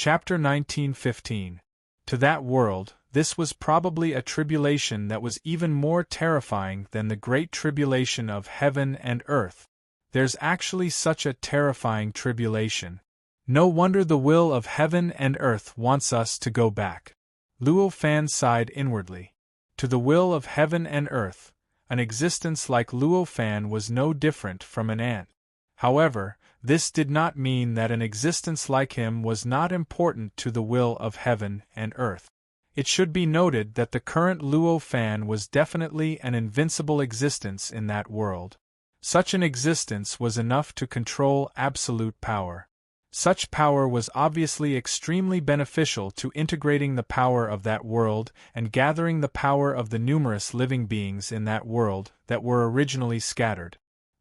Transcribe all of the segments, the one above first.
Chapter 19:15. To that world, this was probably a tribulation that was even more terrifying than the great tribulation of heaven and earth. There's actually such a terrifying tribulation. No wonder the will of heaven and earth wants us to go back. Luo Fan sighed inwardly. To the will of heaven and earth, an existence like Luo Fan was no different from an ant. However, this did not mean that an existence like him was not important to the will of heaven and earth. It should be noted that the current Luo Fan was definitely an invincible existence in that world. Such an existence was enough to control absolute power. Such power was obviously extremely beneficial to integrating the power of that world and gathering the power of the numerous living beings in that world that were originally scattered.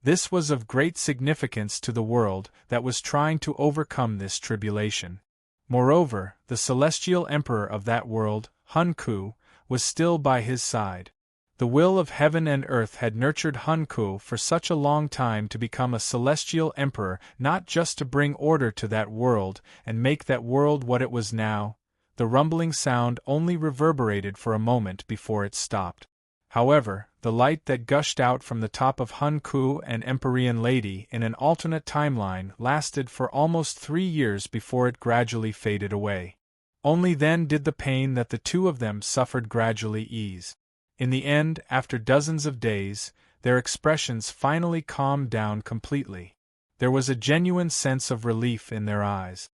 This was of great significance to the world that was trying to overcome this tribulation. Moreover, the celestial emperor of that world, Hun Ku, was still by his side. The will of heaven and earth had nurtured Hun Ku for such a long time to become a celestial emperor, not just to bring order to that world and make that world what it was now. The rumbling sound only reverberated for a moment before it stopped. However, the light that gushed out from the top of Hun Ku and Empyrean Lady in an alternate timeline lasted for almost 3 years before it gradually faded away. Only then did the pain that the two of them suffered gradually ease. In the end, after dozens of days, their expressions finally calmed down completely. There was a genuine sense of relief in their eyes.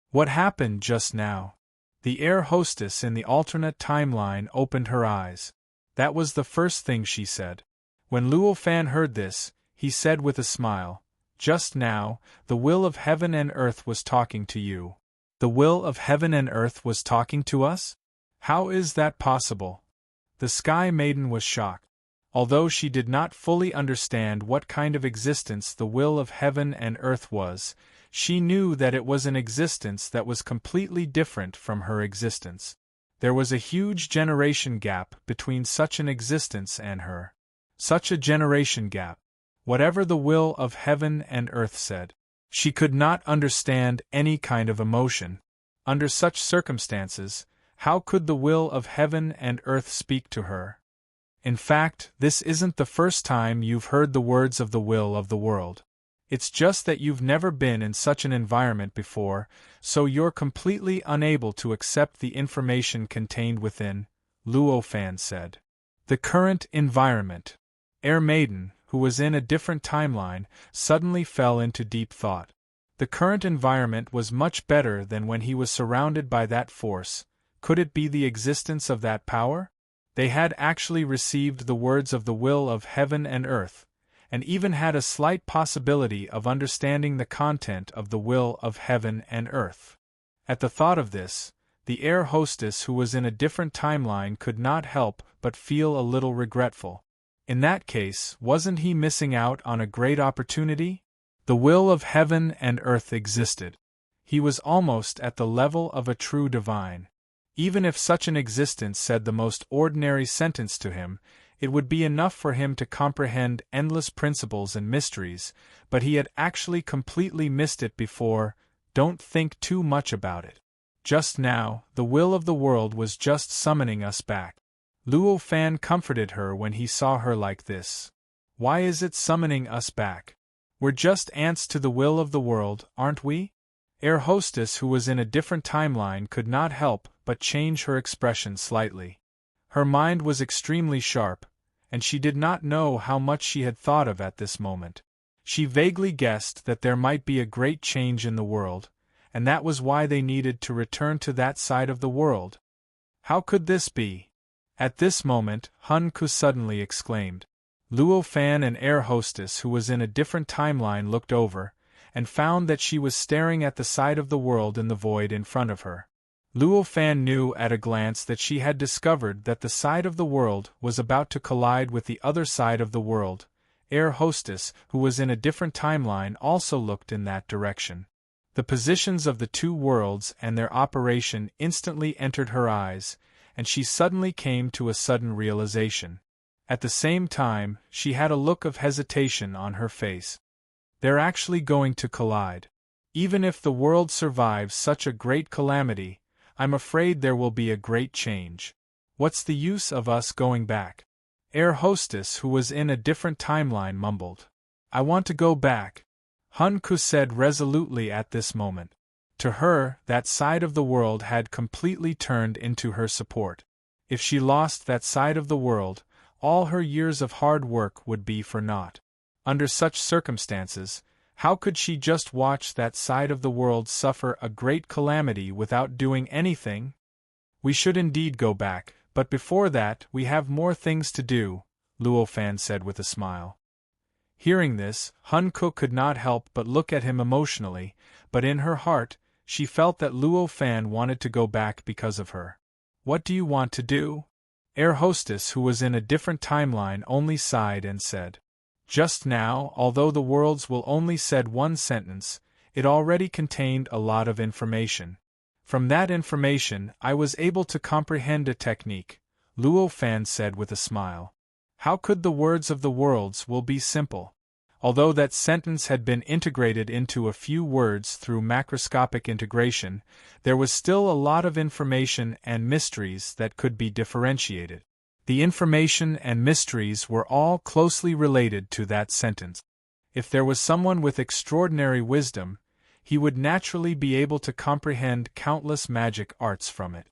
What happened just now? The air hostess in the alternate timeline opened her eyes. That was the first thing she said. When Luo Fan heard this, he said with a smile, "Just now, the will of heaven and earth was talking to you." The will of heaven and earth was talking to us? How is that possible? The Sky Maiden was shocked. Although she did not fully understand what kind of existence the will of heaven and earth was, she knew that it was an existence that was completely different from her existence. There was a huge generation gap between such an existence and her. Such a generation gap. Whatever the will of heaven and earth said, she could not understand any kind of emotion. Under such circumstances, how could the will of heaven and earth speak to her? In fact, this isn't the first time you've heard the words of the will of the world. It's just that you've never been in such an environment before, so you're completely unable to accept the information contained within, Luo Fan said. The current environment. Air Maiden, who was in a different timeline, suddenly fell into deep thought. The current environment was much better than when he was surrounded by that force. Could it be the existence of that power? They had actually received the words of the will of heaven and earth, and even had a slight possibility of understanding the content of the will of heaven and earth. At the thought of this, the air hostess who was in a different timeline could not help but feel a little regretful. In that case, wasn't he missing out on a great opportunity? The will of heaven and earth existed. He was almost at the level of a true divine. Even if such an existence said the most ordinary sentence to him, it would be enough for him to comprehend endless principles and mysteries, but he had actually completely missed it before. Don't think too much about it. Just now, the will of the world was just summoning us back. Luo Fan comforted her when he saw her like this. Why is it summoning us back? We're just ants to the will of the world, aren't we? Air hostess, who was in a different timeline, could not help but change her expression slightly. Her mind was extremely sharp, and she did not know how much she had thought of at this moment. She vaguely guessed that there might be a great change in the world, and that was why they needed to return to that side of the world. How could this be? At this moment, Hun Ku suddenly exclaimed. Luo Fan and air hostess, who was in a different timeline, looked over, and found that she was staring at the side of the world in the void in front of her. Luo Fan knew at a glance that she had discovered that the side of the world was about to collide with the other side of the world. Air hostess, who was in a different timeline, also looked in that direction. The positions of the two worlds and their operation instantly entered her eyes, and she suddenly came to a sudden realization. At the same time, she had a look of hesitation on her face. They're actually going to collide. Even if the world survives such a great calamity, I'm afraid there will be a great change. What's the use of us going back? Air hostess, who was in a different timeline, mumbled. I want to go back, Hun-Ku said resolutely at this moment. To her, that side of the world had completely turned into her support. If she lost that side of the world, all her years of hard work would be for naught. Under such circumstances, how could she just watch that side of the world suffer a great calamity without doing anything? We should indeed go back, but before that we have more things to do, Luo Fan said with a smile. Hearing this, Hun-Ku could not help but look at him emotionally, but in her heart, she felt that Luo Fan wanted to go back because of her. What do you want to do? Air hostess, who was in a different timeline, only sighed and said. Just now, although the worlds will only said one sentence, it already contained a lot of information. From that information, I was able to comprehend a technique, Luo Fan said with a smile. How could the words of the worlds will be simple? Although that sentence had been integrated into a few words through macroscopic integration, there was still a lot of information and mysteries that could be differentiated. The information and mysteries were all closely related to that sentence. If there was someone with extraordinary wisdom, he would naturally be able to comprehend countless magic arts from it.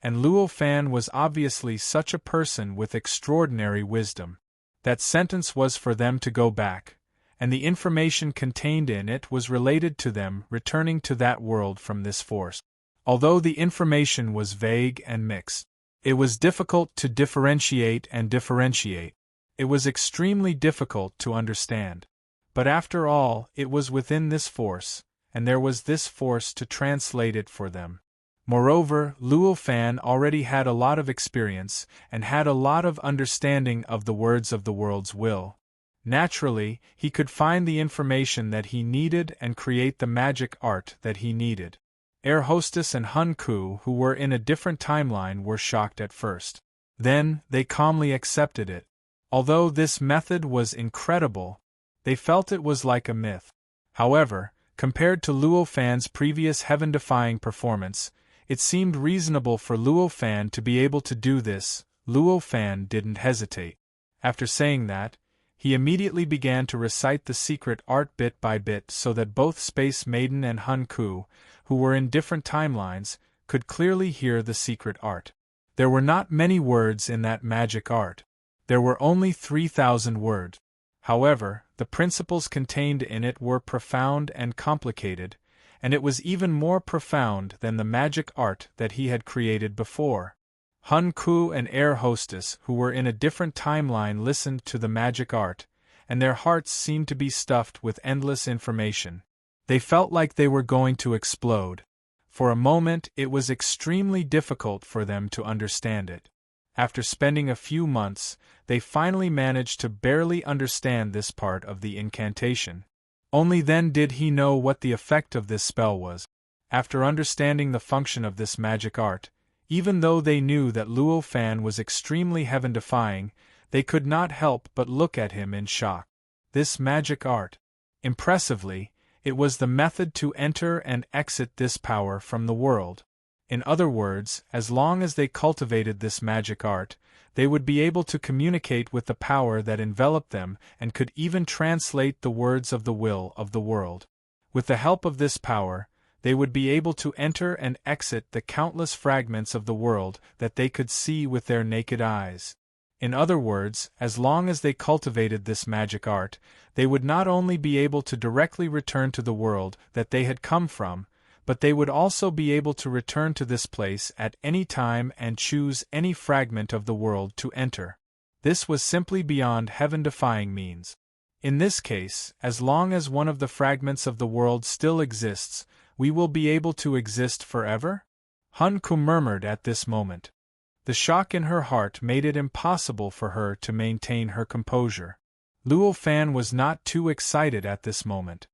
And Luo Fan was obviously such a person with extraordinary wisdom. That sentence was for them to go back, and the information contained in it was related to them returning to that world from this force. Although the information was vague and mixed, it was difficult to differentiate and differentiate. It was extremely difficult to understand. But after all, it was within this force, and there was this force to translate it for them. Moreover, Luo Fan already had a lot of experience and had a lot of understanding of the words of the world's will. Naturally, he could find the information that he needed and create the magic art that he needed. Air hostess and Hun-Ku, who were in a different timeline, were shocked at first. Then, they calmly accepted it. Although this method was incredible, they felt it was like a myth. However, compared to Luo Fan's previous heaven-defying performance, it seemed reasonable for Luo Fan to be able to do this. Luo Fan didn't hesitate. After saying that, he immediately began to recite the secret art bit by bit so that both Space Maiden and Hun-Ku, who were in different timelines, could clearly hear the secret art. There were not many words in that magic art. There were only 3,000 words. However, the principles contained in it were profound and complicated, and it was even more profound than the magic art that he had created before. Hun-Ku and Air Hostess, who were in a different timeline, listened to the magic art, and their hearts seemed to be stuffed with endless information. They felt like they were going to explode. For a moment, it was extremely difficult for them to understand it. After spending a few months, they finally managed to barely understand this part of the incantation. Only then did he know what the effect of this spell was. After understanding the function of this magic art, even though they knew that Luo Fan was extremely heaven-defying, they could not help but look at him in shock. This magic art. Impressively, it was the method to enter and exit this power from the world. In other words, as long as they cultivated this magic art, they would be able to communicate with the power that enveloped them and could even translate the words of the will of the world. With the help of this power, they would be able to enter and exit the countless fragments of the world that they could see with their naked eyes. In other words, as long as they cultivated this magic art, they would not only be able to directly return to the world that they had come from, but they would also be able to return to this place at any time and choose any fragment of the world to enter. This was simply beyond heaven-defying means. In this case, as long as one of the fragments of the world still exists, we will be able to exist forever? Hun-Ku murmured at this moment. The shock in her heart made it impossible for her to maintain her composure. Luo Fan was not too excited at this moment.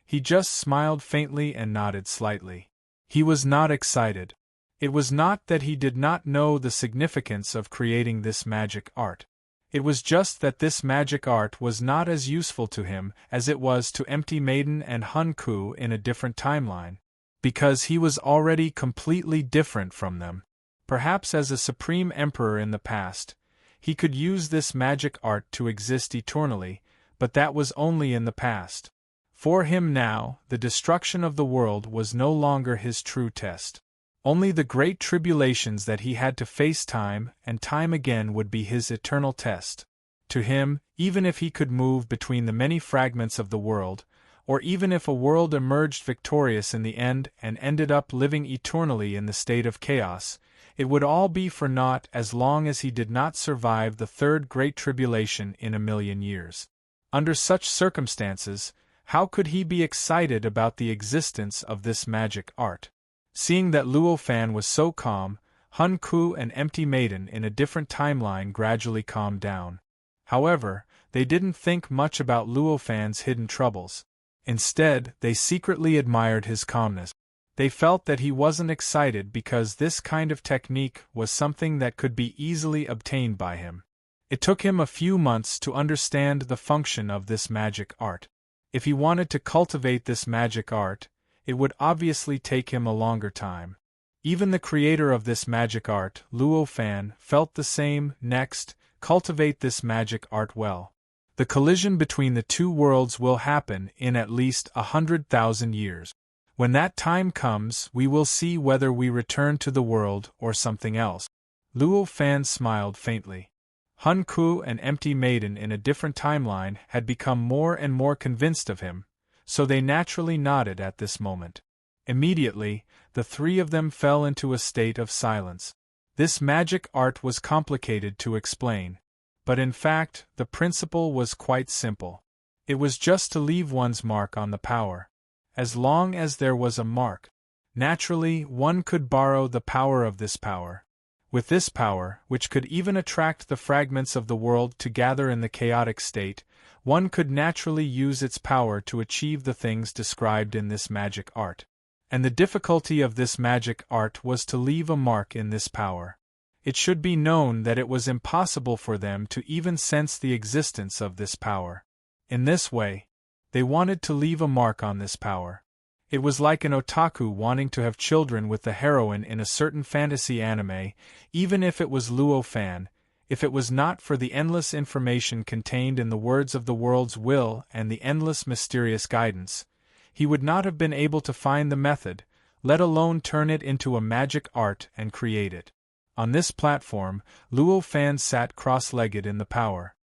He just smiled faintly and nodded slightly. He was not excited. It was not that he did not know the significance of creating this magic art. It was just that this magic art was not as useful to him as it was to Empty Maiden and Hun Ku in a different timeline, because he was already completely different from them. Perhaps as a supreme emperor in the past, he could use this magic art to exist eternally, but that was only in the past. For him now, the destruction of the world was no longer his true test. Only the great tribulations that he had to face time and time again would be his eternal test. To him, even if he could move between the many fragments of the world, or even if a world emerged victorious in the end and ended up living eternally in the state of chaos, it would all be for naught as long as he did not survive the third great tribulation in 1,000,000 years. Under such circumstances, how could he be excited about the existence of this magic art? Seeing that Luo Fan was so calm, Hun Ku and Empty Maiden in a different timeline gradually calmed down. However, they didn't think much about Luo Fan's hidden troubles. Instead, they secretly admired his calmness. They felt that he wasn't excited because this kind of technique was something that could be easily obtained by him. It took him a few months to understand the function of this magic art. If he wanted to cultivate this magic art, it would obviously take him a longer time. Even the creator of this magic art, Luo Fan, felt the same. Next, cultivate this magic art well. The collision between the two worlds will happen in at least 100,000 years. When that time comes, we will see whether we return to the world or something else. Luo Fan smiled faintly. Hun Ku and Empty Maiden in a different timeline had become more and more convinced of him, so they naturally nodded at this moment. Immediately, the three of them fell into a state of silence. This magic art was complicated to explain, but in fact, the principle was quite simple. It was just to leave one's mark on the power. As long as there was a mark, naturally, one could borrow the power of this power. With this power, which could even attract the fragments of the world to gather in the chaotic state, one could naturally use its power to achieve the things described in this magic art. And the difficulty of this magic art was to leave a mark in this power. It should be known that it was impossible for them to even sense the existence of this power. In this way, they wanted to leave a mark on this power. It was like an otaku wanting to have children with the heroine in a certain fantasy anime, even if it was Luo Fan. If it was not for the endless information contained in the words of the world's will and the endless mysterious guidance, he would not have been able to find the method, let alone turn it into a magic art and create it. On this platform, Luo Fan sat cross-legged in the power.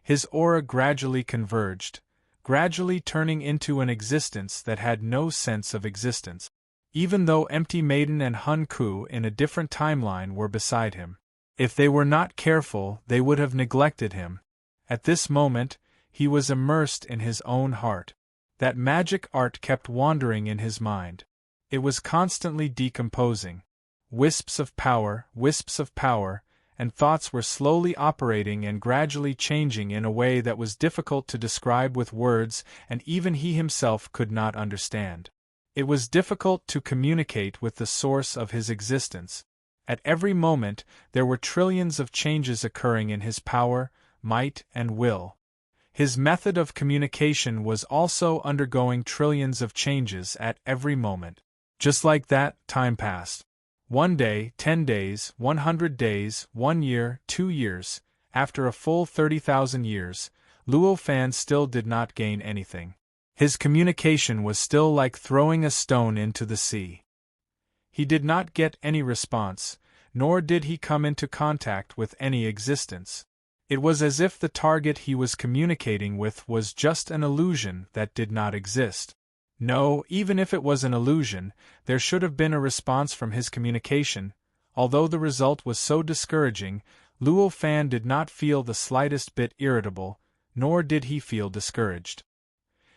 His aura gradually converged, gradually turning into an existence that had no sense of existence, even though Empty Maiden and Hun Ku in a different timeline were beside him. If they were not careful, they would have neglected him. At this moment, he was immersed in his own heart. That magic art kept wandering in his mind. It was constantly decomposing. Wisps of power, and thoughts were slowly operating and gradually changing in a way that was difficult to describe with words, and even he himself could not understand. It was difficult to communicate with the source of his existence. At every moment, there were trillions of changes occurring in his power, might, and will. His method of communication was also undergoing trillions of changes at every moment. Just like that, time passed. 1 day, 10 days, 100 days, 1 year, 2 years. After a full 30,000 years, Luo Fan still did not gain anything. His communication was still like throwing a stone into the sea. He did not get any response, nor did he come into contact with any existence. It was as if the target he was communicating with was just an illusion that did not exist. No, even if it was an illusion, there should have been a response from his communication. Although the result was so discouraging, Luo Fan did not feel the slightest bit irritable, nor did he feel discouraged.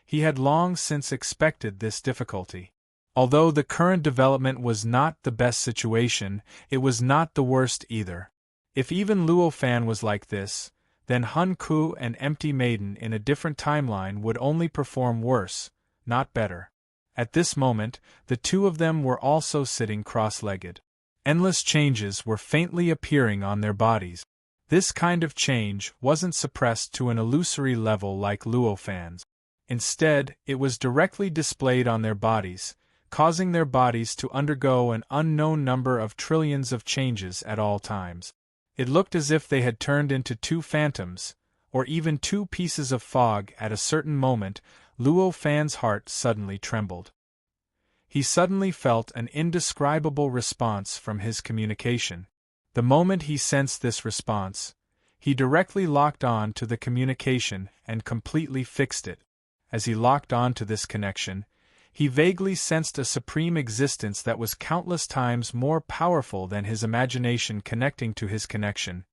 He had long since expected this difficulty. Although the current development was not the best situation, it was not the worst either. If even Luo Fan was like this, then Hun Ku and Empty Maiden in a different timeline would only perform worse, not better. At this moment, the two of them were also sitting cross-legged. Endless changes were faintly appearing on their bodies. This kind of change wasn't suppressed to an illusory level like Luo fans. Instead, it was directly displayed on their bodies, causing their bodies to undergo an unknown number of trillions of changes at all times. It looked as if they had turned into two phantoms, or even two pieces of fog. At a certain moment, Luo Fan's heart suddenly trembled. He suddenly felt an indescribable response from his communication. The moment he sensed this response, he directly locked on to the communication and completely fixed it. As he locked on to this connection, he vaguely sensed a supreme existence that was countless times more powerful than his imagination connecting to his connection.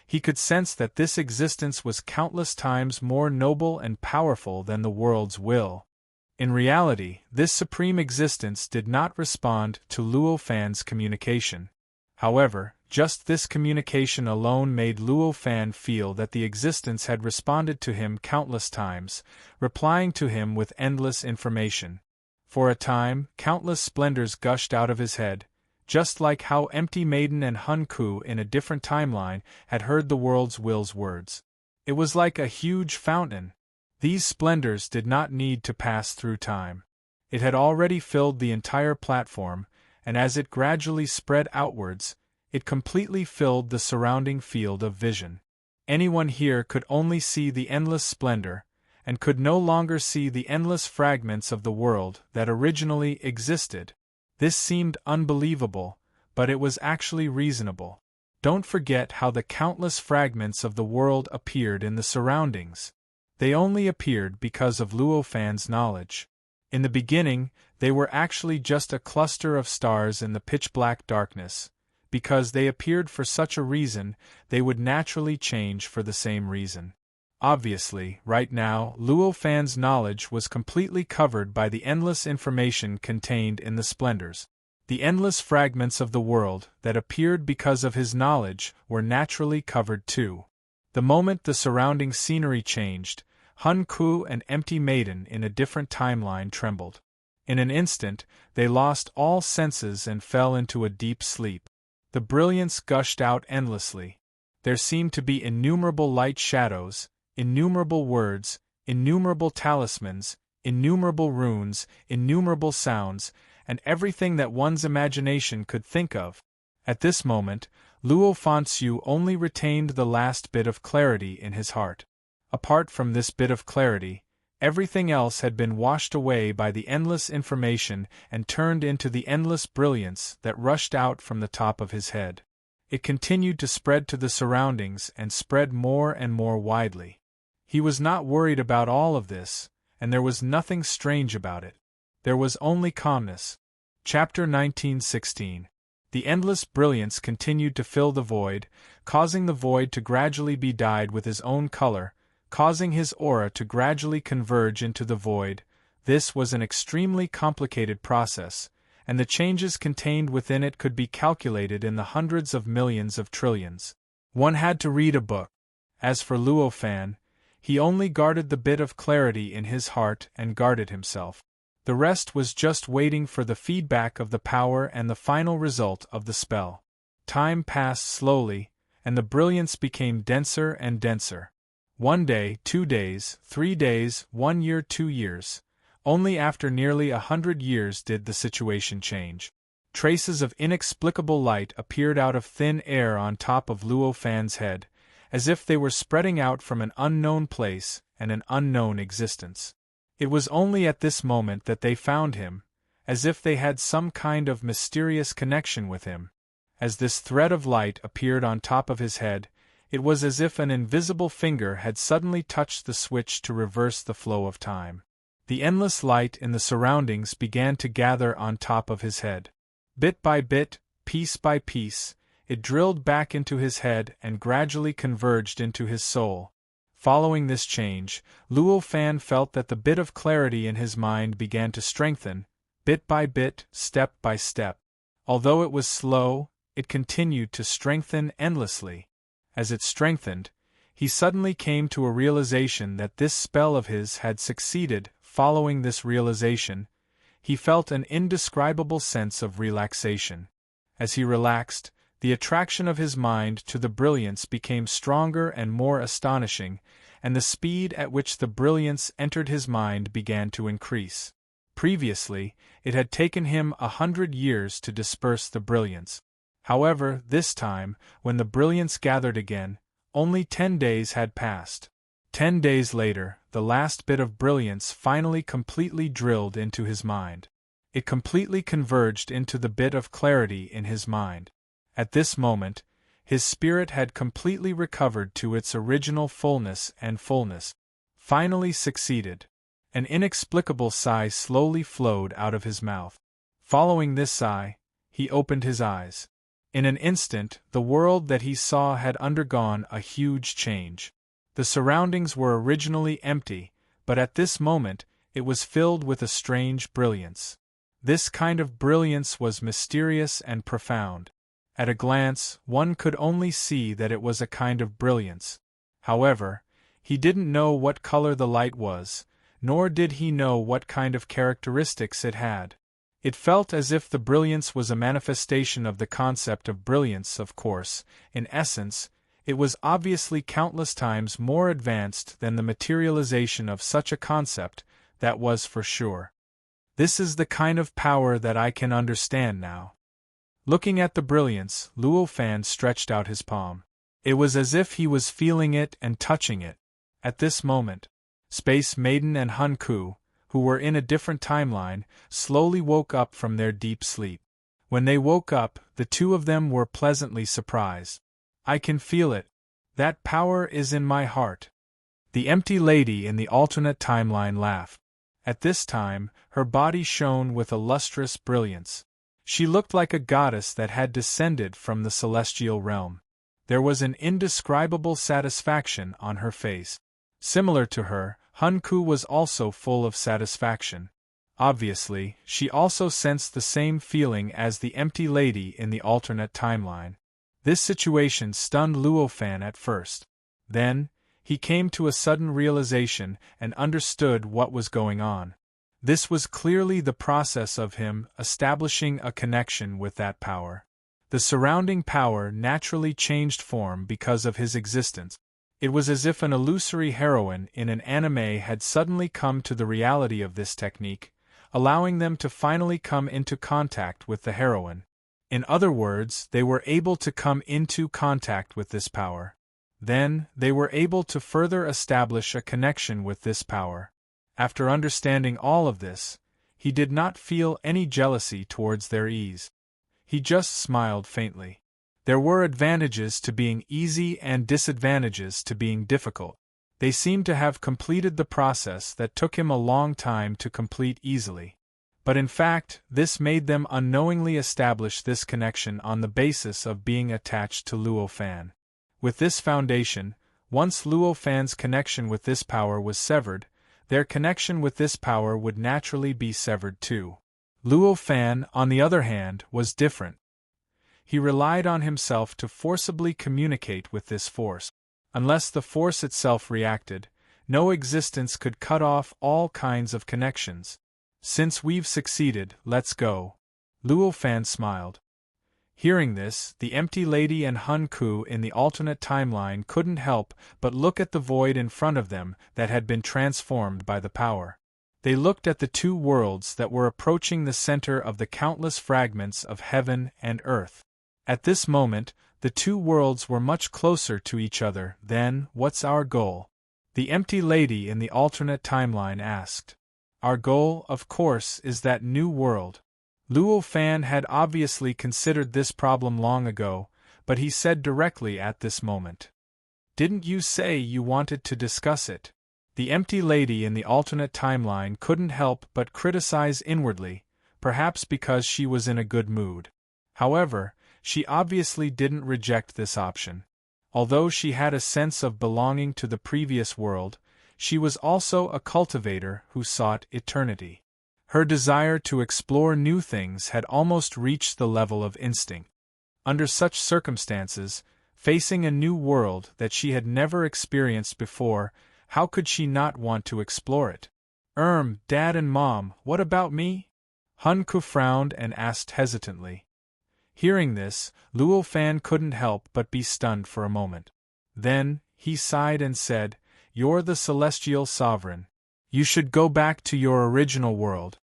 He could sense that this existence was countless times more noble and powerful than the world's will. In reality, this supreme existence did not respond to Luo Fan's communication. However, just this communication alone made Luo Fan feel that the existence had responded to him countless times, replying to him with endless information. For a time, countless splendors gushed out of his head, just like how Empty Maiden and Hun Ku in a different timeline had heard the world's will's words. It was like a huge fountain. These splendors did not need to pass through time. It had already filled the entire platform, and as it gradually spread outwards, it completely filled the surrounding field of vision. Anyone here could only see the endless splendor, and could no longer see the endless fragments of the world that originally existed. This seemed unbelievable, but it was actually reasonable. Don't forget how the countless fragments of the world appeared in the surroundings. They only appeared because of Luo Fan's knowledge. In the beginning, they were actually just a cluster of stars in the pitch-black darkness. Because they appeared for such a reason, they would naturally change for the same reason. Obviously, right now, Luo Fan's knowledge was completely covered by the endless information contained in the splendors. The endless fragments of the world that appeared because of his knowledge were naturally covered too. The moment the surrounding scenery changed, Hun Ku and Empty Maiden in a different timeline trembled. In an instant, they lost all senses and fell into a deep sleep. The brilliance gushed out endlessly. There seemed to be innumerable light shadows, innumerable words, innumerable talismans, innumerable runes, innumerable sounds, and everything that one's imagination could think of. At this moment, Luo Fanxiu only retained the last bit of clarity in his heart. Apart from this bit of clarity, everything else had been washed away by the endless information and turned into the endless brilliance that rushed out from the top of his head. It continued to spread to the surroundings and spread more and more widely. He was not worried about all of this, and there was nothing strange about it. There was only calmness. Chapter 1916. The endless brilliance continued to fill the void, causing the void to gradually be dyed with his own color, causing his aura to gradually converge into the void. This was an extremely complicated process, and the changes contained within it could be calculated in the hundreds of millions of trillions. One had to read a book. As for Luo Fan, he only guarded the bit of clarity in his heart and guarded himself. The rest was just waiting for the feedback of the power and the final result of the spell. Time passed slowly, and the brilliance became denser and denser. 1 day, 2 days, 3 days, 1 year, 2 years. Only after nearly 100 years did the situation change. Traces of inexplicable light appeared out of thin air on top of Luo Fan's head, as if they were spreading out from an unknown place and an unknown existence. It was only at this moment that they found him, as if they had some kind of mysterious connection with him. As this thread of light appeared on top of his head, it was as if an invisible finger had suddenly touched the switch to reverse the flow of time. The endless light in the surroundings began to gather on top of his head. Bit by bit, piece by piece, it drilled back into his head and gradually converged into his soul. Following this change, Luo Fan felt that the bit of clarity in his mind began to strengthen, bit by bit, step by step. Although it was slow, it continued to strengthen endlessly. As it strengthened, he suddenly came to a realization that this spell of his had succeeded. Following this realization, he felt an indescribable sense of relaxation. As he relaxed, The attraction of his mind to the brilliance became stronger and more astonishing, and the speed at which the brilliance entered his mind began to increase. Previously, it had taken him 100 years to disperse the brilliance. However, this time, when the brilliance gathered again, only 10 days had passed. 10 days later, the last bit of brilliance finally completely drilled into his mind. It completely converged into the bit of clarity in his mind. At this moment, his spirit had completely recovered to its original fullness, and fullness finally succeeded. An inexplicable sigh slowly flowed out of his mouth. Following this sigh, he opened his eyes. In an instant, the world that he saw had undergone a huge change. The surroundings were originally empty, but at this moment, it was filled with a strange brilliance. This kind of brilliance was mysterious and profound. At a glance, one could only see that it was a kind of brilliance. However, he didn't know what color the light was, nor did he know what kind of characteristics it had. It felt as if the brilliance was a manifestation of the concept of brilliance. Of course, in essence, it was obviously countless times more advanced than the materialization of such a concept, that was for sure. This is the kind of power that I can understand now. Looking at the brilliance, Luo Fan stretched out his palm. It was as if he was feeling it and touching it. At this moment, Space Maiden and Hun Ku, who were in a different timeline, slowly woke up from their deep sleep. When they woke up, the two of them were pleasantly surprised. I can feel it. That power is in my heart. The empty lady in the alternate timeline laughed. At this time, her body shone with a lustrous brilliance. She looked like a goddess that had descended from the celestial realm. There was an indescribable satisfaction on her face. Similar to her, Hun Ku was also full of satisfaction. Obviously, she also sensed the same feeling as the empty lady in the alternate timeline. This situation stunned Luo Fan at first. Then, he came to a sudden realization and understood what was going on. This was clearly the process of him establishing a connection with that power. The surrounding power naturally changed form because of his existence. It was as if an illusory heroine in an anime had suddenly come to the reality of this technique, allowing them to finally come into contact with the heroine. In other words, they were able to come into contact with this power. Then, they were able to further establish a connection with this power. After understanding all of this, he did not feel any jealousy towards their ease. He just smiled faintly. There were advantages to being easy and disadvantages to being difficult. They seemed to have completed the process that took him a long time to complete easily. But in fact, this made them unknowingly establish this connection on the basis of being attached to Luo Fan. With this foundation, once Luo Fan's connection with this power was severed, their connection with this power would naturally be severed too. Luo Fan, on the other hand, was different. He relied on himself to forcibly communicate with this force. Unless the force itself reacted, no existence could cut off all kinds of connections. Since we've succeeded, let's go. Luo Fan smiled. Hearing this, the empty lady and Hun Ku in the alternate timeline couldn't help but look at the void in front of them that had been transformed by the power. They looked at the two worlds that were approaching the center of the countless fragments of heaven and earth. At this moment, the two worlds were much closer to each other. Then, what's our goal? The empty lady in the alternate timeline asked. Our goal, of course, is that new world. Luo Fan had obviously considered this problem long ago, but he said directly at this moment. Didn't you say you wanted to discuss it? The empty lady in the alternate timeline couldn't help but criticize inwardly, perhaps because she was in a good mood. However, she obviously didn't reject this option. Although she had a sense of belonging to the previous world, she was also a cultivator who sought eternity. Her desire to explore new things had almost reached the level of instinct. Under such circumstances, facing a new world that she had never experienced before, how could she not want to explore it? Dad and Mom, what about me? Hun Ku frowned and asked hesitantly. Hearing this, Luo Fan couldn't help but be stunned for a moment. Then, he sighed and said, "You're the celestial sovereign. You should go back to your original world."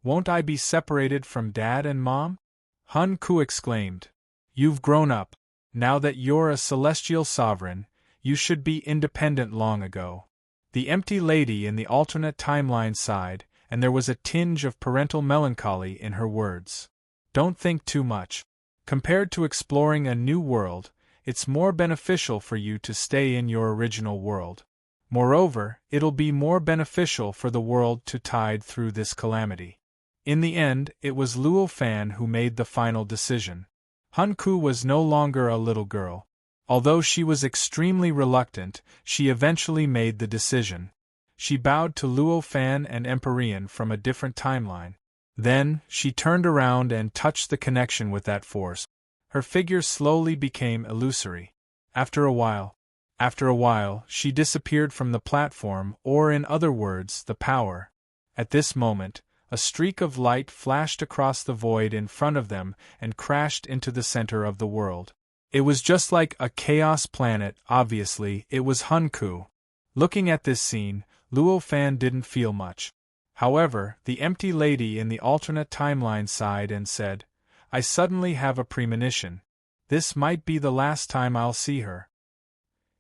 "Won't I be separated from Dad and Mom?" Hun Ku exclaimed. "You've grown up. Now that you're a celestial sovereign, you should be independent long ago." The empty lady in the alternate timeline sighed, and there was a tinge of parental melancholy in her words. "Don't think too much. Compared to exploring a new world, it's more beneficial for you to stay in your original world. Moreover, it'll be more beneficial for the world to tide through this calamity." In the end, it was Luo Fan who made the final decision. Hun Ku was no longer a little girl. Although she was extremely reluctant, she eventually made the decision. She bowed to Luo Fan and Empyrean from a different timeline. Then, she turned around and touched the connection with that force. Her figure slowly became illusory. After a while, she disappeared from the platform, or in other words, the power. At this moment, a streak of light flashed across the void in front of them and crashed into the center of the world. It was just like a chaos planet. Obviously, it was Hun Ku. Looking at this scene, Luo Fan didn't feel much. However, the empty lady in the alternate timeline sighed and said, "I suddenly have a premonition. This might be the last time I'll see her."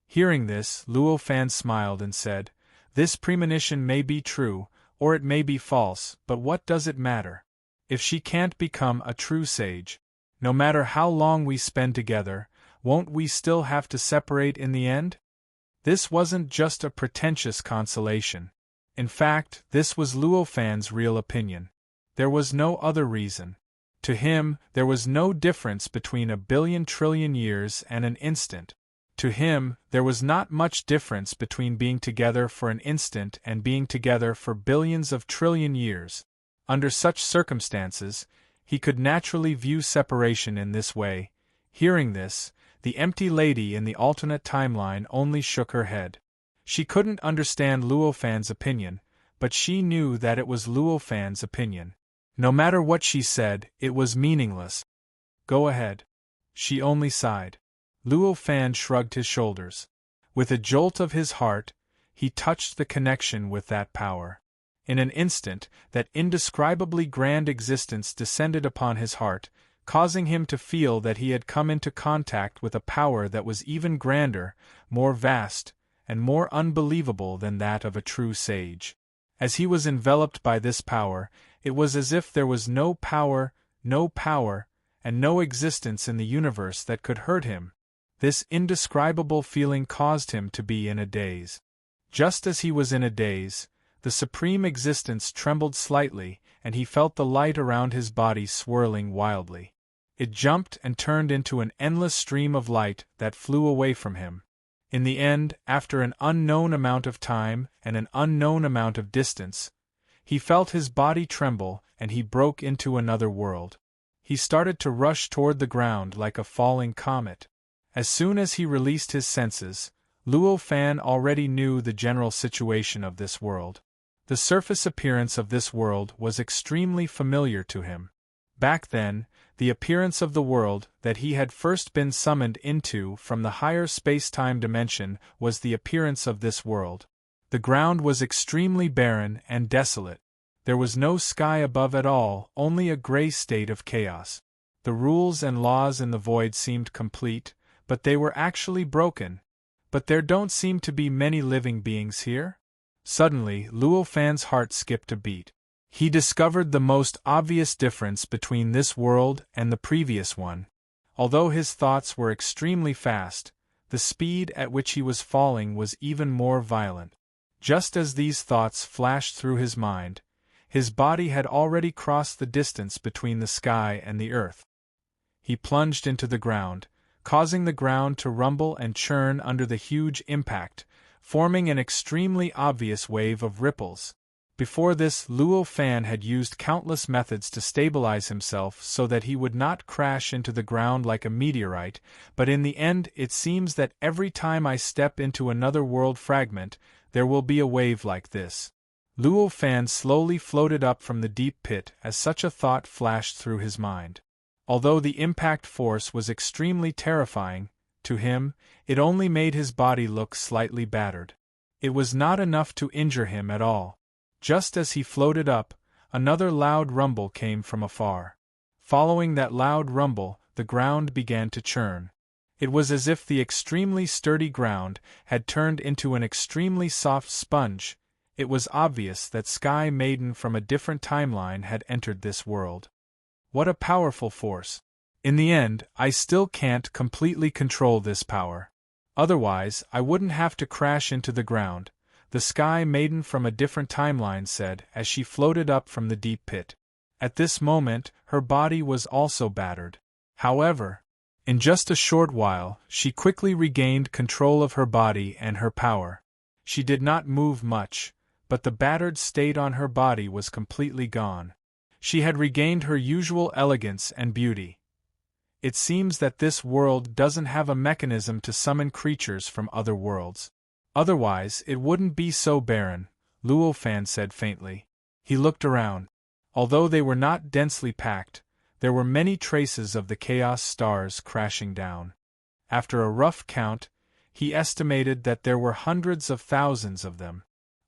Hearing this, Luo Fan smiled and said, "This premonition may be true, or it may be false, but what does it matter? If she can't become a true sage, no matter how long we spend together, won't we still have to separate in the end?" This wasn't just a pretentious consolation. In fact, this was Luo Fan's real opinion. There was no other reason. To him, there was no difference between 1,000,000,000,000,000 years and an instant. To him, there was not much difference between being together for an instant and being together for billions of trillion years. Under such circumstances, he could naturally view separation in this way. Hearing this, the empty lady in the alternate timeline only shook her head. She couldn't understand Luo Fan's opinion, but she knew that it was Luo Fan's opinion. No matter what she said, it was meaningless. "Go ahead." She only sighed. Luo Fan shrugged his shoulders. With a jolt of his heart, he touched the connection with that power. In an instant, that indescribably grand existence descended upon his heart, causing him to feel that he had come into contact with a power that was even grander, more vast, and more unbelievable than that of a true sage. As he was enveloped by this power, it was as if there was no power, and no existence in the universe that could hurt him. This indescribable feeling caused him to be in a daze. Just as he was in a daze, the supreme existence trembled slightly, and he felt the light around his body swirling wildly. It jumped and turned into an endless stream of light that flew away from him. In the end, after an unknown amount of time and an unknown amount of distance, he felt his body tremble and he broke into another world. He started to rush toward the ground like a falling comet. As soon as he released his senses, Luo Fan already knew the general situation of this world. The surface appearance of this world was extremely familiar to him. Back then, the appearance of the world that he had first been summoned into from the higher space-time dimension was the appearance of this world. The ground was extremely barren and desolate. There was no sky above at all, only a gray state of chaos. The rules and laws in the void seemed complete, but they were actually broken. But there don't seem to be many living beings here? Suddenly, Luo Fan's heart skipped a beat. He discovered the most obvious difference between this world and the previous one. Although his thoughts were extremely fast, the speed at which he was falling was even more violent. Just as these thoughts flashed through his mind, his body had already crossed the distance between the sky and the earth. He plunged into the ground, causing the ground to rumble and churn under the huge impact, forming an extremely obvious wave of ripples. Before this, Luo Fan had used countless methods to stabilize himself so that he would not crash into the ground like a meteorite, but in the end it seems that every time I step into another world fragment, there will be a wave like this. Luo Fan slowly floated up from the deep pit as such a thought flashed through his mind. Although the impact force was extremely terrifying, to him, it only made his body look slightly battered. It was not enough to injure him at all. Just as he floated up, another loud rumble came from afar. Following that loud rumble, the ground began to churn. It was as if the extremely sturdy ground had turned into an extremely soft sponge. It was obvious that Sky Maiden from a different timeline had entered this world. What a powerful force! In the end, I still can't completely control this power. Otherwise, I wouldn't have to crash into the ground, the Sky Maiden from a different timeline said as she floated up from the deep pit. At this moment, her body was also battered. However, in just a short while, she quickly regained control of her body and her power. She did not move much, but the battered state on her body was completely gone. She had regained her usual elegance and beauty. It seems that this world doesn't have a mechanism to summon creatures from other worlds. Otherwise, it wouldn't be so barren, Luo Fan said faintly. He looked around. Although they were not densely packed, there were many traces of the chaos stars crashing down. After a rough count, he estimated that there were hundreds of thousands of them.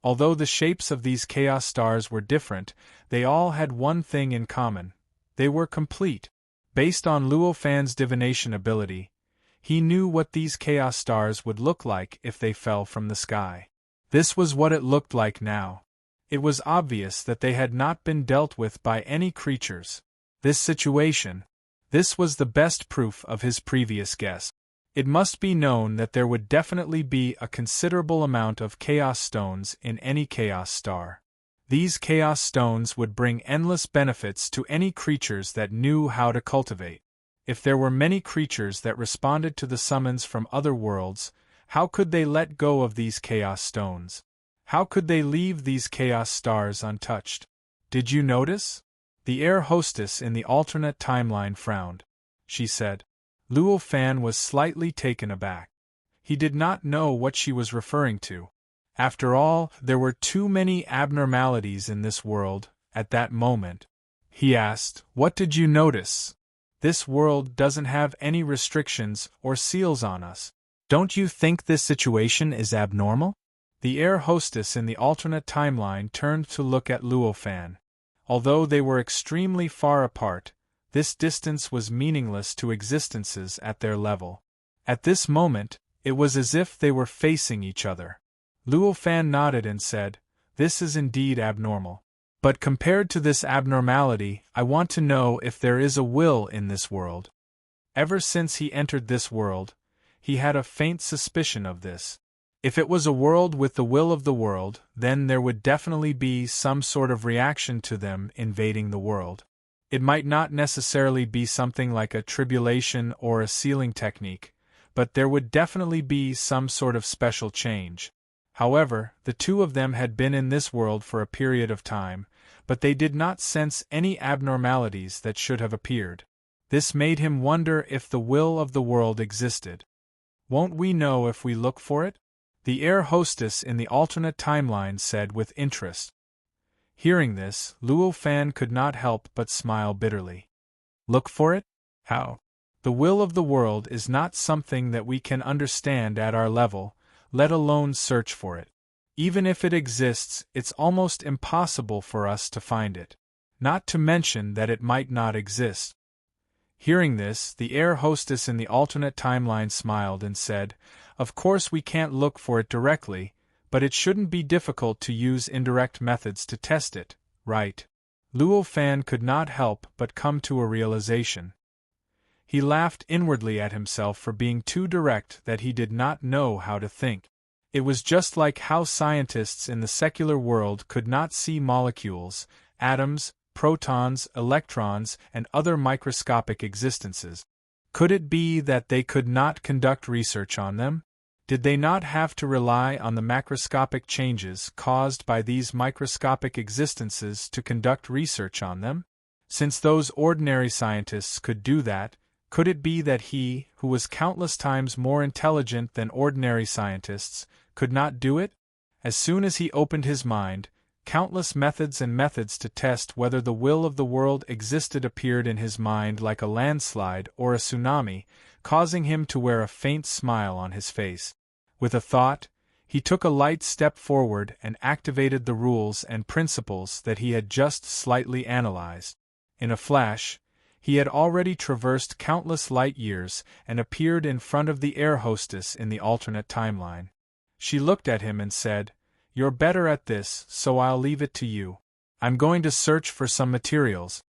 Although the shapes of these chaos stars were different, they all had one thing in common. They were complete. Based on Luo Fan's divination ability, he knew what these chaos stars would look like if they fell from the sky. This was what it looked like now. It was obvious that they had not been dealt with by any creatures. This was the best proof of his previous guess. It must be known that there would definitely be a considerable amount of chaos stones in any chaos star. These chaos stones would bring endless benefits to any creatures that knew how to cultivate. If there were many creatures that responded to the summons from other worlds, how could they let go of these chaos stones? How could they leave these chaos stars untouched? Did you notice? The air hostess in the alternate timeline frowned. She said. Luo Fan was slightly taken aback. He did not know what she was referring to. After all, there were too many abnormalities in this world, at that moment. He asked, "What did you notice? This world doesn't have any restrictions or seals on us. Don't you think this situation is abnormal?" The air hostess in the alternate timeline turned to look at Luo Fan. Although they were extremely far apart, this distance was meaningless to existences at their level. At this moment, it was as if they were facing each other. Luo Fan nodded and said, "This is indeed abnormal. But compared to this abnormality, I want to know if there is a will in this world." Ever since he entered this world, he had a faint suspicion of this. If it was a world with the will of the world, then there would definitely be some sort of reaction to them invading the world. It might not necessarily be something like a tribulation or a sealing technique, but there would definitely be some sort of special change. However, the two of them had been in this world for a period of time, but they did not sense any abnormalities that should have appeared. This made him wonder if the will of the world existed. "Won't we know if we look for it?" the air hostess in the alternate timeline said with interest. Hearing this, Luo Fan could not help but smile bitterly. "Look for it? How? The will of the world is not something that we can understand at our level, let alone search for it. Even if it exists, it's almost impossible for us to find it. Not to mention that it might not exist." Hearing this, the air hostess in the alternate timeline smiled and said, "Of course we can't look for it directly, but it shouldn't be difficult to use indirect methods to test it, right?" Luo Fan could not help but come to a realization. He laughed inwardly at himself for being too direct that he did not know how to think. It was just like how scientists in the secular world could not see molecules, atoms, protons, electrons, and other microscopic existences. Could it be that they could not conduct research on them? Did they not have to rely on the macroscopic changes caused by these microscopic existences to conduct research on them? Since those ordinary scientists could do that, could it be that he, who was countless times more intelligent than ordinary scientists, could not do it? As soon as he opened his mind, Countless methods and methods to test whether the will of the world existed appeared in his mind like a landslide or a tsunami, causing him to wear a faint smile on his face. With a thought, he took a light step forward and activated the rules and principles that he had just slightly analyzed. In a flash, he had already traversed countless light years and appeared in front of the air hostess in the alternate timeline. She looked at him and said, "You're better at this, so I'll leave it to you. I'm going to search for some materials."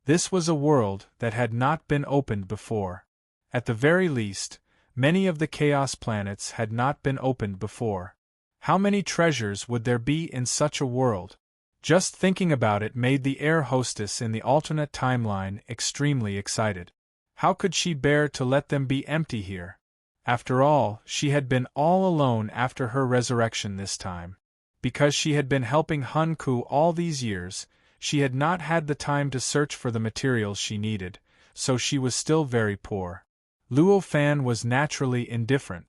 This was a world that had not been opened before. At the very least, many of the chaos planets had not been opened before. How many treasures would there be in such a world? Just thinking about it made the air hostess in the alternate timeline extremely excited. How could she bear to let them be empty here? After all, she had been all alone after her resurrection this time. Because she had been helping Hunku all these years, she had not had the time to search for the materials she needed, so she was still very poor. Luo Fan was naturally indifferent.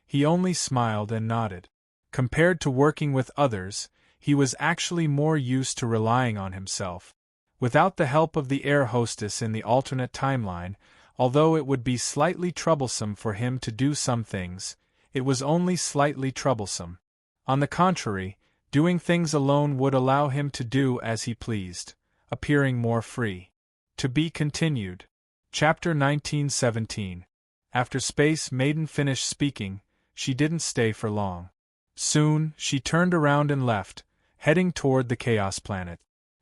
He only smiled and nodded. Compared to working with others, he was actually more used to relying on himself. Without the help of the air hostess in the alternate timeline, although it would be slightly troublesome for him to do some things, it was only slightly troublesome. On the contrary, doing things alone would allow him to do as he pleased, appearing more free. To be continued. Chapter 1917. After Space Maiden finished speaking, she didn't stay for long. Soon, she turned around and left, heading toward the Chaos Planet.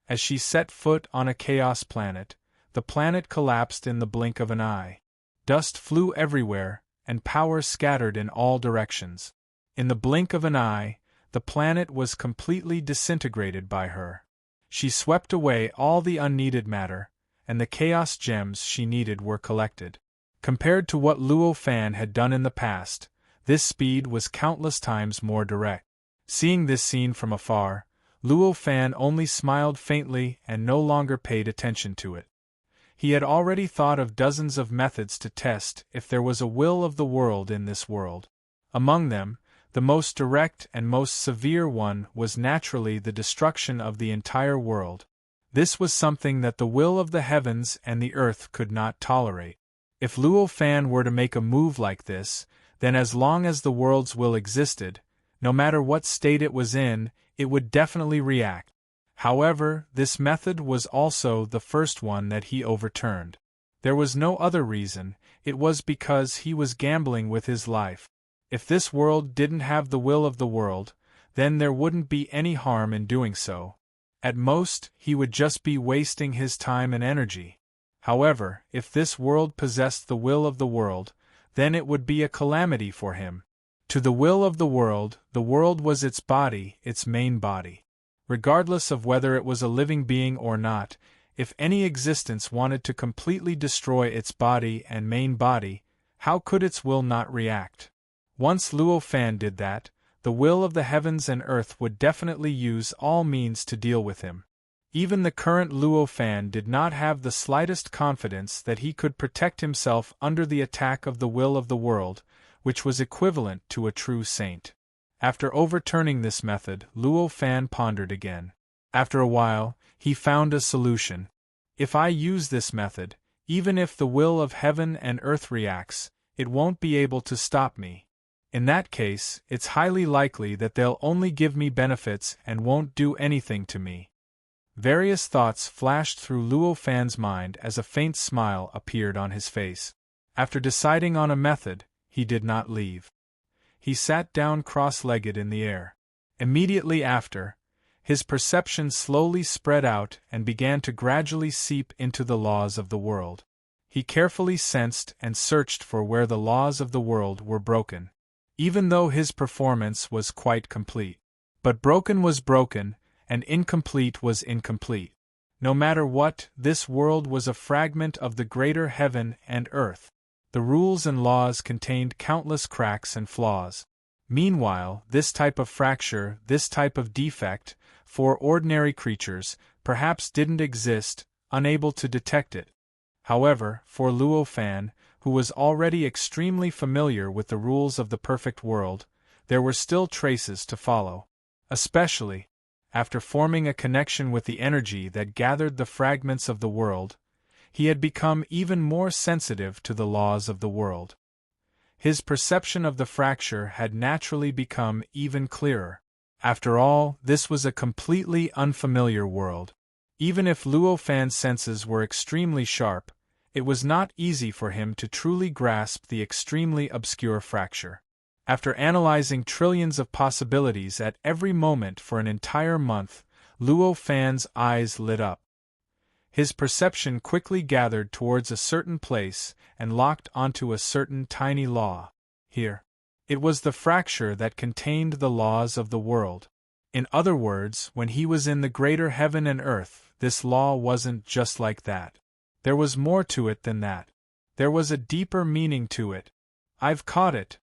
As she set foot on a Chaos Planet, the planet collapsed in the blink of an eye. Dust flew everywhere, and power scattered in all directions. In the blink of an eye, the planet was completely disintegrated by her. She swept away all the unneeded matter, and the chaos gems she needed were collected. Compared to what Luo Fan had done in the past, this speed was countless times more direct. Seeing this scene from afar, Luo Fan only smiled faintly and no longer paid attention to it. He had already thought of dozens of methods to test if there was a will of the world in this world. Among them, the most direct and most severe one was naturally the destruction of the entire world. This was something that the will of the heavens and the earth could not tolerate. If Luo Fan were to make a move like this, then as long as the world's will existed, no matter what state it was in, it would definitely react. However, this method was also the first one that he overturned. There was no other reason, it was because he was gambling with his life. If this world didn't have the will of the world, then there wouldn't be any harm in doing so. At most, he would just be wasting his time and energy. However, if this world possessed the will of the world, then it would be a calamity for him. To the will of the world was its body, its main body. Regardless of whether it was a living being or not, if any existence wanted to completely destroy its body and main body, how could its will not react? Once Luo Fan did that, the will of the heavens and earth would definitely use all means to deal with him. Even the current Luo Fan did not have the slightest confidence that he could protect himself under the attack of the will of the world, which was equivalent to a true saint. After overturning this method, Luo Fan pondered again. After a while, he found a solution. If I use this method, even if the will of heaven and earth reacts, it won't be able to stop me. In that case, it's highly likely that they'll only give me benefits and won't do anything to me. Various thoughts flashed through Luo Fan's mind as a faint smile appeared on his face. After deciding on a method, he did not leave. He sat down cross-legged in the air. Immediately after, his perception slowly spread out and began to gradually seep into the laws of the world. He carefully sensed and searched for where the laws of the world were broken. Even though his performance was quite complete. But broken was broken, and incomplete was incomplete. No matter what, this world was a fragment of the greater heaven and earth. The rules and laws contained countless cracks and flaws. Meanwhile, this type of fracture, this type of defect, for ordinary creatures, perhaps didn't exist, unable to detect it. However, for Luo Fan, who was already extremely familiar with the rules of the perfect world, there were still traces to follow. Especially, after forming a connection with the energy that gathered the fragments of the world, he had become even more sensitive to the laws of the world. His perception of the fracture had naturally become even clearer. After all, this was a completely unfamiliar world. Even if Luo Fan's senses were extremely sharp, it was not easy for him to truly grasp the extremely obscure fracture. After analyzing trillions of possibilities at every moment for an entire month, Luo Fan's eyes lit up. His perception quickly gathered towards a certain place and locked onto a certain tiny law. Here. It was the fracture that contained the laws of the world. In other words, when he was in the greater heaven and earth, this law wasn't just like that. There was more to it than that. There was a deeper meaning to it. I've caught it.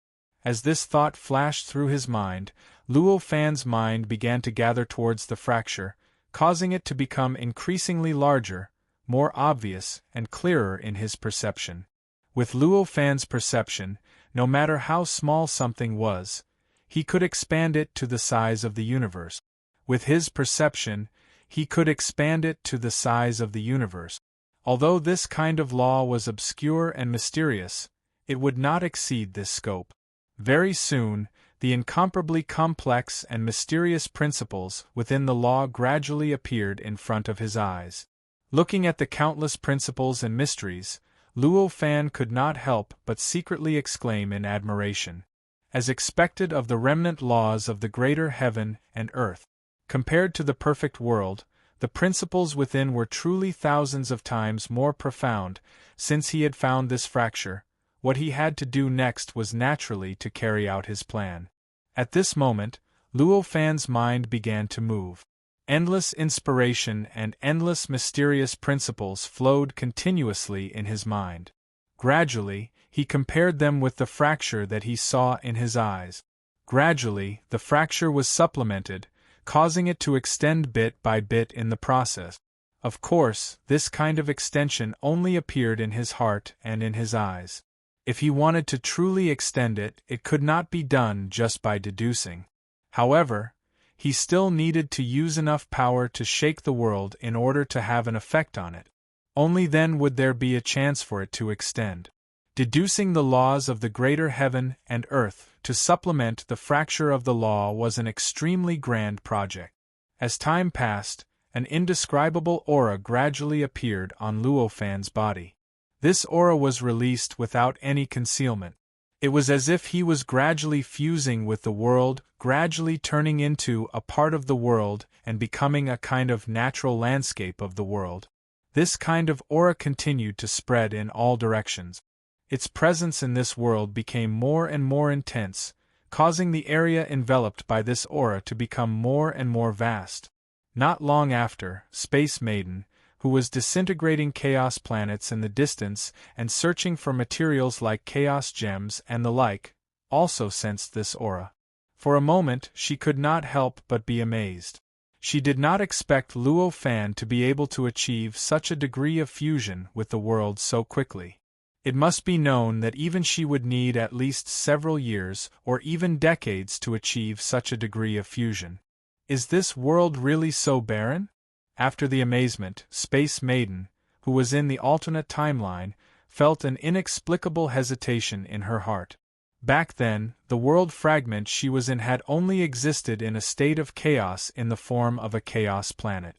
As this thought flashed through his mind, Luo Fan's mind began to gather towards the fracture, causing it to become increasingly larger, more obvious, and clearer in his perception. With Luo Fan's perception, no matter how small something was, he could expand it to the size of the universe. With his perception, he could expand it to the size of the universe. Although this kind of law was obscure and mysterious, it would not exceed this scope. Very soon, the incomparably complex and mysterious principles within the law gradually appeared in front of his eyes. Looking at the countless principles and mysteries, Luo Fan could not help but secretly exclaim in admiration. As expected of the remnant laws of the greater heaven and earth, compared to the perfect world, the principles within were truly thousands of times more profound. Since he had found this fracture, what he had to do next was naturally to carry out his plan. At this moment, Luo Fan's mind began to move. Endless inspiration and endless mysterious principles flowed continuously in his mind. Gradually, he compared them with the fracture that he saw in his eyes. Gradually, the fracture was supplemented, causing it to extend bit by bit in the process. Of course, this kind of extension only appeared in his heart and in his eyes. If he wanted to truly extend it, it could not be done just by deducing. However, he still needed to use enough power to shake the world in order to have an effect on it. Only then would there be a chance for it to extend. Deducing the laws of the greater heaven and earth to supplement the fracture of the law was an extremely grand project. As time passed, an indescribable aura gradually appeared on Luo Fan's body. This aura was released without any concealment. It was as if he was gradually fusing with the world, gradually turning into a part of the world and becoming a kind of natural landscape of the world. This kind of aura continued to spread in all directions. Its presence in this world became more and more intense, causing the area enveloped by this aura to become more and more vast. Not long after, Space Maiden, who was disintegrating chaos planets in the distance and searching for materials like chaos gems and the like, also sensed this aura. For a moment, she could not help but be amazed. She did not expect Luo Fan to be able to achieve such a degree of fusion with the world so quickly. It must be known that even she would need at least several years or even decades to achieve such a degree of fusion. Is this world really so barren? After the amazement, Space Maiden, who was in the alternate timeline, felt an inexplicable hesitation in her heart. Back then, the world fragment she was in had only existed in a state of chaos in the form of a chaos planet.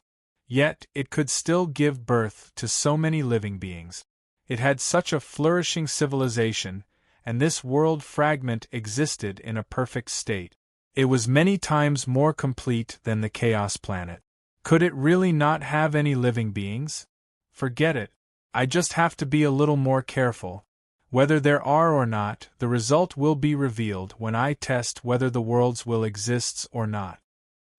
Yet, it could still give birth to so many living beings. It had such a flourishing civilization, and this world fragment existed in a perfect state. It was many times more complete than the chaos planet. Could it really not have any living beings? Forget it. I just have to be a little more careful. Whether there are or not, the result will be revealed when I test whether the worlds will exist or not.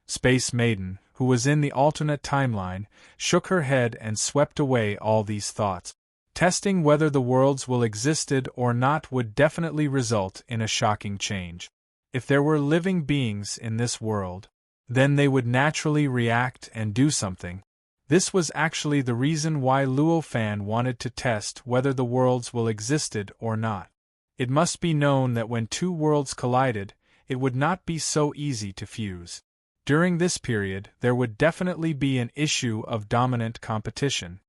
Space Maiden, who was in the alternate timeline, shook her head and swept away all these thoughts. Testing whether the worlds will existed or not would definitely result in a shocking change. If there were living beings in this world, then they would naturally react and do something. This was actually the reason why Luo Fan wanted to test whether the worlds will existed or not. It must be known that when two worlds collided, it would not be so easy to fuse. During this period, there would definitely be an issue of dominant competition.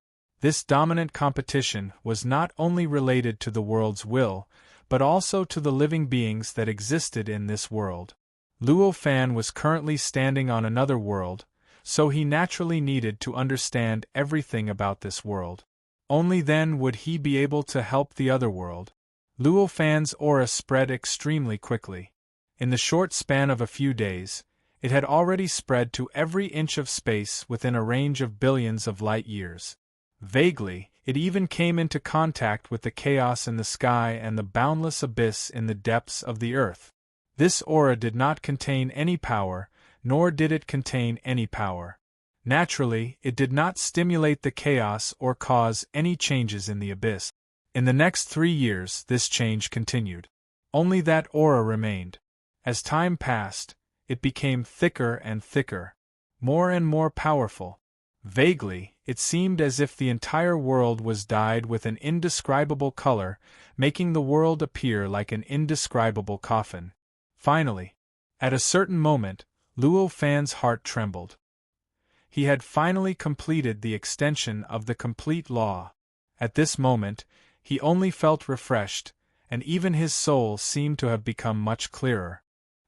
This dominant competition was not only related to the world's will, but also to the living beings that existed in this world. Luo Fan was currently standing on another world, so he naturally needed to understand everything about this world. Only then would he be able to help the other world. Luo Fan's aura spread extremely quickly. In the short span of a few days, it had already spread to every inch of space within a range of billions of light years. Vaguely, it even came into contact with the chaos in the sky and the boundless abyss in the depths of the earth. This aura did not contain any power, nor did it contain any power. Naturally, it did not stimulate the chaos or cause any changes in the abyss. In the next 3 years, this change continued. Only that aura remained. As time passed, it became thicker and thicker, more and more powerful. Vaguely, it seemed as if the entire world was dyed with an indescribable color, making the world appear like an indescribable coffin. Finally, at a certain moment, Luo Fan's heart trembled. He had finally completed the extension of the complete law. At this moment, he only felt refreshed, and even his soul seemed to have become much clearer.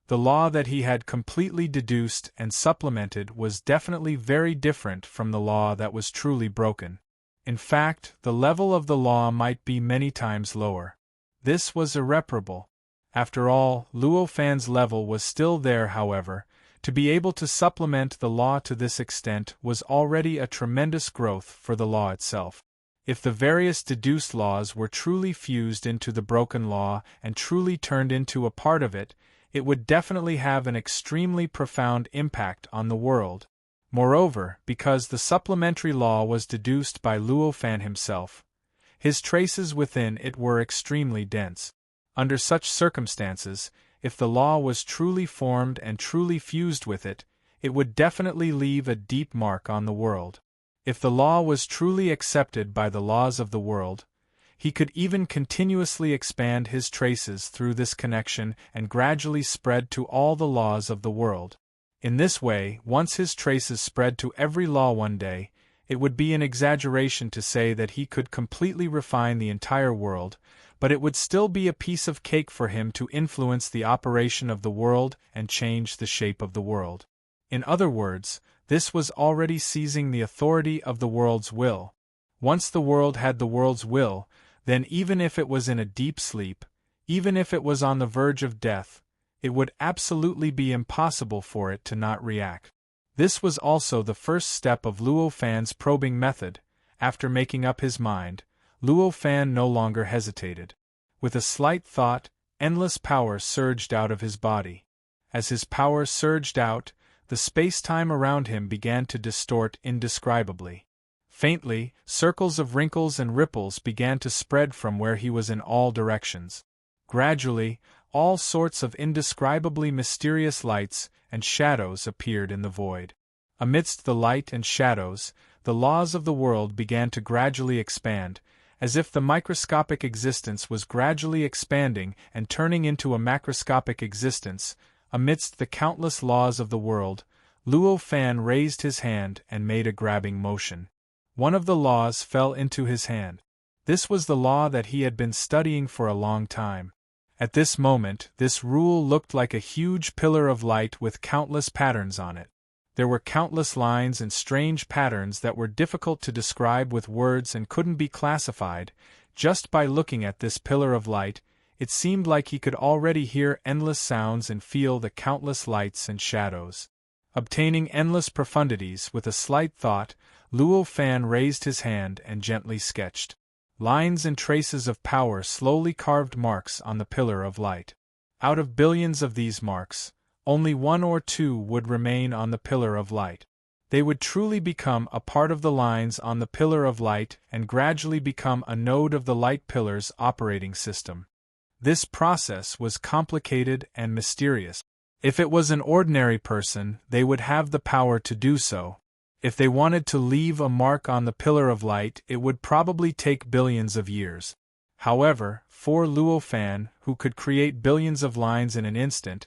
The law that he had completely deduced and supplemented was definitely very different from the law that was truly broken. In fact, the level of the law might be many times lower. This was irreparable. After all, Luo Fan's level was still there, however. To be able to supplement the law to this extent was already a tremendous growth for the law itself. If the various deduced laws were truly fused into the broken law and truly turned into a part of it, it would definitely have an extremely profound impact on the world. Moreover, because the supplementary law was deduced by Luo Fan himself, his traces within it were extremely dense. Under such circumstances, if the law was truly formed and truly fused with it, it would definitely leave a deep mark on the world. If the law was truly accepted by the laws of the world, he could even continuously expand his traces through this connection and gradually spread to all the laws of the world. In this way, once his traces spread to every law one day, it would be an exaggeration to say that he could completely refine the entire world, but it would still be a piece of cake for him to influence the operation of the world and change the shape of the world. In other words, this was already seizing the authority of the world's will. Once the world had the world's will, then even if it was in a deep sleep, even if it was on the verge of death, it would absolutely be impossible for it to not react. This was also the first step of Luo Fan's probing method. After making up his mind, Luo Fan no longer hesitated. With a slight thought, endless power surged out of his body. As his power surged out, the space-time around him began to distort indescribably. Faintly, circles of wrinkles and ripples began to spread from where he was in all directions. Gradually, all sorts of indescribably mysterious lights and shadows appeared in the void. Amidst the light and shadows, the laws of the world began to gradually expand, as if the microscopic existence was gradually expanding and turning into a macroscopic existence. Amidst the countless laws of the world, Luo Fan raised his hand and made a grabbing motion. One of the laws fell into his hand. This was the law that he had been studying for a long time. At this moment, this rule looked like a huge pillar of light with countless patterns on it. There were countless lines and strange patterns that were difficult to describe with words and couldn't be classified. Just by looking at this pillar of light, it seemed like he could already hear endless sounds and feel the countless lights and shadows. Obtaining endless profundities with a slight thought, Luo Fan raised his hand and gently sketched. Lines and traces of power slowly carved marks on the pillar of light. Out of billions of these marks, only 1 or 2 would remain on the pillar of light. They would truly become a part of the lines on the pillar of light and gradually become a node of the light pillar's operating system. This process was complicated and mysterious. If it was an ordinary person, they would have the power to do so. If they wanted to leave a mark on the pillar of light, it would probably take billions of years. However, for Luo Fan, who could create billions of lines in an instant,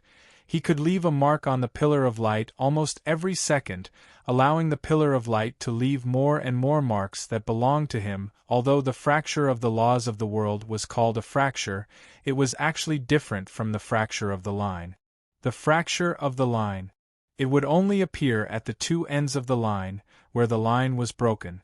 He could leave a mark on the pillar of light almost every second, allowing the pillar of light to leave more and more marks that belonged to him. Although the fracture of the laws of the world was called a fracture, it was actually different from the fracture of the line. The fracture of the line. It would only appear at the two ends of the line, where the line was broken.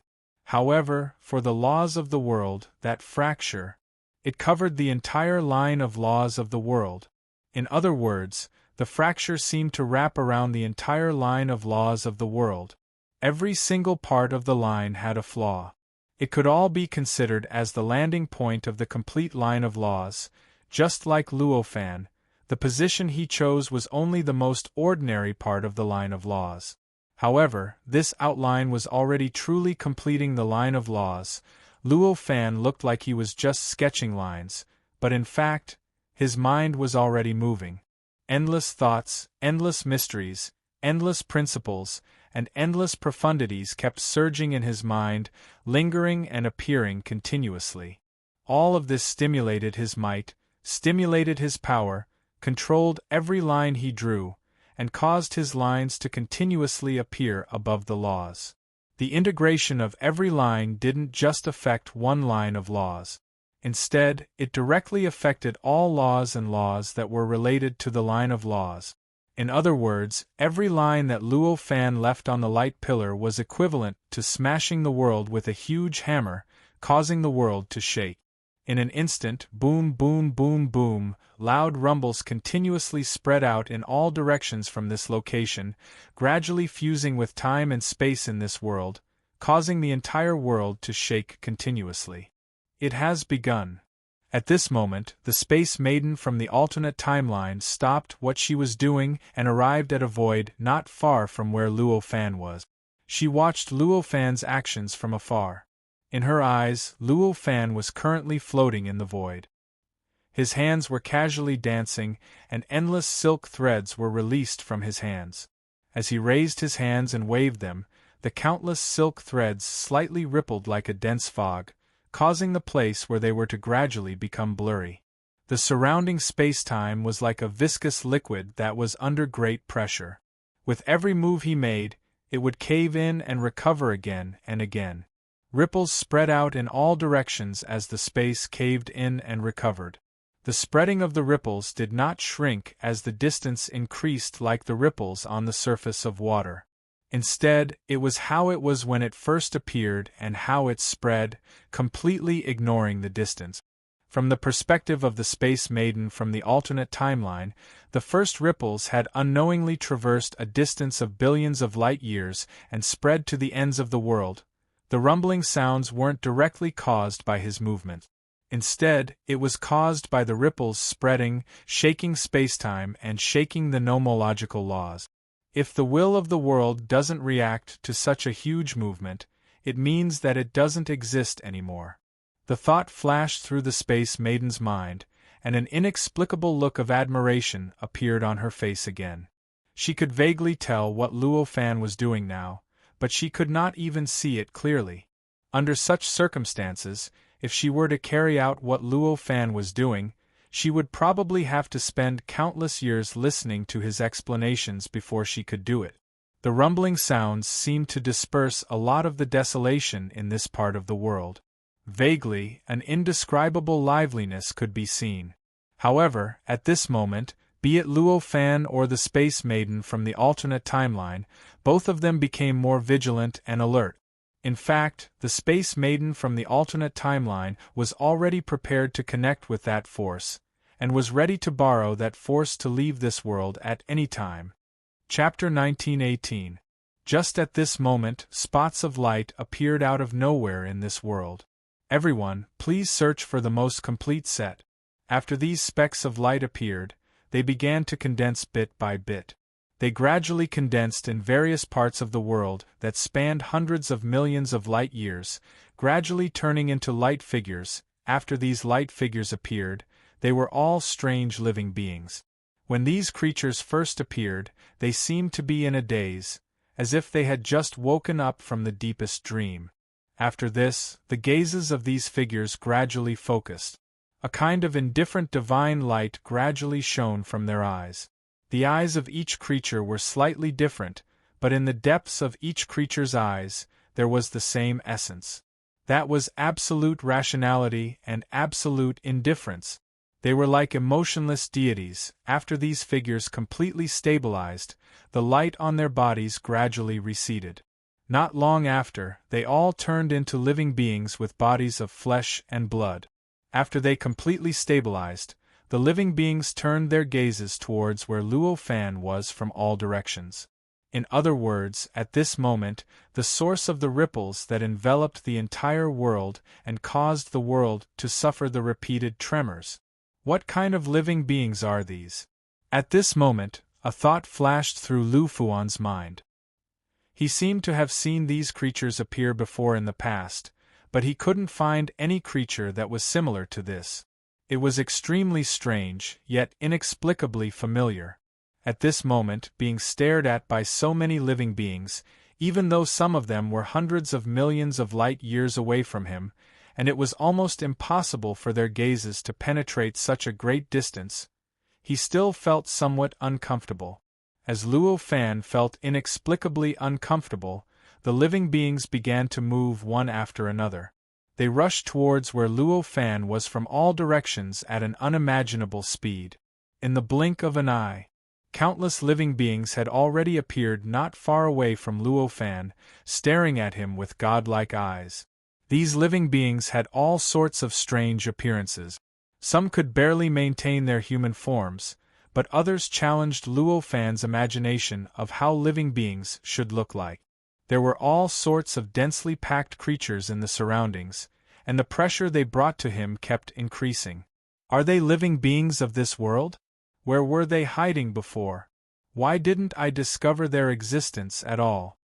However, for the laws of the world, that fracture, it covered the entire line of laws of the world. In other words, the fracture seemed to wrap around the entire line of laws of the world. Every single part of the line had a flaw. It could all be considered as the landing point of the complete line of laws. Just like Luofan, the position he chose was only the most ordinary part of the line of laws. However, this outline was already truly completing the line of laws. Luofan looked like he was just sketching lines, but in fact, his mind was already moving. Endless thoughts, endless mysteries, endless principles, and endless profundities kept surging in his mind, lingering and appearing continuously. All of this stimulated his might, stimulated his power, controlled every line he drew, and caused his lines to continuously appear above the laws. The integration of every line didn't just affect one line of laws. Instead, it directly affected all laws and laws that were related to the line of laws. In other words, every line that Luofan left on the light pillar was equivalent to smashing the world with a huge hammer, causing the world to shake. In an instant, boom, boom, boom, boom, loud rumbles continuously spread out in all directions from this location, gradually fusing with time and space in this world, causing the entire world to shake continuously. It has begun. At this moment, the Space Maiden from the alternate timeline stopped what she was doing and arrived at a void not far from where Luofan was. She watched Luofan's actions from afar. In her eyes, Luofan was currently floating in the void. His hands were casually dancing, and endless silk threads were released from his hands. As he raised his hands and waved them, the countless silk threads slightly rippled like a dense fog, causing the place where they were to gradually become blurry. The surrounding space-time was like a viscous liquid that was under great pressure. With every move he made, it would cave in and recover again and again. Ripples spread out in all directions as the space caved in and recovered. The spreading of the ripples did not shrink as the distance increased like the ripples on the surface of water. Instead, it was how it was when it first appeared and how it spread, completely ignoring the distance. From the perspective of the Space Maiden from the alternate timeline, the first ripples had unknowingly traversed a distance of billions of light years and spread to the ends of the world. The rumbling sounds weren't directly caused by his movement. Instead, it was caused by the ripples spreading, shaking spacetime and shaking the nomological laws. If the will of the world doesn't react to such a huge movement, it means that it doesn't exist anymore. The thought flashed through the Space Maiden's mind, and an inexplicable look of admiration appeared on her face again. She could vaguely tell what Luofan was doing now, but she could not even see it clearly. Under such circumstances, if she were to carry out what Luofan was doing, she would probably have to spend countless years listening to his explanations before she could do it. The rumbling sounds seemed to disperse a lot of the desolation in this part of the world. Vaguely, an indescribable liveliness could be seen. However, at this moment, be it Luofan or the Space Maiden from the alternate timeline, both of them became more vigilant and alert. In fact, the Space Maiden from the alternate timeline was already prepared to connect with that force, and was ready to borrow that force to leave this world at any time. Chapter 1918. Just at this moment, spots of light appeared out of nowhere in this world. Everyone, please search for the most complete set. After these specks of light appeared, they began to condense bit by bit. They gradually condensed in various parts of the world that spanned hundreds of millions of light years, gradually turning into light figures. After these light figures appeared, they were all strange living beings. When these creatures first appeared, they seemed to be in a daze, as if they had just woken up from the deepest dream. After this, the gazes of these figures gradually focused. A kind of indifferent divine light gradually shone from their eyes. The eyes of each creature were slightly different, but in the depths of each creature's eyes, there was the same essence. That was absolute rationality and absolute indifference. They were like emotionless deities. After these figures completely stabilized, the light on their bodies gradually receded. Not long after, they all turned into living beings with bodies of flesh and blood. After they completely stabilized, the living beings turned their gazes towards where Luo Fan was from all directions. In other words, at this moment, the source of the ripples that enveloped the entire world and caused the world to suffer the repeated tremors. What kind of living beings are these? At this moment, a thought flashed through Lu Fuan's mind. He seemed to have seen these creatures appear before in the past, but he couldn't find any creature that was similar to this. It was extremely strange, yet inexplicably familiar. At this moment, being stared at by so many living beings, even though some of them were hundreds of millions of light years away from him, and it was almost impossible for their gazes to penetrate such a great distance, he still felt somewhat uncomfortable. As Luo Fan felt inexplicably uncomfortable, the living beings began to move one after another. They rushed towards where Luo Fan was from all directions at an unimaginable speed. In the blink of an eye, countless living beings had already appeared not far away from Luo Fan, staring at him with godlike eyes. These living beings had all sorts of strange appearances. Some could barely maintain their human forms, but others challenged Luo Fan's imagination of how living beings should look like. There were all sorts of densely packed creatures in the surroundings, and the pressure they brought to him kept increasing. Are they living beings of this world? Where were they hiding before? Why didn't I discover their existence at all?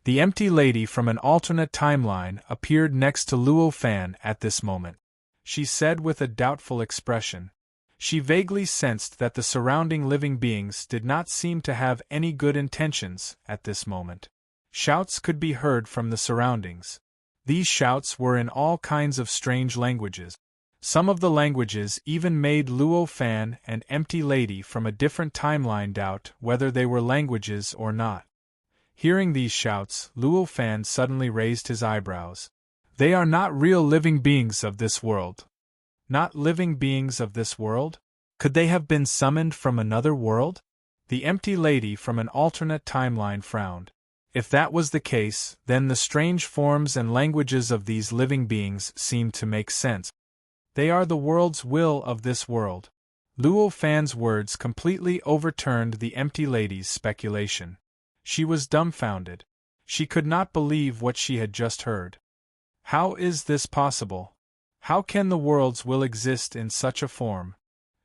The empty lady from an alternate timeline appeared next to Luo Fan at this moment. She said with a doubtful expression. She vaguely sensed that the surrounding living beings did not seem to have any good intentions at this moment. Shouts could be heard from the surroundings. These shouts were in all kinds of strange languages. Some of the languages even made Luo Fan and Empty Lady from a different timeline doubt whether they were languages or not. Hearing these shouts, Luo Fan suddenly raised his eyebrows. They are not real living beings of this world. Not living beings of this world? Could they have been summoned from another world? The Empty Lady from an alternate timeline frowned. If that was the case, then the strange forms and languages of these living beings seemed to make sense. They are the world's will of this world. Luo Fan's words completely overturned the Empty Lady's speculation. She was dumbfounded. She could not believe what she had just heard. How is this possible? How can the world's will exist in such a form?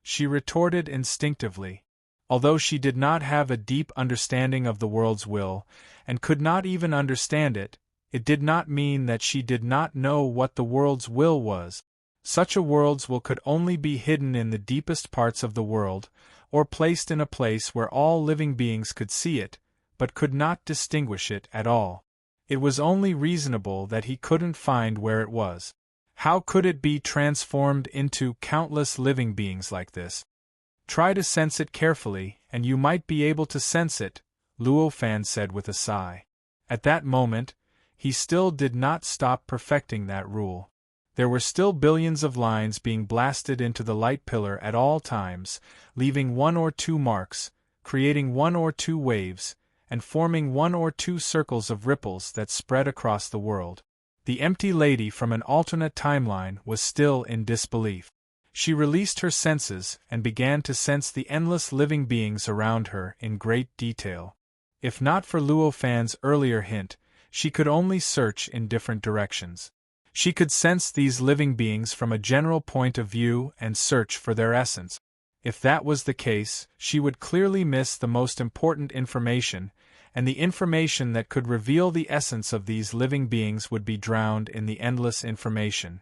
She retorted instinctively. Although she did not have a deep understanding of the world's will, and could not even understand it, it did not mean that she did not know what the world's will was. Such a world's will could only be hidden in the deepest parts of the world, or placed in a place where all living beings could see it, but could not distinguish it at all. It was only reasonable that he couldn't find where it was. How could it be transformed into countless living beings like this? Try to sense it carefully, and you might be able to sense it, Luo Fan said with a sigh. At that moment, he still did not stop perfecting that rule. There were still billions of lines being blasted into the light pillar at all times, leaving one or two marks, creating one or two waves, and forming one or two circles of ripples that spread across the world. The Empty Lady from an alternate timeline was still in disbelief. She released her senses and began to sense the endless living beings around her in great detail. If not for Luo Fan's earlier hint, she could only search in different directions. She could sense these living beings from a general point of view and search for their essence. If that was the case, she would clearly miss the most important information, and the information that could reveal the essence of these living beings would be drowned in the endless information.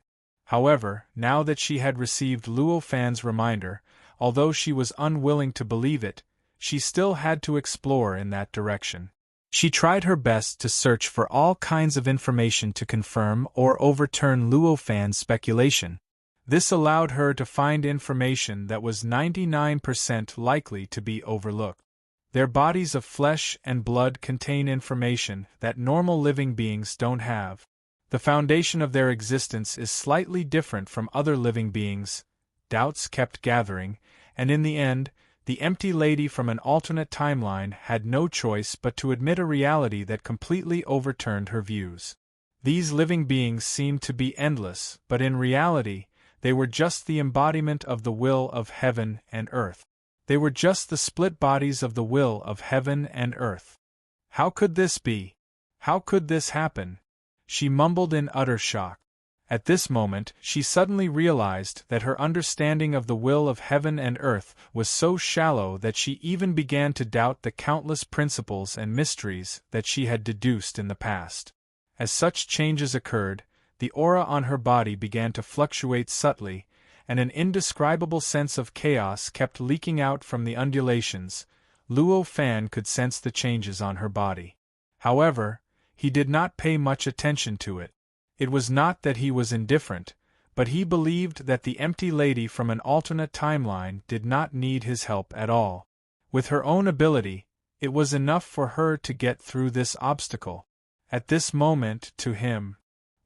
However, now that she had received Luo Fan's reminder, although she was unwilling to believe it, she still had to explore in that direction. She tried her best to search for all kinds of information to confirm or overturn Luo Fan's speculation. This allowed her to find information that was 99% likely to be overlooked. Their bodies of flesh and blood contain information that normal living beings don't have. The foundation of their existence is slightly different from other living beings. Doubts kept gathering, and in the end, the empty lady from an alternate timeline had no choice but to admit a reality that completely overturned her views. These living beings seemed to be endless, but in reality, they were just the embodiment of the will of heaven and earth. They were just the split bodies of the will of heaven and earth. How could this be? How could this happen? She mumbled in utter shock. At this moment, she suddenly realized that her understanding of the will of heaven and earth was so shallow that she even began to doubt the countless principles and mysteries that she had deduced in the past. As such changes occurred, the aura on her body began to fluctuate subtly, and an indescribable sense of chaos kept leaking out from the undulations. Luo Fan could sense the changes on her body. However, he did not pay much attention to it. It was not that he was indifferent, but he believed that the empty lady from an alternate timeline did not need his help at all. With her own ability, it was enough for her to get through this obstacle. At this moment, to him,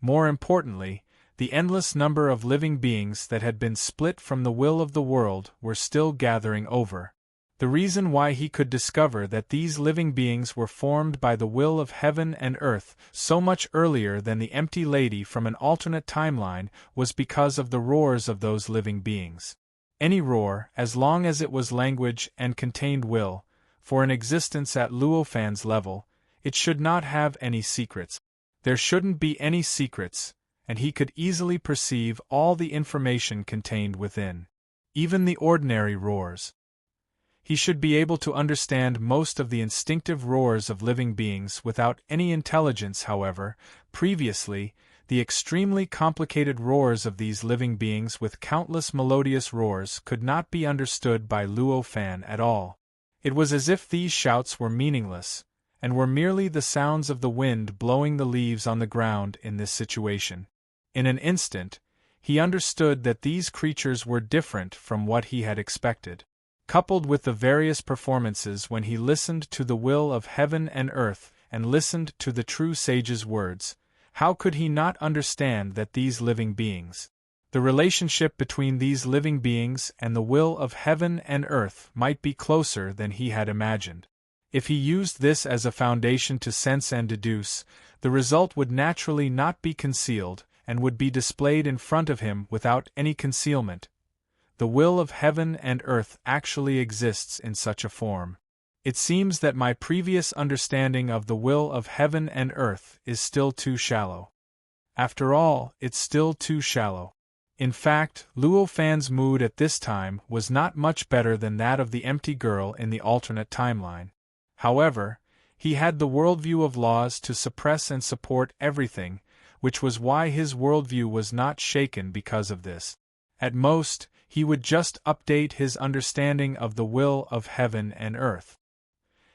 more importantly, the endless number of living beings that had been split from the will of the world were still gathering over. The reason why he could discover that these living beings were formed by the will of heaven and earth so much earlier than the empty lady from an alternate timeline was because of the roars of those living beings. Any roar, as long as it was language and contained will, for an existence at Luofan's level, it should not have any secrets. There shouldn't be any secrets, and he could easily perceive all the information contained within. Even the ordinary roars. He should be able to understand most of the instinctive roars of living beings without any intelligence. However, previously, the extremely complicated roars of these living beings with countless melodious roars could not be understood by Luo Fan at all. It was as if these shouts were meaningless, and were merely the sounds of the wind blowing the leaves on the ground in this situation. In an instant, he understood that these creatures were different from what he had expected. Coupled with the various performances when he listened to the will of heaven and earth and listened to the true sage's words, how could he not understand that these living beings, the relationship between these living beings and the will of heaven and earth might be closer than he had imagined? If he used this as a foundation to sense and deduce, the result would naturally not be concealed and would be displayed in front of him without any concealment. The will of heaven and earth actually exists in such a form. It seems that my previous understanding of the will of heaven and earth is still too shallow. After all, it's still too shallow. In fact, Luo Fan's mood at this time was not much better than that of the empty girl in the alternate timeline. However, he had the worldview of laws to suppress and support everything, which was why his worldview was not shaken because of this. At most, he would just update his understanding of the will of heaven and earth.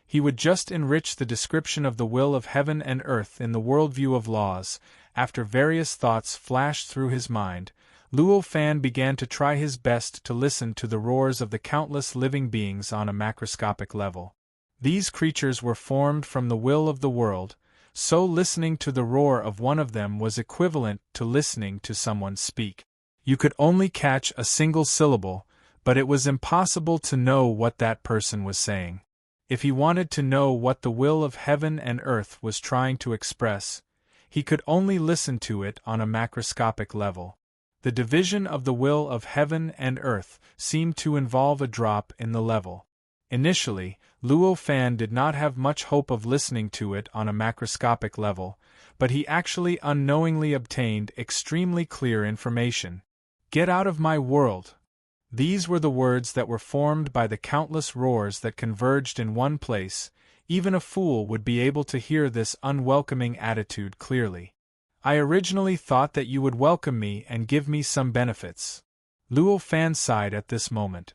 He would just enrich the description of the will of heaven and earth in the worldview of laws. After various thoughts flashed through his mind, Luo Fan began to try his best to listen to the roars of the countless living beings on a macroscopic level. These creatures were formed from the will of the world, so listening to the roar of one of them was equivalent to listening to someone speak. You could only catch a single syllable, but it was impossible to know what that person was saying. If he wanted to know what the will of heaven and earth was trying to express, he could only listen to it on a macroscopic level. The division of the will of heaven and earth seemed to involve a drop in the level. Initially, Luo Fan did not have much hope of listening to it on a macroscopic level, but he actually unknowingly obtained extremely clear information. "Get out of my world." These were the words that were formed by the countless roars that converged in one place. Even a fool would be able to hear this unwelcoming attitude clearly. "I originally thought that you would welcome me and give me some benefits." Luo Fan sighed at this moment.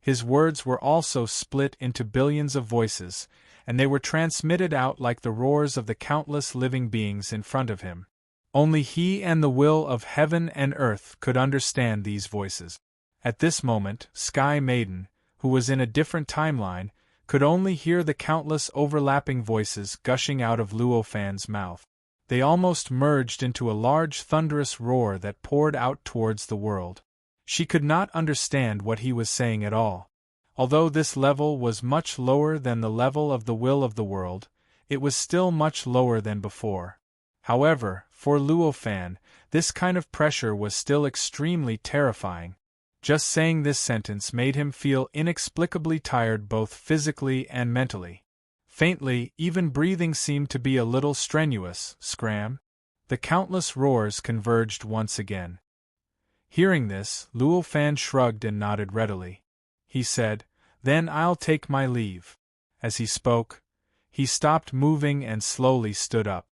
His words were also split into billions of voices, and they were transmitted out like the roars of the countless living beings in front of him. Only he and the will of heaven and earth could understand these voices. At this moment, Sky Maiden, who was in a different timeline, could only hear the countless overlapping voices gushing out of Luo Fan's mouth. They almost merged into a large thunderous roar that poured out towards the world. She could not understand what he was saying at all. Although this level was much lower than the level of the will of the world, it was still much lower than before. However, for Luo Fan, this kind of pressure was still extremely terrifying. Just saying this sentence made him feel inexplicably tired both physically and mentally. Faintly, even breathing seemed to be a little strenuous. Scram! The countless roars converged once again. Hearing this, Luo Fan shrugged and nodded readily. He said, "Then I'll take my leave." As he spoke, he stopped moving and slowly stood up.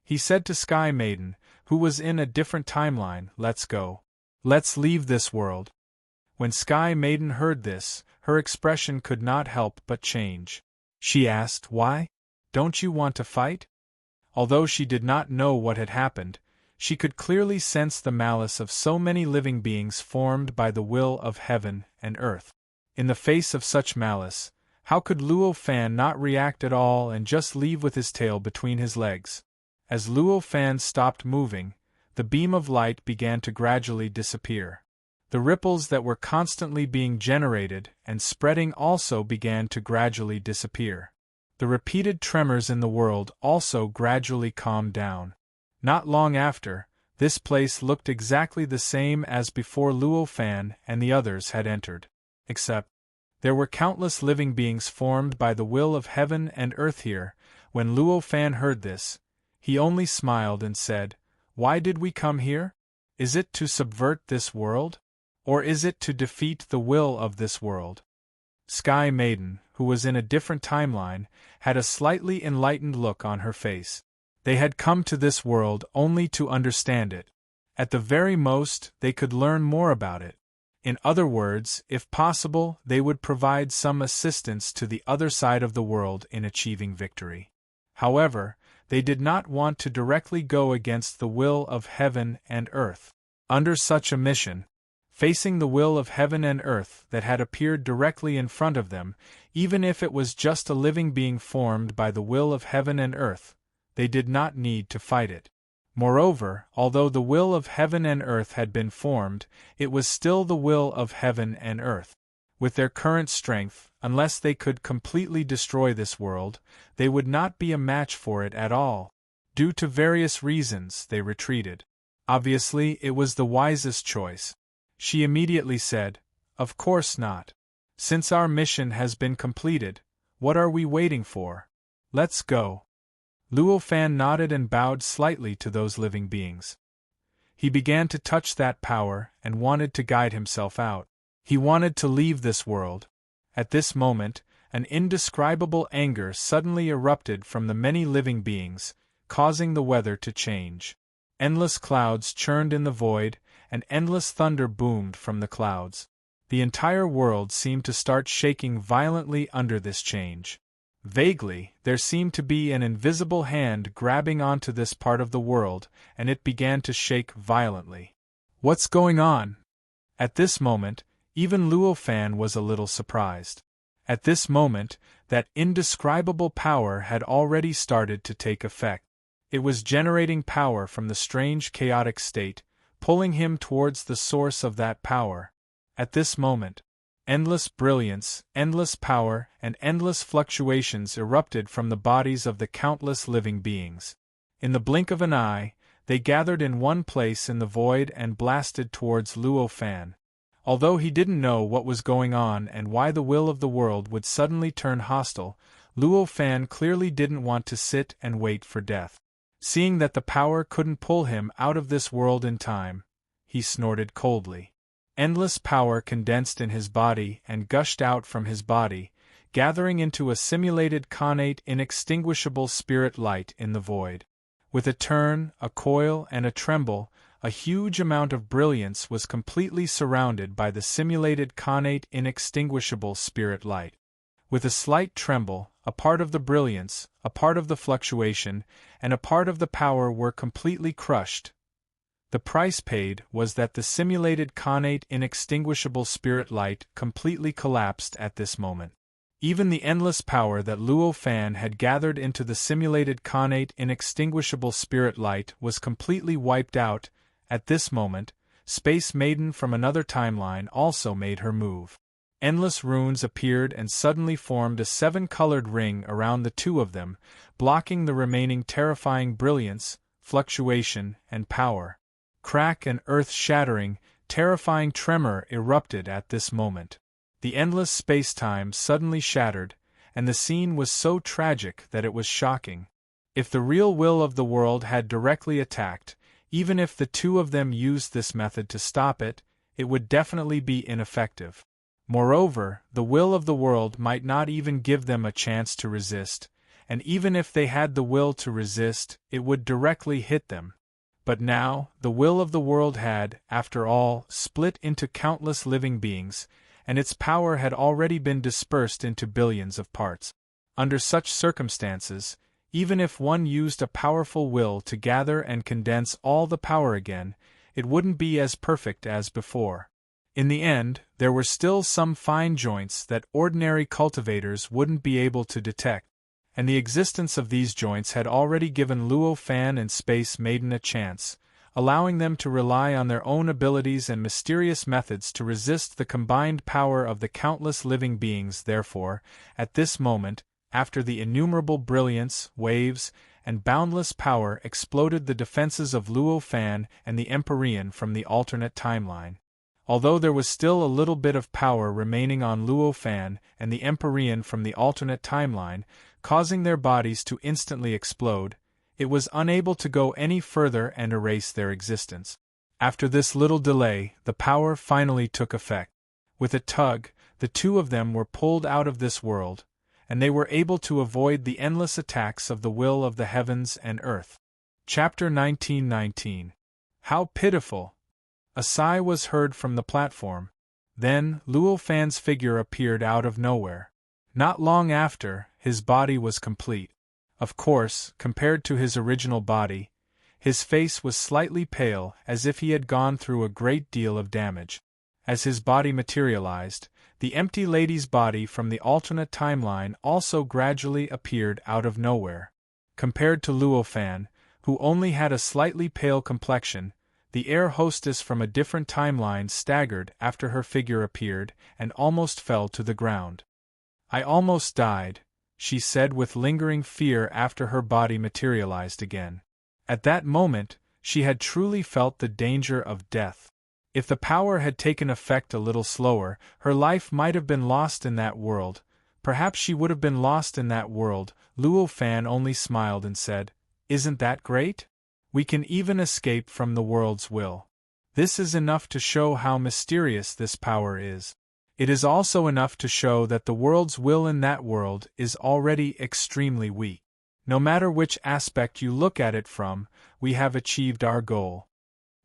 He said to Sky Maiden, who was in a different timeline, "Let's go. Let's leave this world." When Sky Maiden heard this, her expression could not help but change. She asked, "Why? Don't you want to fight?" Although she did not know what had happened, she could clearly sense the malice of so many living beings formed by the will of heaven and earth. In the face of such malice, how could Luo Fan not react at all and just leave with his tail between his legs? As Luo Fan stopped moving, the beam of light began to gradually disappear. The ripples that were constantly being generated and spreading also began to gradually disappear. The repeated tremors in the world also gradually calmed down. Not long after, this place looked exactly the same as before Luo Fan and the others had entered. Except, there were countless living beings formed by the will of heaven and earth here. When Luo Fan heard this, he only smiled and said, "Why did we come here? Is it to subvert this world? Or is it to defeat the will of this world?" Sky Maiden, who was in a different timeline, had a slightly enlightened look on her face. They had come to this world only to understand it. At the very most, they could learn more about it. In other words, if possible, they would provide some assistance to the other side of the world in achieving victory. However, they did not want to directly go against the will of heaven and earth. Under such a mission, facing the will of heaven and earth that had appeared directly in front of them, even if it was just a living being formed by the will of heaven and earth, they did not need to fight it. Moreover, although the will of heaven and earth had been formed, it was still the will of heaven and earth. With their current strength, unless they could completely destroy this world, they would not be a match for it at all. Due to various reasons, they retreated. Obviously, it was the wisest choice. She immediately said, "Of course not. Since our mission has been completed, what are we waiting for? Let's go." Luo Fan nodded and bowed slightly to those living beings. He began to touch that power and wanted to guide himself out. He wanted to leave this world. At this moment, an indescribable anger suddenly erupted from the many living beings, causing the weather to change. Endless clouds churned in the void, and endless thunder boomed from the clouds. The entire world seemed to start shaking violently under this change. Vaguely, there seemed to be an invisible hand grabbing onto this part of the world, and it began to shake violently. "What's going on?" At this moment, even Luo Fan was a little surprised. At this moment, that indescribable power had already started to take effect. It was generating power from the strange chaotic state, pulling him towards the source of that power. At this moment, endless brilliance, endless power, and endless fluctuations erupted from the bodies of the countless living beings. In the blink of an eye, they gathered in one place in the void and blasted towards Luo Fan. Although he didn't know what was going on and why the will of the world would suddenly turn hostile, Luo Fan clearly didn't want to sit and wait for death. Seeing that the power couldn't pull him out of this world in time, he snorted coldly. Endless power condensed in his body and gushed out from his body, gathering into a simulated connate inextinguishable spirit light in the void. With a turn, a coil, and a tremble, a huge amount of brilliance was completely surrounded by the simulated connate inextinguishable spirit light. With a slight tremble, a part of the brilliance, a part of the fluctuation, and a part of the power were completely crushed. The price paid was that the simulated connate inextinguishable spirit light completely collapsed at this moment. Even the endless power that Luo Fan had gathered into the simulated connate inextinguishable spirit light was completely wiped out. At this moment, Space Maiden from another timeline also made her move. Endless runes appeared and suddenly formed a 7-colored ring around the two of them, blocking the remaining terrifying brilliance, fluctuation, and power. Crack and earth-shattering, terrifying tremor erupted at this moment. The endless space-time suddenly shattered, and the scene was so tragic that it was shocking. If the real will of the world had directly attacked, even if the two of them used this method to stop it, it would definitely be ineffective. Moreover, the will of the world might not even give them a chance to resist, and even if they had the will to resist, it would directly hit them. But now, the will of the world had, after all, split into countless living beings, and its power had already been dispersed into billions of parts. Under such circumstances, even if one used a powerful will to gather and condense all the power again, it wouldn't be as perfect as before. In the end, there were still some fine joints that ordinary cultivators wouldn't be able to detect, and the existence of these joints had already given Luo Fan and Space Maiden a chance, allowing them to rely on their own abilities and mysterious methods to resist the combined power of the countless living beings. Therefore, at this moment, after the innumerable brilliance, waves, and boundless power exploded the defenses of Luo Fan and the Empyrean from the alternate timeline. Although there was still a little bit of power remaining on Luo Fan and the Empyrean from the alternate timeline, causing their bodies to instantly explode, it was unable to go any further and erase their existence. After this little delay, the power finally took effect. With a tug, the two of them were pulled out of this world, and they were able to avoid the endless attacks of the will of the heavens and earth. Chapter 1919. How pitiful! A sigh was heard from the platform. Then, Luo Fan's figure appeared out of nowhere. Not long after, his body was complete. Of course, compared to his original body, his face was slightly pale, as if he had gone through a great deal of damage. As his body materialized, the empty lady's body from the alternate timeline also gradually appeared out of nowhere. Compared to Luo Fan, who only had a slightly pale complexion, the air hostess from a different timeline staggered after her figure appeared and almost fell to the ground. "I almost died," she said with lingering fear after her body materialized again. At that moment, she had truly felt the danger of death. If the power had taken effect a little slower, her life might have been lost in that world. Perhaps she would have been lost in that world. Luo Fan only smiled and said, "Isn't that great? We can even escape from the world's will. This is enough to show how mysterious this power is. It is also enough to show that the world's will in that world is already extremely weak. No matter which aspect you look at it from, we have achieved our goal."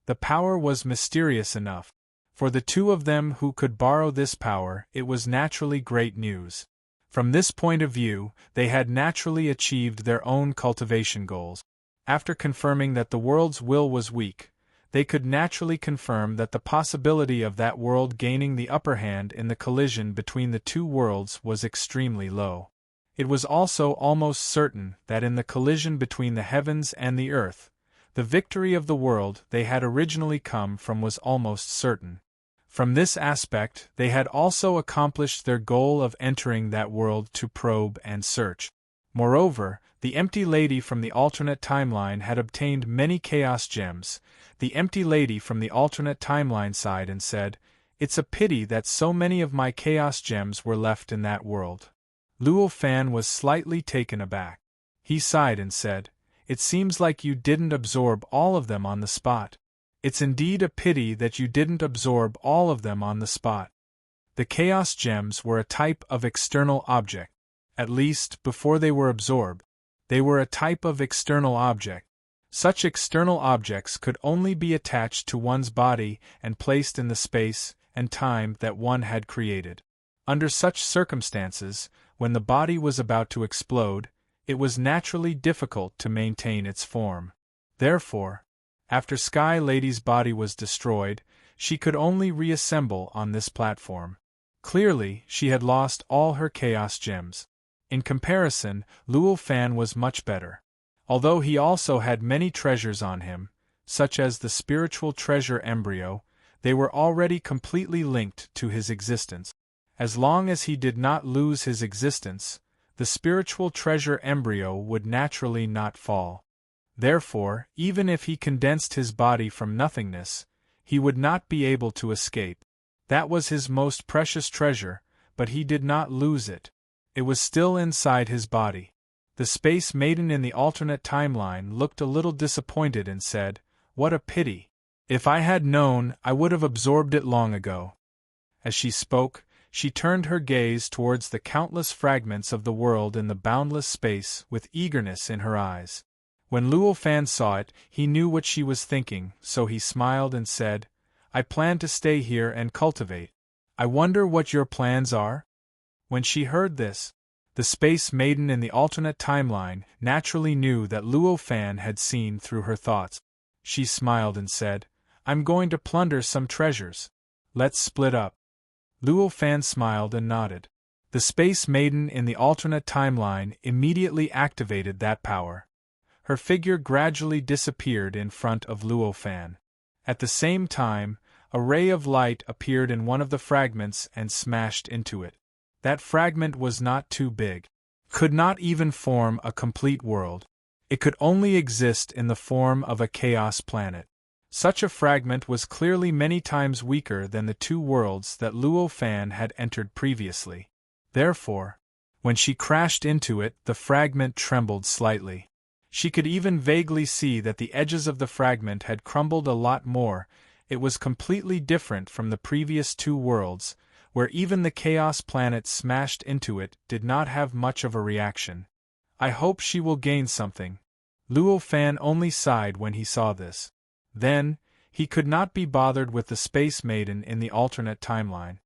The power was mysterious enough. For the two of them who could borrow this power, it was naturally great news. From this point of view, they had naturally achieved their own cultivation goals. After confirming that the world's will was weak, they could naturally confirm that the possibility of that world gaining the upper hand in the collision between the two worlds was extremely low. It was also almost certain that in the collision between the heavens and the earth, the victory of the world they had originally come from was almost certain. From this aspect, they had also accomplished their goal of entering that world to probe and search. Moreover, the empty lady from the alternate timeline had obtained many chaos gems. The empty lady from the alternate timeline sighed and said, "It's a pity that so many of my chaos gems were left in that world." Luo Fan was slightly taken aback. He sighed and said, "It seems like you didn't absorb all of them on the spot." "It's indeed a pity that you didn't absorb all of them on the spot." The chaos gems were a type of external object. At least, before they were absorbed, they were a type of external object. Such external objects could only be attached to one's body and placed in the space and time that one had created. Under such circumstances, when the body was about to explode, it was naturally difficult to maintain its form. Therefore, after Sky Lady's body was destroyed, she could only reassemble on this platform. Clearly, she had lost all her Chaos Gems. In comparison, Luo Fan was much better. Although he also had many treasures on him, such as the spiritual treasure embryo, they were already completely linked to his existence. As long as he did not lose his existence, the spiritual treasure embryo would naturally not fall. Therefore, even if he condensed his body from nothingness, he would not be able to escape. That was his most precious treasure, but he did not lose it. It was still inside his body. The Space Maiden in the alternate timeline looked a little disappointed and said, "What a pity. If I had known, I would have absorbed it long ago." As she spoke, she turned her gaze towards the countless fragments of the world in the boundless space with eagerness in her eyes. When Luo Fan saw it, he knew what she was thinking, so he smiled and said, "I plan to stay here and cultivate. I wonder what your plans are?" When she heard this, the Space Maiden in the alternate timeline naturally knew that Luo Fan had seen through her thoughts. She smiled and said, "I'm going to plunder some treasures. Let's split up." Luo Fan smiled and nodded. The Space Maiden in the alternate timeline immediately activated that power. Her figure gradually disappeared in front of Luo Fan. At the same time, a ray of light appeared in one of the fragments and smashed into it. That fragment was not too big. Could not even form a complete world. It could only exist in the form of a chaos planet. Such a fragment was clearly many times weaker than the two worlds that Luo Fan had entered previously. Therefore, when she crashed into it, the fragment trembled slightly. She could even vaguely see that the edges of the fragment had crumbled a lot more. It was completely different from the previous two worlds, where even the chaos planet smashed into it did not have much of a reaction. "I hope she will gain something." Luo Fan only sighed when he saw this. Then, he could not be bothered with the Space Maiden in the alternate timeline.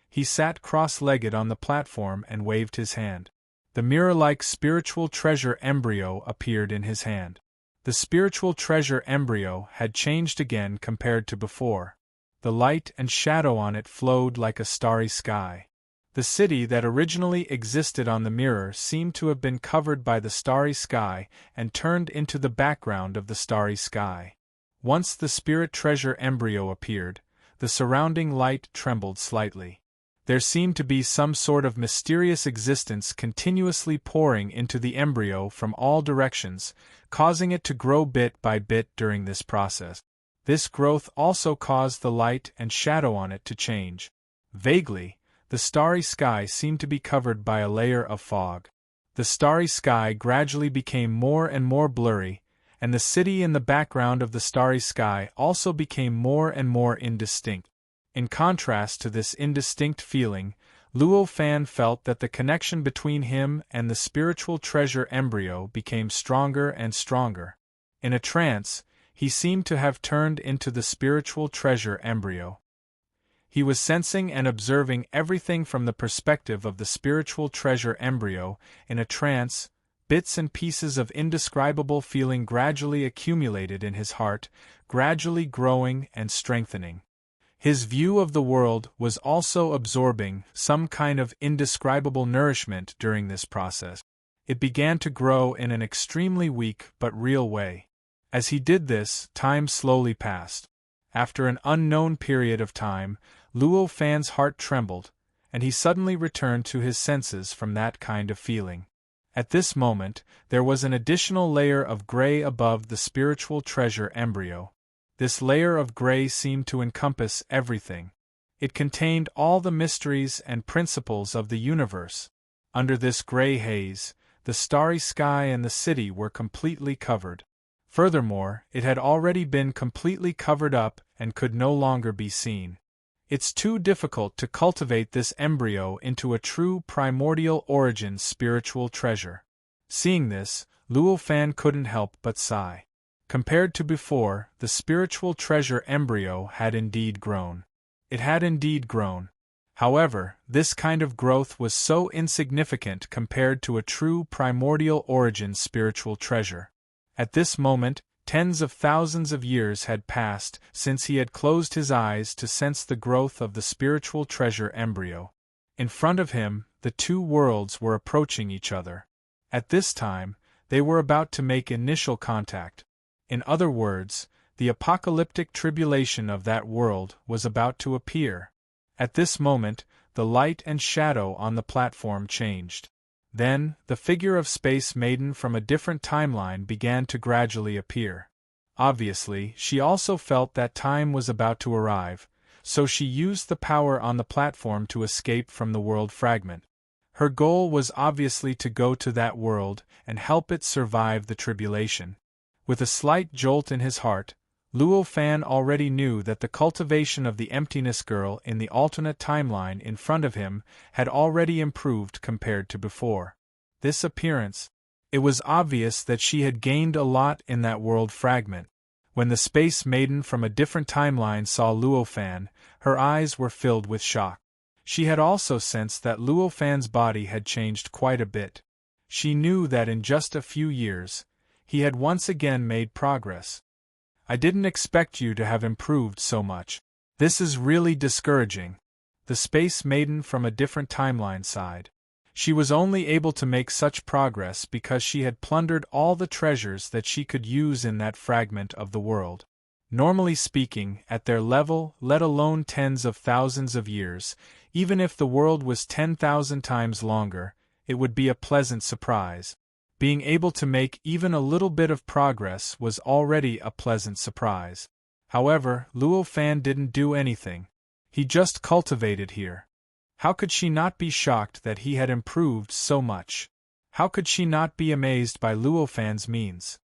He sat cross-legged on the platform and waved his hand. The mirror-like spiritual treasure embryo appeared in his hand. The spiritual treasure embryo had changed again compared to before. The light and shadow on it flowed like a starry sky. The city that originally existed on the mirror seemed to have been covered by the starry sky and turned into the background of the starry sky. Once the spirit treasure embryo appeared, the surrounding light trembled slightly. There seemed to be some sort of mysterious existence continuously pouring into the embryo from all directions, causing it to grow bit by bit during this process. This growth also caused the light and shadow on it to change. Vaguely, the starry sky seemed to be covered by a layer of fog. The starry sky gradually became more and more blurry, and the city in the background of the starry sky also became more and more indistinct. In contrast to this indistinct feeling, Luo Fan felt that the connection between him and the spiritual treasure embryo became stronger and stronger. In a trance, he seemed to have turned into the spiritual treasure embryo. He was sensing and observing everything from the perspective of the spiritual treasure embryo. In a trance, bits and pieces of indescribable feeling gradually accumulated in his heart, gradually growing and strengthening. His view of the world was also absorbing some kind of indescribable nourishment during this process. It began to grow in an extremely weak but real way. As he did this, time slowly passed. After an unknown period of time, Luo Fan's heart trembled, and he suddenly returned to his senses from that kind of feeling. At this moment, there was an additional layer of gray above the spiritual treasure embryo. This layer of gray seemed to encompass everything. It contained all the mysteries and principles of the universe. Under this gray haze, the starry sky and the city were completely covered. Furthermore, it had already been completely covered up and could no longer be seen. It's too difficult to cultivate this embryo into a true primordial origin spiritual treasure. Seeing this, Luo Fan couldn't help but sigh. Compared to before, the spiritual treasure embryo had indeed grown. It had indeed grown. However, this kind of growth was so insignificant compared to a true primordial origin spiritual treasure. At this moment, tens of thousands of years had passed since he had closed his eyes to sense the growth of the spiritual treasure embryo. In front of him, the two worlds were approaching each other. At this time, they were about to make initial contact. In other words, the apocalyptic tribulation of that world was about to appear. At this moment, the light and shadow on the platform changed. Then, the figure of Space Maiden from a different timeline began to gradually appear. Obviously, she also felt that time was about to arrive, so she used the power on the platform to escape from the world fragment. Her goal was obviously to go to that world and help it survive the tribulation. With a slight jolt in his heart, Luo Fan already knew that the cultivation of the emptiness girl in the alternate timeline in front of him had already improved compared to before. This appearance. It was obvious that she had gained a lot in that world fragment. When the Space Maiden from a different timeline saw Luo Fan, her eyes were filled with shock. She had also sensed that Luo Fan's body had changed quite a bit. She knew that in just a few years, he had once again made progress. I didn't expect you to have improved so much. This is really discouraging. The Space Maiden from a different timeline sighed. She was only able to make such progress because she had plundered all the treasures that she could use in that fragment of the world. Normally speaking, at their level, let alone tens of thousands of years, even if the world was 10,000 times longer, it would be a pleasant surprise. Being able to make even a little bit of progress was already a pleasant surprise. However, Luo Fan didn't do anything. He just cultivated here. How could she not be shocked that he had improved so much? How could she not be amazed by Luo Fan's means?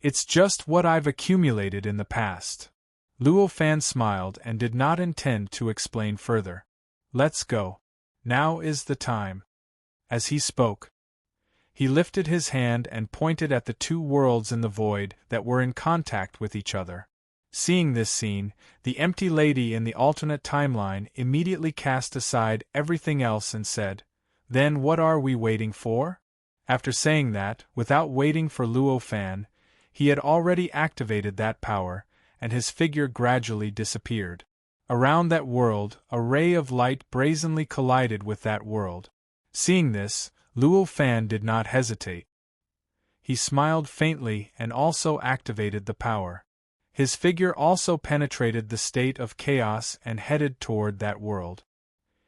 It's just what I've accumulated in the past. Luo Fan smiled and did not intend to explain further. Let's go. Now is the time. As he spoke, he lifted his hand and pointed at the two worlds in the void that were in contact with each other. Seeing this scene, the empty lady in the alternate timeline immediately cast aside everything else and said, "Then what are we waiting for?" After saying that, without waiting for Luo Fan, he had already activated that power, and his figure gradually disappeared. Around that world, a ray of light brazenly collided with that world. Seeing this, Luo Fan did not hesitate. He smiled faintly and also activated the power. His figure also penetrated the state of chaos and headed toward that world.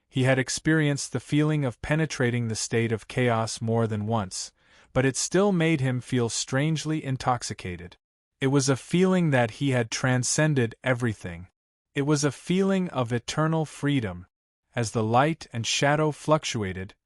He had experienced the feeling of penetrating the state of chaos more than once, but it still made him feel strangely intoxicated. It was a feeling that he had transcended everything. It was a feeling of eternal freedom. As the light and shadow fluctuated,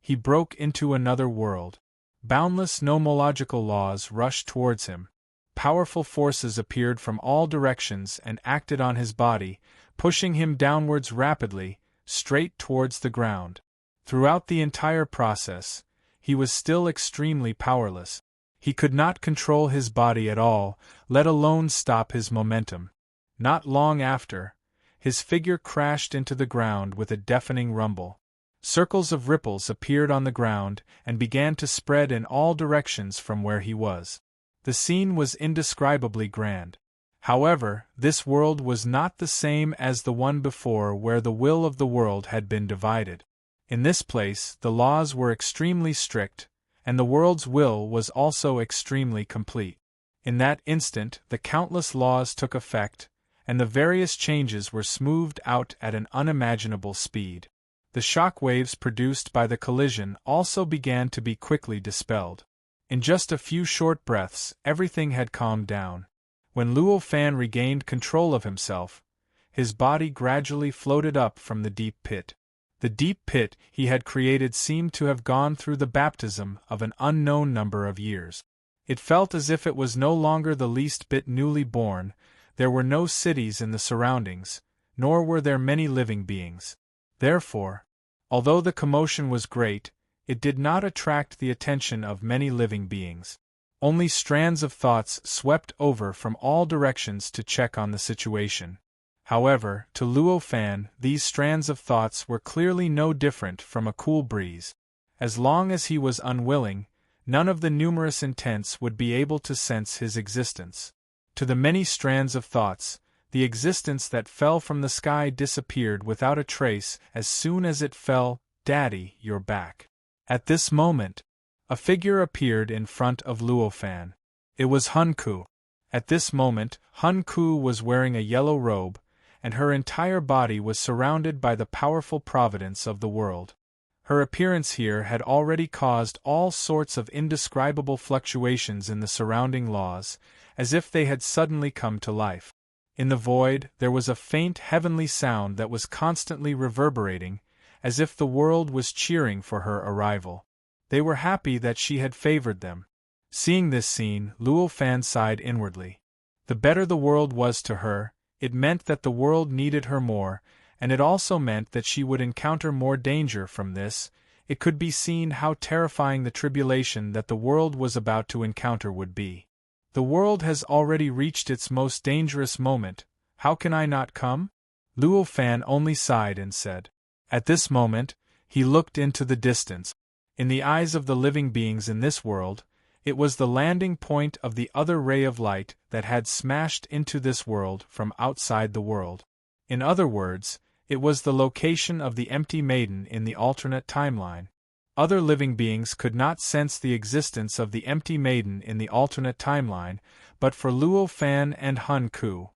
he broke into another world. Boundless nomological laws rushed towards him. Powerful forces appeared from all directions and acted on his body, pushing him downwards rapidly, straight towards the ground. Throughout the entire process, he was still extremely powerless. He could not control his body at all, let alone stop his momentum. Not long after, his figure crashed into the ground with a deafening rumble. Circles of ripples appeared on the ground and began to spread in all directions from where he was. The scene was indescribably grand. However, this world was not the same as the one before where the will of the world had been divided. In this place, the laws were extremely strict, and the world's will was also extremely complete. In that instant, the countless laws took effect, and the various changes were smoothed out at an unimaginable speed. The shock waves produced by the collision also began to be quickly dispelled. In just a few short breaths, everything had calmed down. When Luo Fan regained control of himself, his body gradually floated up from the deep pit. The deep pit he had created seemed to have gone through the baptism of an unknown number of years. It felt as if it was no longer the least bit newly born. There were no cities in the surroundings, nor were there many living beings. Therefore, although the commotion was great, it did not attract the attention of many living beings. Only strands of thoughts swept over from all directions to check on the situation. However, to Luo Fan, these strands of thoughts were clearly no different from a cool breeze. As long as he was unwilling, none of the numerous intents would be able to sense his existence. To the many strands of thoughts, the existence that fell from the sky disappeared without a trace as soon as it fell. Daddy, you're back. At this moment, a figure appeared in front of Luo Fan. It was Hunku. At this moment, Hunku was wearing a yellow robe, and her entire body was surrounded by the powerful providence of the world. Her appearance here had already caused all sorts of indescribable fluctuations in the surrounding laws, as if they had suddenly come to life. In the void, there was a faint heavenly sound that was constantly reverberating, as if the world was cheering for her arrival. They were happy that she had favored them. Seeing this scene, Luo Fan sighed inwardly. The better the world was to her, it meant that the world needed her more, and it also meant that she would encounter more danger from this. It could be seen how terrifying the tribulation that the world was about to encounter would be. The world has already reached its most dangerous moment. How can I not come? Luo Fan only sighed and said. At this moment, he looked into the distance. In the eyes of the living beings in this world, it was the landing point of the other ray of light that had smashed into this world from outside the world. In other words, it was the location of the empty maiden in the alternate timeline. Other living beings could not sense the existence of the empty maiden in the alternate timeline, but for Luo Fan and Hun Ku,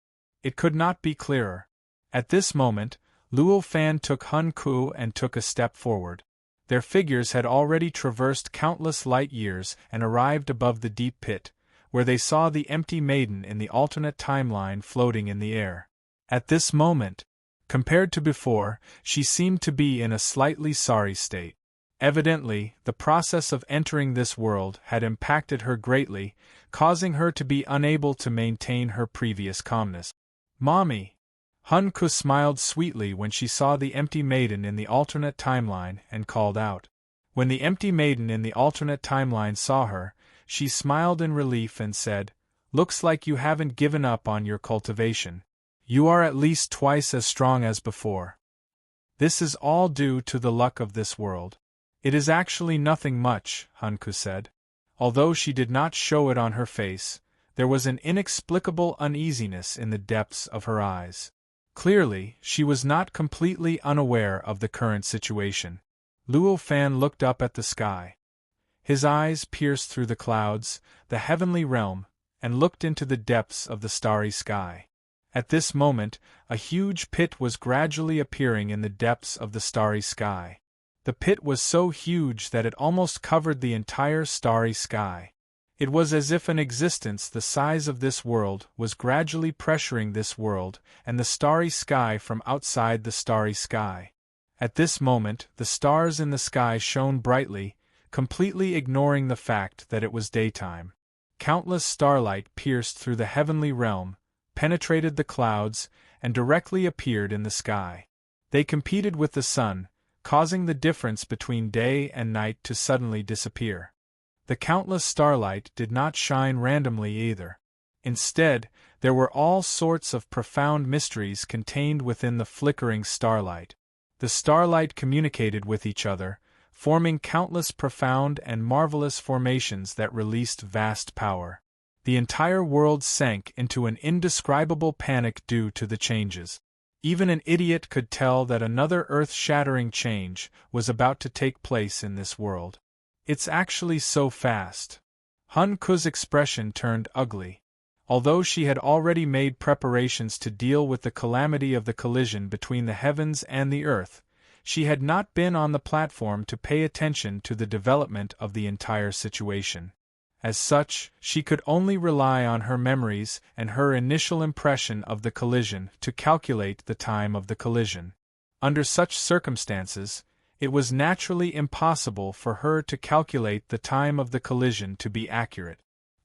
it could not be clearer. At this moment, Luo Fan took Hun Ku and took a step forward. Their figures had already traversed countless light years and arrived above the deep pit, where they saw the empty maiden in the alternate timeline floating in the air. At this moment, compared to before, she seemed to be in a slightly sorry state. Evidently, the process of entering this world had impacted her greatly, causing her to be unable to maintain her previous calmness. Mommy! Hun Ku smiled sweetly when she saw the empty maiden in the alternate timeline and called out. When the empty maiden in the alternate timeline saw her, she smiled in relief and said, "Looks like you haven't given up on your cultivation. You are at least twice as strong as before. This is all due to the luck of this world." "It is actually nothing much," Hun Ku said. Although she did not show it on her face, there was an inexplicable uneasiness in the depths of her eyes. Clearly, she was not completely unaware of the current situation. Luo Fan looked up at the sky. His eyes pierced through the clouds, the heavenly realm, and looked into the depths of the starry sky. At this moment, a huge pit was gradually appearing in the depths of the starry sky. The pit was so huge that it almost covered the entire starry sky. It was as if an existence the size of this world was gradually pressuring this world and the starry sky from outside the starry sky. At this moment, the stars in the sky shone brightly, completely ignoring the fact that it was daytime. Countless starlight pierced through the heavenly realm, penetrated the clouds, and directly appeared in the sky. They competed with the sun, causing the difference between day and night to suddenly disappear. The countless starlight did not shine randomly either. Instead, there were all sorts of profound mysteries contained within the flickering starlight. The starlight communicated with each other, forming countless profound and marvelous formations that released vast power. The entire world sank into an indescribable panic due to the changes. Even an idiot could tell that another earth-shattering change was about to take place in this world. "It's actually so fast." Hun Ku's expression turned ugly. Although she had already made preparations to deal with the calamity of the collision between the heavens and the earth, she had not been on the platform to pay attention to the development of the entire situation. As such, she could only rely on her memories and her initial impression of the collision to calculate the time of the collision. Under such circumstances, it was naturally impossible for her to calculate the time of the collision to be accurate.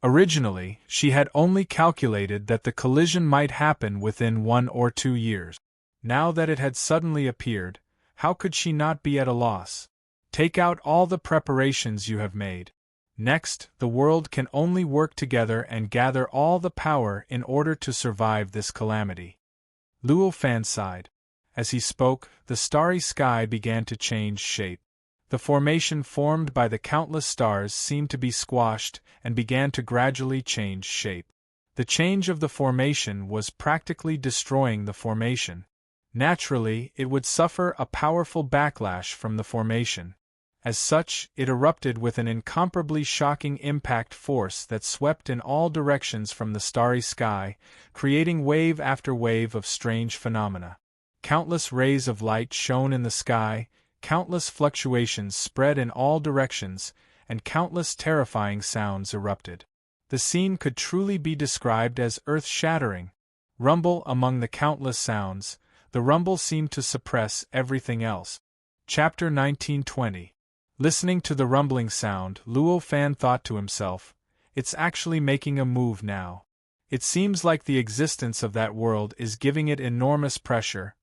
Originally, she had only calculated that the collision might happen within 1 or 2 years. Now that it had suddenly appeared, how could she not be at a loss? Take out all the preparations you have made. Next, the world can only work together and gather all the power in order to survive this calamity. Luo Fan sighed. As he spoke, the starry sky began to change shape. The formation formed by the countless stars seemed to be squashed and began to gradually change shape. The change of the formation was practically destroying the formation. Naturally, it would suffer a powerful backlash from the formation. As such, it erupted with an incomparably shocking impact force that swept in all directions from the starry sky, creating wave after wave of strange phenomena. Countless rays of light shone in the sky, countless fluctuations spread in all directions, and countless terrifying sounds erupted. The scene could truly be described as earth-shattering. Rumble among the countless sounds, the rumble seemed to suppress everything else. Chapter 1920. Listening to the rumbling sound, Luo Fan thought to himself, "It's actually making a move now. It seems like the existence of that world is giving it enormous pressure."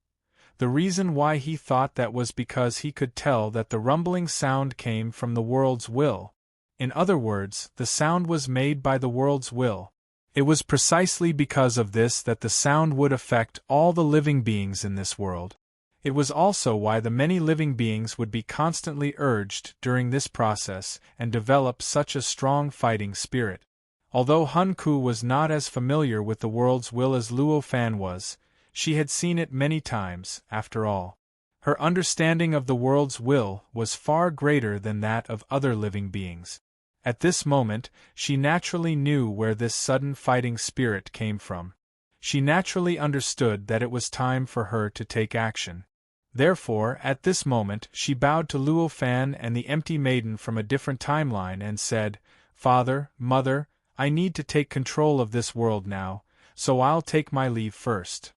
The reason why he thought that was because he could tell that the rumbling sound came from the world's will. In other words, the sound was made by the world's will. It was precisely because of this that the sound would affect all the living beings in this world. It was also why the many living beings would be constantly urged during this process and develop such a strong fighting spirit. Although Hun Ku was not as familiar with the world's will as Luo Fan was, she had seen it many times, after all. Her understanding of the world's will was far greater than that of other living beings. At this moment, she naturally knew where this sudden fighting spirit came from. She naturally understood that it was time for her to take action. Therefore, at this moment, she bowed to Luo Fan and the empty maiden from a different timeline and said, "Father, Mother, I need to take control of this world now, so I'll take my leave first."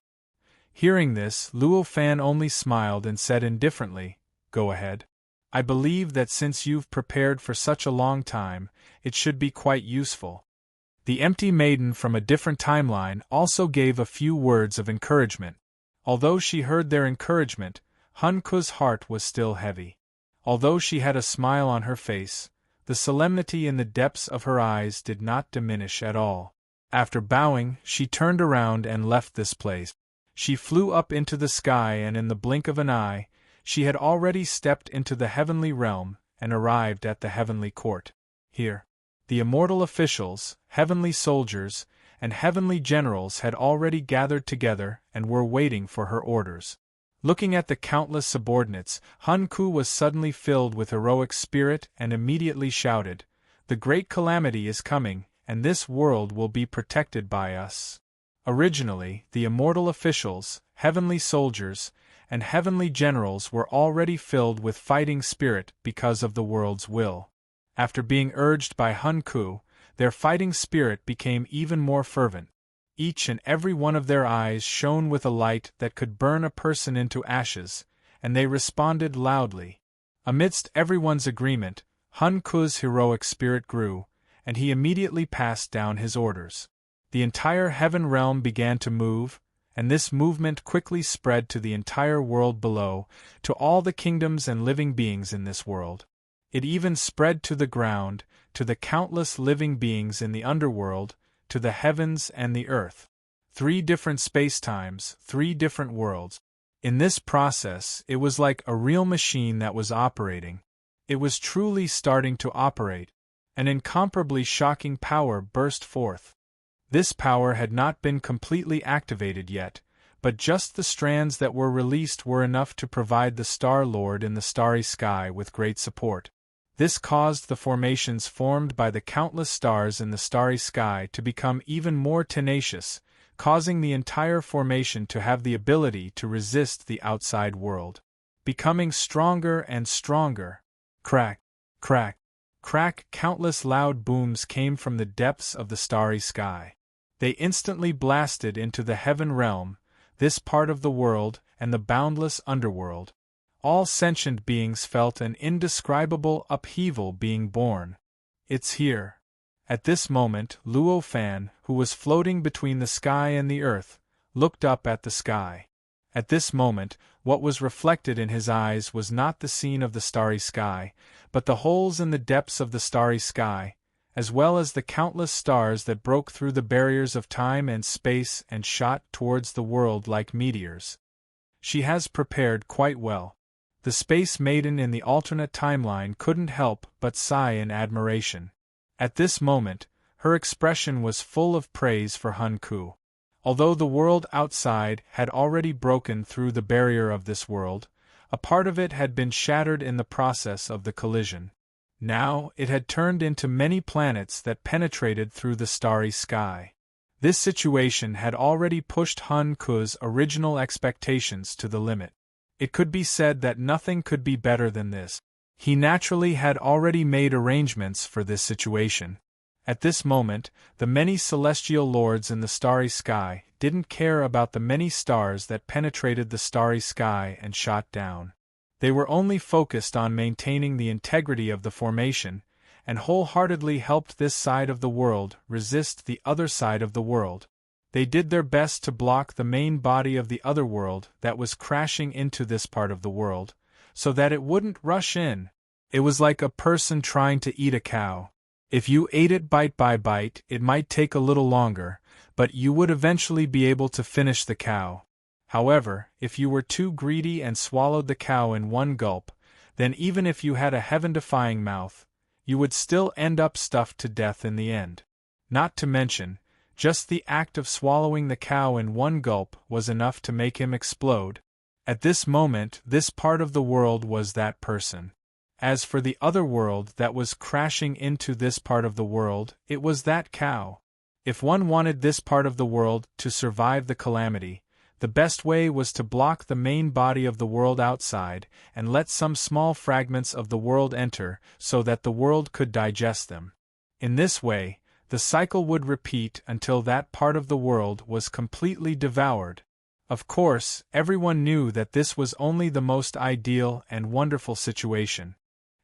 Hearing this, Luo Fan only smiled and said indifferently, "Go ahead. I believe that since you've prepared for such a long time, it should be quite useful." The empty maiden from a different timeline also gave a few words of encouragement. Although she heard their encouragement, Hun Ku's heart was still heavy. Although she had a smile on her face, the solemnity in the depths of her eyes did not diminish at all. After bowing, she turned around and left this place. She flew up into the sky, and in the blink of an eye, she had already stepped into the heavenly realm and arrived at the heavenly court. Here, the immortal officials, heavenly soldiers, and heavenly generals had already gathered together and were waiting for her orders. Looking at the countless subordinates, Hun Ku was suddenly filled with heroic spirit and immediately shouted, "The great calamity is coming, and this world will be protected by us." Originally, the immortal officials, heavenly soldiers, and heavenly generals were already filled with fighting spirit because of the world's will. After being urged by Hun Ku, their fighting spirit became even more fervent. Each and every one of their eyes shone with a light that could burn a person into ashes, and they responded loudly. Amidst everyone's agreement, Hun Ku's heroic spirit grew, and he immediately passed down his orders. The entire heaven realm began to move, and this movement quickly spread to the entire world below, to all the kingdoms and living beings in this world. It even spread to the ground, to the countless living beings in the underworld, to the heavens and the earth. 3 different spacetimes, 3 different worlds. In this process, it was like a real machine that was operating. It was truly starting to operate. An incomparably shocking power burst forth. This power had not been completely activated yet, but just the strands that were released were enough to provide the Star Lord in the starry sky with great support. This caused the formations formed by the countless stars in the starry sky to become even more tenacious, causing the entire formation to have the ability to resist the outside world. Becoming stronger and stronger. Crack, crack, crack, countless loud booms came from the depths of the starry sky. They instantly blasted into the heaven realm, this part of the world, and the boundless underworld. All sentient beings felt an indescribable upheaval being born. "It's here." At this moment, Luo Fan, who was floating between the sky and the earth, looked up at the sky. At this moment, what was reflected in his eyes was not the scene of the starry sky, but the holes in the depths of the starry sky, as well as the countless stars that broke through the barriers of time and space and shot towards the world like meteors. She has prepared quite well. The Space Maiden in the alternate timeline couldn't help but sigh in admiration. At this moment, her expression was full of praise for Hun Ku. Although the world outside had already broken through the barrier of this world, a part of it had been shattered in the process of the collision. Now it had turned into many planets that penetrated through the starry sky. This situation had already pushed Hun Ku's original expectations to the limit. It could be said that nothing could be better than this. He naturally had already made arrangements for this situation. At this moment, the many celestial lords in the starry sky didn't care about the many stars that penetrated the starry sky and shot down. They were only focused on maintaining the integrity of the formation, and wholeheartedly helped this side of the world resist the other side of the world. They did their best to block the main body of the other world that was crashing into this part of the world, so that it wouldn't rush in. It was like a person trying to eat a cow. If you ate it bite by bite, it might take a little longer, but you would eventually be able to finish the cow. However, if you were too greedy and swallowed the cow in one gulp, then even if you had a heaven-defying mouth, you would still end up stuffed to death in the end. Not to mention, just the act of swallowing the cow in one gulp was enough to make him explode. At this moment, this part of the world was that person. As for the other world that was crashing into this part of the world, it was that cow. If one wanted this part of the world to survive the calamity, the best way was to block the main body of the world outside and let some small fragments of the world enter so that the world could digest them. In this way, the cycle would repeat until that part of the world was completely devoured. Of course, everyone knew that this was only the most ideal and wonderful situation.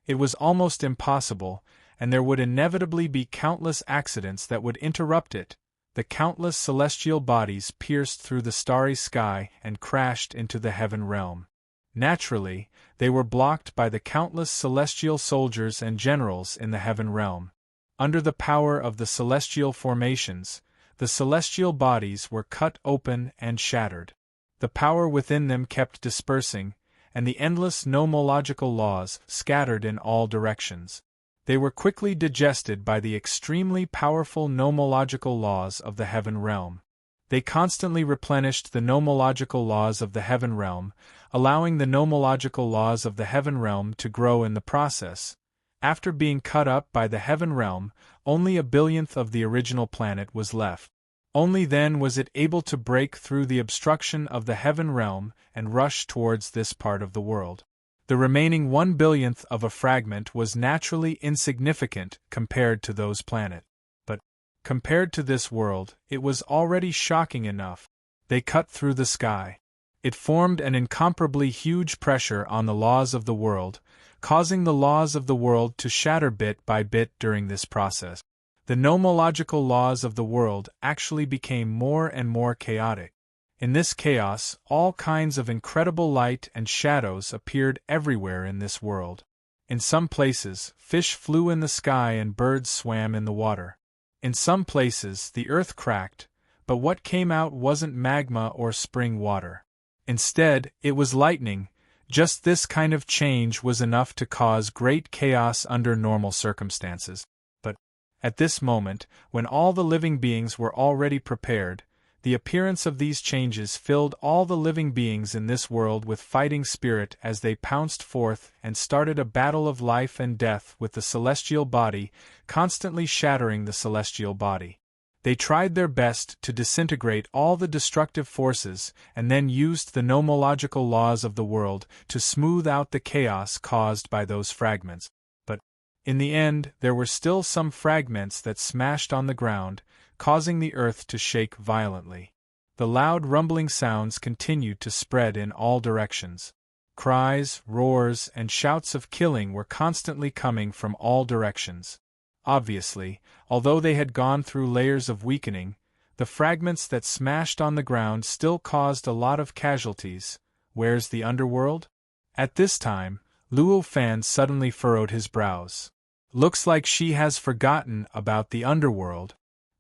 It was almost impossible, and there would inevitably be countless accidents that would interrupt it. The countless celestial bodies pierced through the starry sky and crashed into the heaven realm. Naturally, they were blocked by the countless celestial soldiers and generals in the heaven realm. Under the power of the celestial formations, the celestial bodies were cut open and shattered. The power within them kept dispersing, and the endless nomological laws scattered in all directions. They were quickly digested by the extremely powerful nomological laws of the heaven realm. They constantly replenished the nomological laws of the heaven realm, allowing the nomological laws of the heaven realm to grow in the process. After being cut up by the heaven realm, only a billionth of the original planet was left. Only then was it able to break through the obstruction of the heaven realm and rush towards this part of the world. The remaining 1/1000th of a fragment was naturally insignificant compared to those planets. But, compared to this world, it was already shocking enough. They cut through the sky. It formed an incomparably huge pressure on the laws of the world, causing the laws of the world to shatter bit by bit during this process. The nomological laws of the world actually became more and more chaotic. In this chaos, all kinds of incredible light and shadows appeared everywhere in this world. In some places, fish flew in the sky and birds swam in the water. In some places, the earth cracked, but what came out wasn't magma or spring water. Instead, it was lightning. Just this kind of change was enough to cause great chaos under normal circumstances. But, at this moment, when all the living beings were already prepared, the appearance of these changes filled all the living beings in this world with fighting spirit as they pounced forth and started a battle of life and death with the celestial body, constantly shattering the celestial body. They tried their best to disintegrate all the destructive forces and then used the nomological laws of the world to smooth out the chaos caused by those fragments. But, in the end, there were still some fragments that smashed on the ground, causing the earth to shake violently. The loud rumbling sounds continued to spread in all directions. Cries, roars, and shouts of killing were constantly coming from all directions. Obviously, although they had gone through layers of weakening, the fragments that smashed on the ground still caused a lot of casualties. Where's the underworld? At this time, Luo Fan suddenly furrowed his brows. Looks like she has forgotten about the underworld.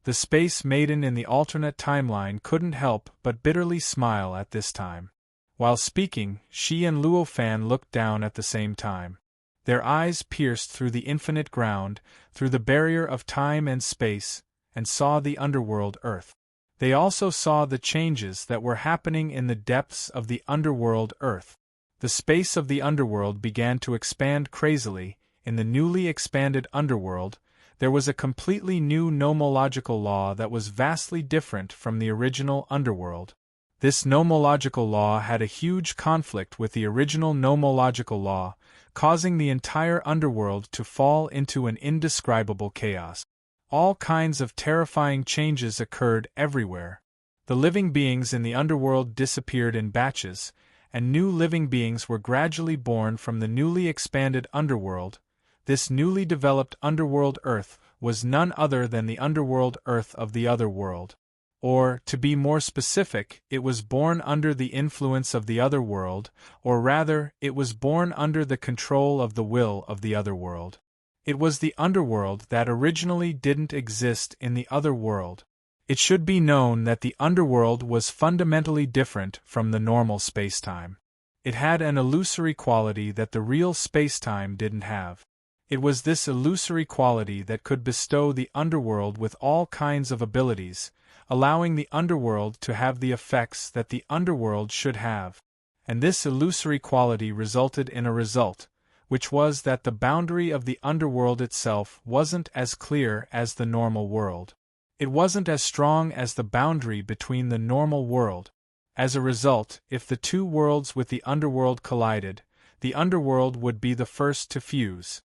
The Space Maiden in the alternate timeline couldn't help but bitterly smile at this time. While speaking, she and Luo Fan looked down at the same time. Their eyes pierced through the infinite ground, through the barrier of time and space, and saw the underworld Earth. They also saw the changes that were happening in the depths of the underworld Earth. The space of the underworld began to expand crazily. In the newly expanded underworld, there was a completely new nomological law that was vastly different from the original underworld. This nomological law had a huge conflict with the original nomological law, causing the entire underworld to fall into an indescribable chaos. All kinds of terrifying changes occurred everywhere. The living beings in the underworld disappeared in batches, and new living beings were gradually born from the newly expanded underworld. This newly developed underworld Earth was none other than the underworld Earth of the other world. Or, to be more specific, it was born under the influence of the other world, or rather, it was born under the control of the will of the other world. It was the underworld that originally didn't exist in the other world. It should be known that the underworld was fundamentally different from the normal spacetime. It had an illusory quality that the real spacetime didn't have. It was this illusory quality that could bestow the underworld with all kinds of abilities, allowing the underworld to have the effects that the underworld should have. And this illusory quality resulted in a result, which was that the boundary of the underworld itself wasn't as clear as the normal world. It wasn't as strong as the boundary between the normal world. As a result, if the two worlds with the underworld collided, the underworld would be the first to fuse.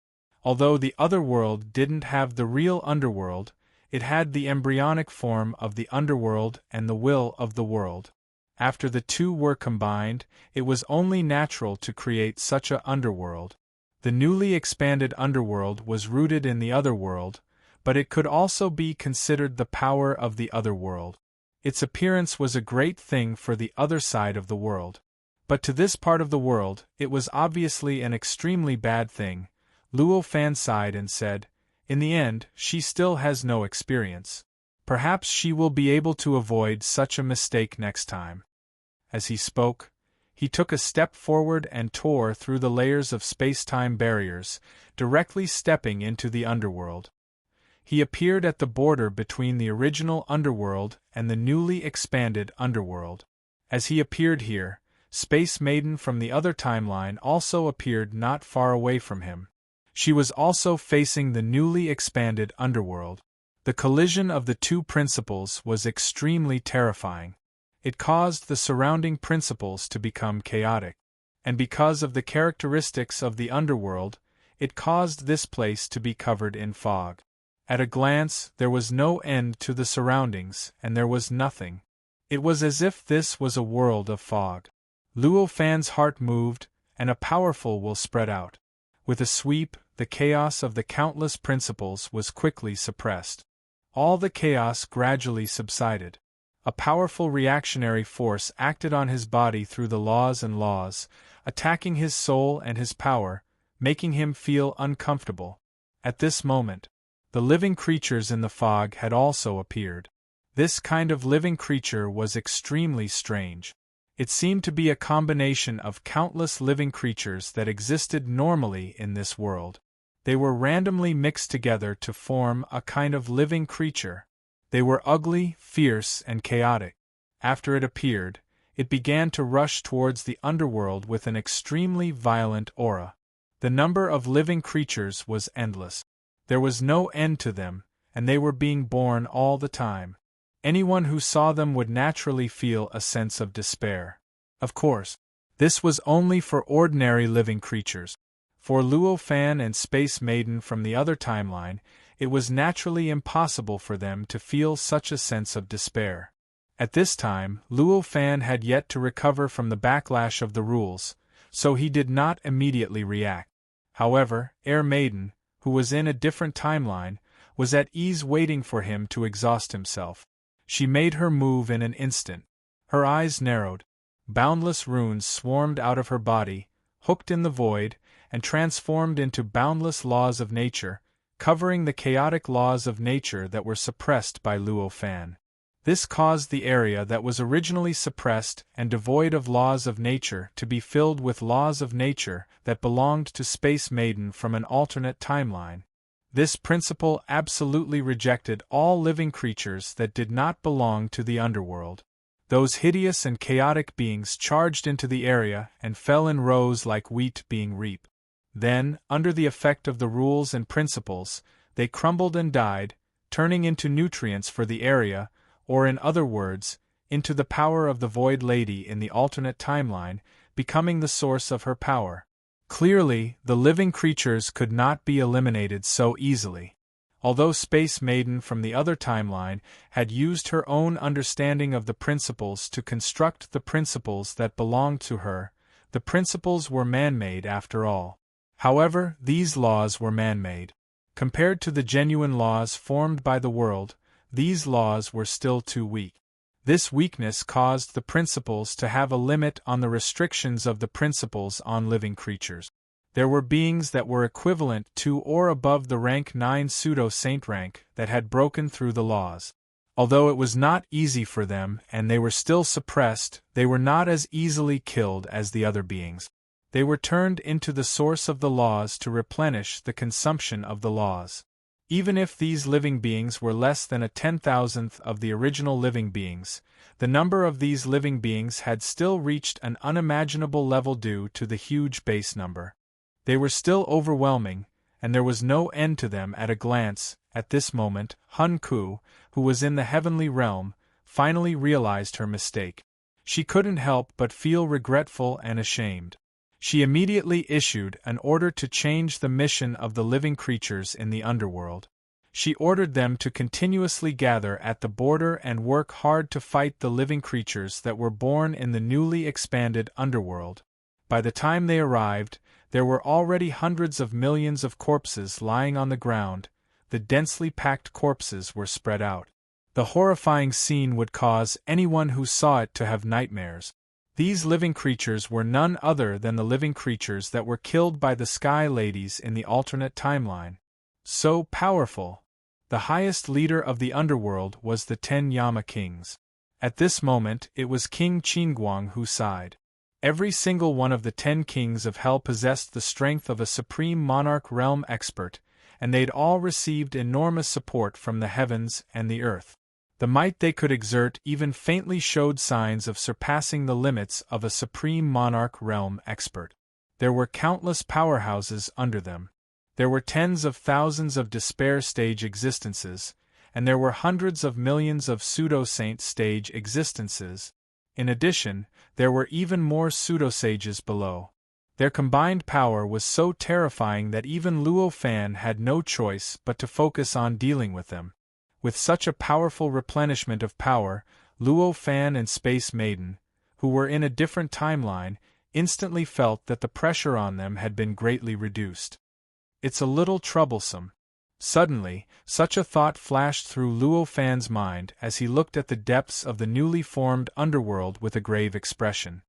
Although the other world didn't have the real underworld, it had the embryonic form of the underworld and the will of the world. After the two were combined, it was only natural to create such an underworld. The newly expanded underworld was rooted in the other world, but it could also be considered the power of the other world. Its appearance was a great thing for the other side of the world. But to this part of the world, it was obviously an extremely bad thing. Luo Fan sighed and said, "In the end, she still has no experience. Perhaps she will be able to avoid such a mistake next time." As he spoke, he took a step forward and tore through the layers of space-time barriers, directly stepping into the underworld. He appeared at the border between the original underworld and the newly expanded underworld. As he appeared here, Space Maiden from the other timeline also appeared not far away from him. She was also facing the newly expanded underworld. The collision of the two principles was extremely terrifying. It caused the surrounding principles to become chaotic. And because of the characteristics of the underworld, it caused this place to be covered in fog. At a glance, there was no end to the surroundings, and there was nothing. It was as if this was a world of fog. Luo Fan's heart moved, and a powerful will spread out. With a sweep, the chaos of the countless principles was quickly suppressed. All the chaos gradually subsided. A powerful reactionary force acted on his body through the laws and laws, attacking his soul and his power, making him feel uncomfortable. At this moment, the living creatures in the fog had also appeared. This kind of living creature was extremely strange. It seemed to be a combination of countless living creatures that existed normally in this world. They were randomly mixed together to form a kind of living creature. They were ugly, fierce, and chaotic. After it appeared, it began to rush towards the underworld with an extremely violent aura. The number of living creatures was endless. There was no end to them, and they were being born all the time. Anyone who saw them would naturally feel a sense of despair. Of course, this was only for ordinary living creatures. For Luo Fan and Space Maiden from the other timeline, it was naturally impossible for them to feel such a sense of despair. At this time, Luo Fan had yet to recover from the backlash of the rules, so he did not immediately react. However, Air Maiden, who was in a different timeline, was at ease waiting for him to exhaust himself. She made her move in an instant. Her eyes narrowed. Boundless runes swarmed out of her body, hooked in the void, and transformed into boundless laws of nature, covering the chaotic laws of nature that were suppressed by Luo Fan. This caused the area that was originally suppressed and devoid of laws of nature to be filled with laws of nature that belonged to Space Maiden from an alternate timeline. This principle absolutely rejected all living creatures that did not belong to the underworld. Those hideous and chaotic beings charged into the area and fell in rows like wheat being reaped. Then, under the effect of the rules and principles, they crumbled and died, turning into nutrients for the area, or in other words, into the power of the Void Lady in the alternate timeline, becoming the source of her power. Clearly, the living creatures could not be eliminated so easily. Although Space Maiden from the other timeline had used her own understanding of the principles to construct the principles that belonged to her, the principles were man-made after all. However, these laws were man-made. Compared to the genuine laws formed by the world, these laws were still too weak. This weakness caused the principles to have a limit on the restrictions of the principles on living creatures. There were beings that were equivalent to or above the rank 9 pseudo-saint rank that had broken through the laws. Although it was not easy for them and they were still suppressed, they were not as easily killed as the other beings. They were turned into the source of the laws to replenish the consumption of the laws. Even if these living beings were less than a 10,000th of the original living beings, the number of these living beings had still reached an unimaginable level due to the huge base number. They were still overwhelming, and there was no end to them at a glance. At this moment, Hun Ku, who was in the heavenly realm, finally realized her mistake. She couldn't help but feel regretful and ashamed. She immediately issued an order to change the mission of the living creatures in the underworld. She ordered them to continuously gather at the border and work hard to fight the living creatures that were born in the newly expanded underworld. By the time they arrived, there were already hundreds of millions of corpses lying on the ground. The densely packed corpses were spread out. The horrifying scene would cause anyone who saw it to have nightmares. These living creatures were none other than the living creatures that were killed by the Sky Ladies in the alternate timeline. So powerful! The highest leader of the underworld was the 10 Yama Kings. At this moment, it was King Qinguang who sighed. Every single one of the 10 kings of Hell possessed the strength of a supreme monarch realm expert, and they'd all received enormous support from the heavens and the earth. The might they could exert even faintly showed signs of surpassing the limits of a supreme monarch realm expert. There were countless powerhouses under them. There were tens of thousands of despair stage existences, and there were hundreds of millions of pseudo-saint stage existences. In addition, there were even more pseudo-sages below. Their combined power was so terrifying that even Luo Fan had no choice but to focus on dealing with them. With such a powerful replenishment of power, Luo Fan and Space Maiden, who were in a different timeline, instantly felt that the pressure on them had been greatly reduced. It's a little troublesome. Suddenly, such a thought flashed through Luo Fan's mind as he looked at the depths of the newly formed underworld with a grave expression.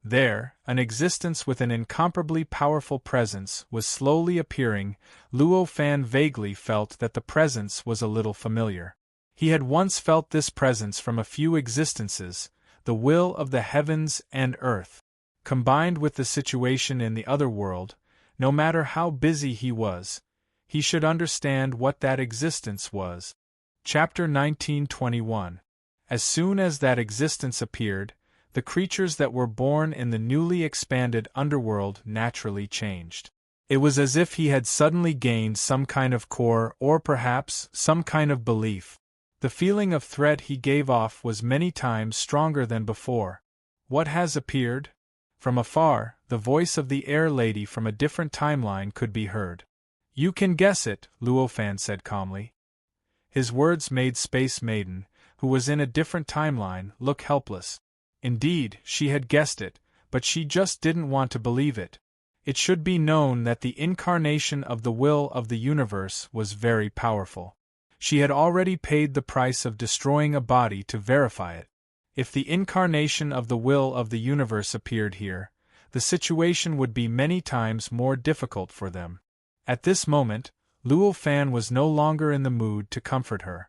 There, an existence with an incomparably powerful presence was slowly appearing. Luo Fan vaguely felt that the presence was a little familiar. He had once felt this presence from a few existences, the will of the heavens and earth. Combined with the situation in the other world, no matter how busy he was, he should understand what that existence was. Chapter 1921. As soon as that existence appeared, the creatures that were born in the newly expanded underworld naturally changed. It was as if he had suddenly gained some kind of core or perhaps some kind of belief. The feeling of threat he gave off was many times stronger than before. What has appeared? From afar, the voice of the Air Lady from a different timeline could be heard. You can guess it, Luo Fan said calmly. His words made Space Maiden, who was in a different timeline, look helpless. Indeed, she had guessed it, but she just didn't want to believe it. It should be known that the incarnation of the will of the universe was very powerful. She had already paid the price of destroying a body to verify it. If the incarnation of the will of the universe appeared here, the situation would be many times more difficult for them. At this moment, Luo Fan was no longer in the mood to comfort her.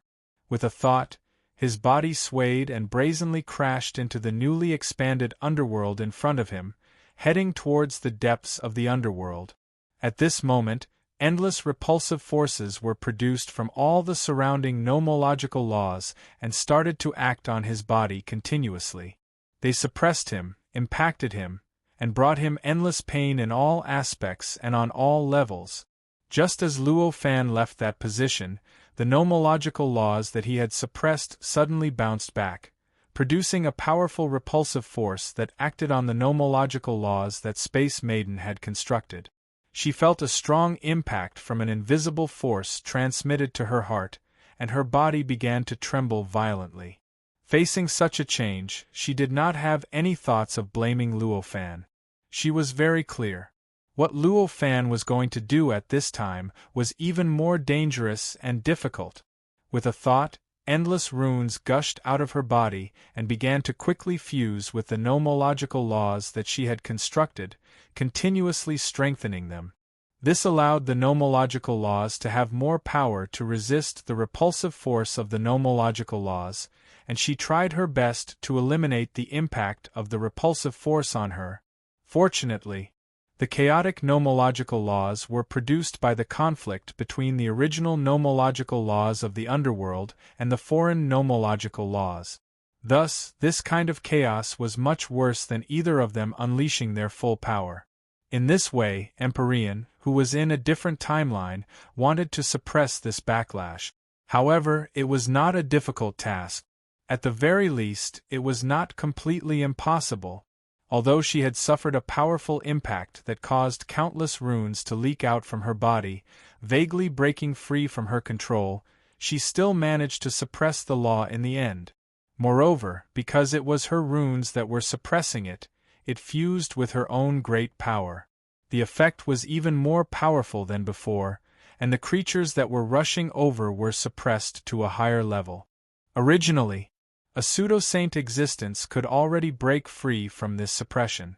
With a thought, his body swayed and brazenly crashed into the newly expanded underworld in front of him, heading towards the depths of the underworld. At this moment, endless repulsive forces were produced from all the surrounding nomological laws and started to act on his body continuously. They suppressed him, impacted him, and brought him endless pain in all aspects and on all levels. Just as Luo Fan left that position, the nomological laws that he had suppressed suddenly bounced back, producing a powerful repulsive force that acted on the nomological laws that Space Maiden had constructed. She felt a strong impact from an invisible force transmitted to her heart, and her body began to tremble violently. Facing such a change, she did not have any thoughts of blaming Luo Fan. She was very clear. What Luo Fan was going to do at this time was even more dangerous and difficult. With a thought, endless runes gushed out of her body and began to quickly fuse with the nomological laws that she had constructed, continuously strengthening them. This allowed the nomological laws to have more power to resist the repulsive force of the nomological laws, and she tried her best to eliminate the impact of the repulsive force on her. Fortunately, the chaotic nomological laws were produced by the conflict between the original nomological laws of the underworld and the foreign nomological laws. Thus, this kind of chaos was much worse than either of them unleashing their full power. In this way, Empyrean, who was in a different timeline, wanted to suppress this backlash. However, it was not a difficult task. At the very least, it was not completely impossible. Although she had suffered a powerful impact that caused countless runes to leak out from her body, vaguely breaking free from her control, she still managed to suppress the law in the end. Moreover, because it was her runes that were suppressing it, it fused with her own great power. The effect was even more powerful than before, and the creatures that were rushing over were suppressed to a higher level. Originally, a pseudo-saint existence could already break free from this suppression.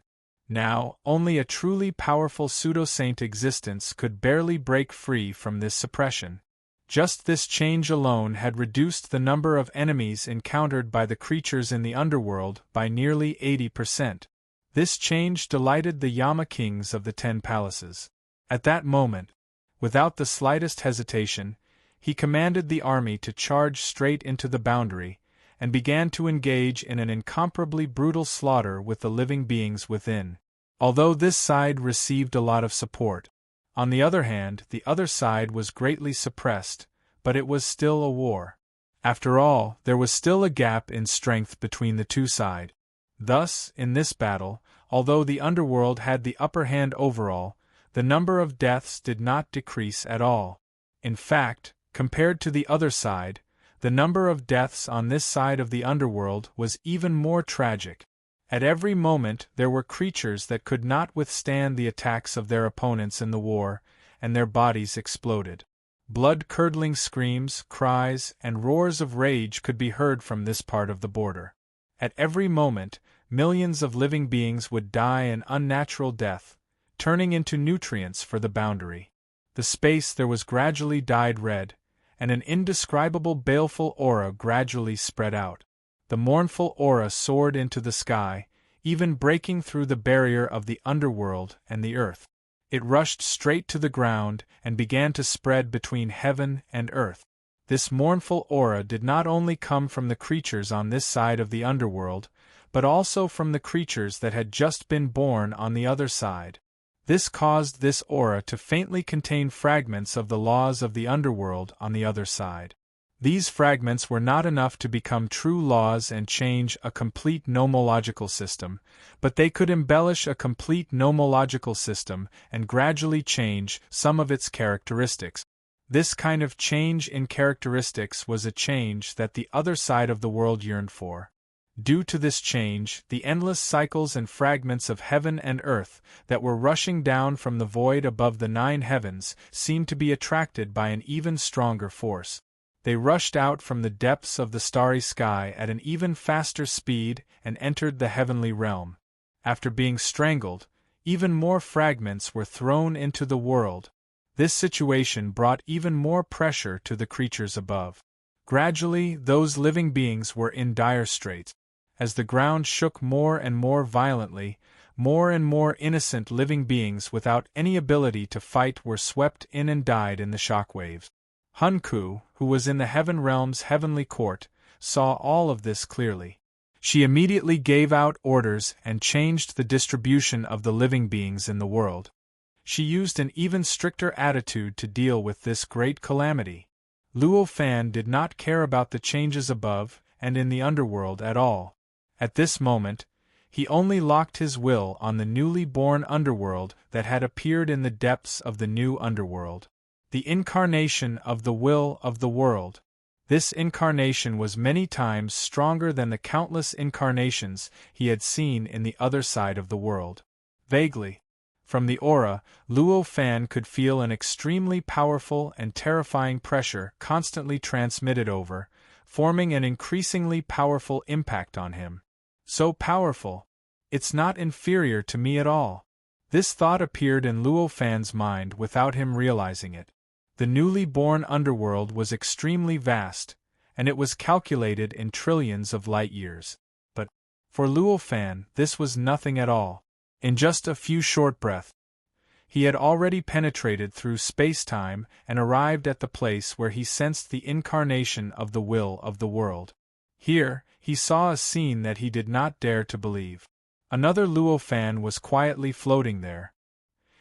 Now, only a truly powerful pseudo-saint existence could barely break free from this suppression. Just this change alone had reduced the number of enemies encountered by the creatures in the underworld by nearly 80%. This change delighted the Yama kings of the 10 palaces. At that moment, without the slightest hesitation, he commanded the army to charge straight into the boundary, and began to engage in an incomparably brutal slaughter with the living beings within. Although this side received a lot of support. On the other hand, the other side was greatly suppressed, but it was still a war. After all, there was still a gap in strength between the two sides. Thus, in this battle, although the underworld had the upper hand overall, the number of deaths did not decrease at all. In fact, compared to the other side, the number of deaths on this side of the underworld was even more tragic. At every moment there were creatures that could not withstand the attacks of their opponents in the war, and their bodies exploded. Blood-curdling screams, cries, and roars of rage could be heard from this part of the border. At every moment, millions of living beings would die an unnatural death, turning into nutrients for the boundary. The space there was gradually dyed red, and an indescribable baleful aura gradually spread out. The mournful aura soared into the sky, even breaking through the barrier of the underworld and the earth. It rushed straight to the ground and began to spread between heaven and earth. This mournful aura did not only come from the creatures on this side of the underworld, but also from the creatures that had just been born on the other side. This caused this aura to faintly contain fragments of the laws of the underworld on the other side. These fragments were not enough to become true laws and change a complete nomological system, but they could embellish a complete nomological system and gradually change some of its characteristics. This kind of change in characteristics was a change that the other side of the world yearned for. Due to this change, the endless cycles and fragments of heaven and earth that were rushing down from the void above the 9 heavens seemed to be attracted by an even stronger force. They rushed out from the depths of the starry sky at an even faster speed and entered the heavenly realm. After being strangled, even more fragments were thrown into the world. This situation brought even more pressure to the creatures above. Gradually, those living beings were in dire straits. As the ground shook more and more violently, more and more innocent living beings without any ability to fight were swept in and died in the shockwaves. Hunku, who was in the Heaven Realm's heavenly court, saw all of this clearly. She immediately gave out orders and changed the distribution of the living beings in the world. She used an even stricter attitude to deal with this great calamity. Luo Fan did not care about the changes above and in the underworld at all. At this moment, he only locked his will on the newly born underworld that had appeared in the depths of the new underworld. The incarnation of the will of the world. This incarnation was many times stronger than the countless incarnations he had seen in the other side of the world. Vaguely, from the aura, Luo Fan could feel an extremely powerful and terrifying pressure constantly transmitted over, forming an increasingly powerful impact on him. So powerful. It's not inferior to me at all. This thought appeared in Luo Fan's mind without him realizing it. The newly born underworld was extremely vast, and it was calculated in trillions of light years. But, for Luo Fan, this was nothing at all. In just a few short breaths, he had already penetrated through space-time and arrived at the place where he sensed the incarnation of the will of the world. Here, he saw a scene that he did not dare to believe. Another Luo Fan was quietly floating there.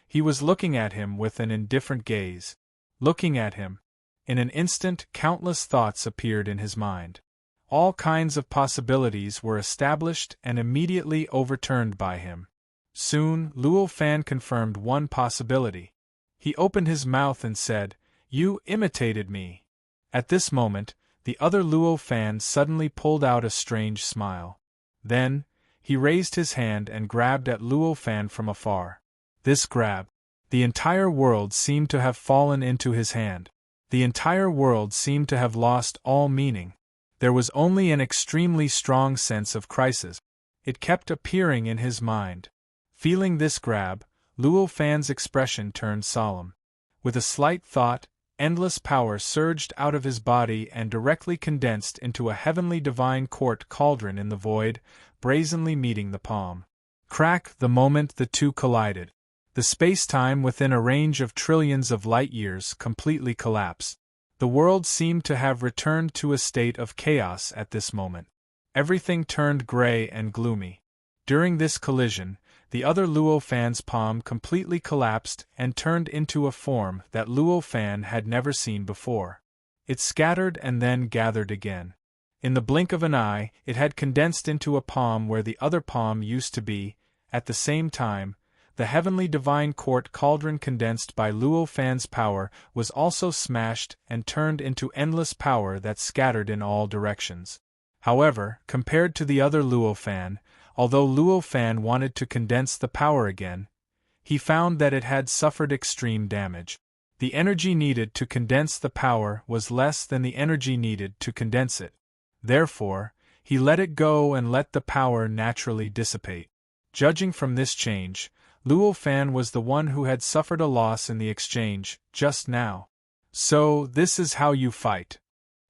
He was looking at him with an indifferent gaze. Looking at him. In an instant, countless thoughts appeared in his mind. All kinds of possibilities were established and immediately overturned by him. Soon, Luo Fan confirmed one possibility. He opened his mouth and said, "You imitated me." At this moment, the other Luo Fan suddenly pulled out a strange smile. Then, he raised his hand and grabbed at Luo Fan from afar. This grab. The entire world seemed to have fallen into his hand. The entire world seemed to have lost all meaning. There was only an extremely strong sense of crisis. It kept appearing in his mind. Feeling this grab, Luo Fan's expression turned solemn. With a slight thought, endless power surged out of his body and directly condensed into a heavenly divine court cauldron in the void, brazenly meeting the palm. Crack! The moment the two collided. The space-time within a range of trillions of light-years completely collapsed. The world seemed to have returned to a state of chaos at this moment. Everything turned gray and gloomy. During this collision, the other Luo Fan's palm completely collapsed and turned into a form that Luo Fan had never seen before. It scattered and then gathered again. In the blink of an eye, it had condensed into a palm where the other palm used to be. At the same time, the heavenly divine court cauldron condensed by Luo Fan's power was also smashed and turned into endless power that scattered in all directions. However, compared to the other Luo Fan, although Luo Fan wanted to condense the power again, he found that it had suffered extreme damage. The energy needed to condense the power was less than the energy needed to condense it. Therefore, he let it go and let the power naturally dissipate. Judging from this change, Luo Fan was the one who had suffered a loss in the exchange, just now. "So, this is how you fight."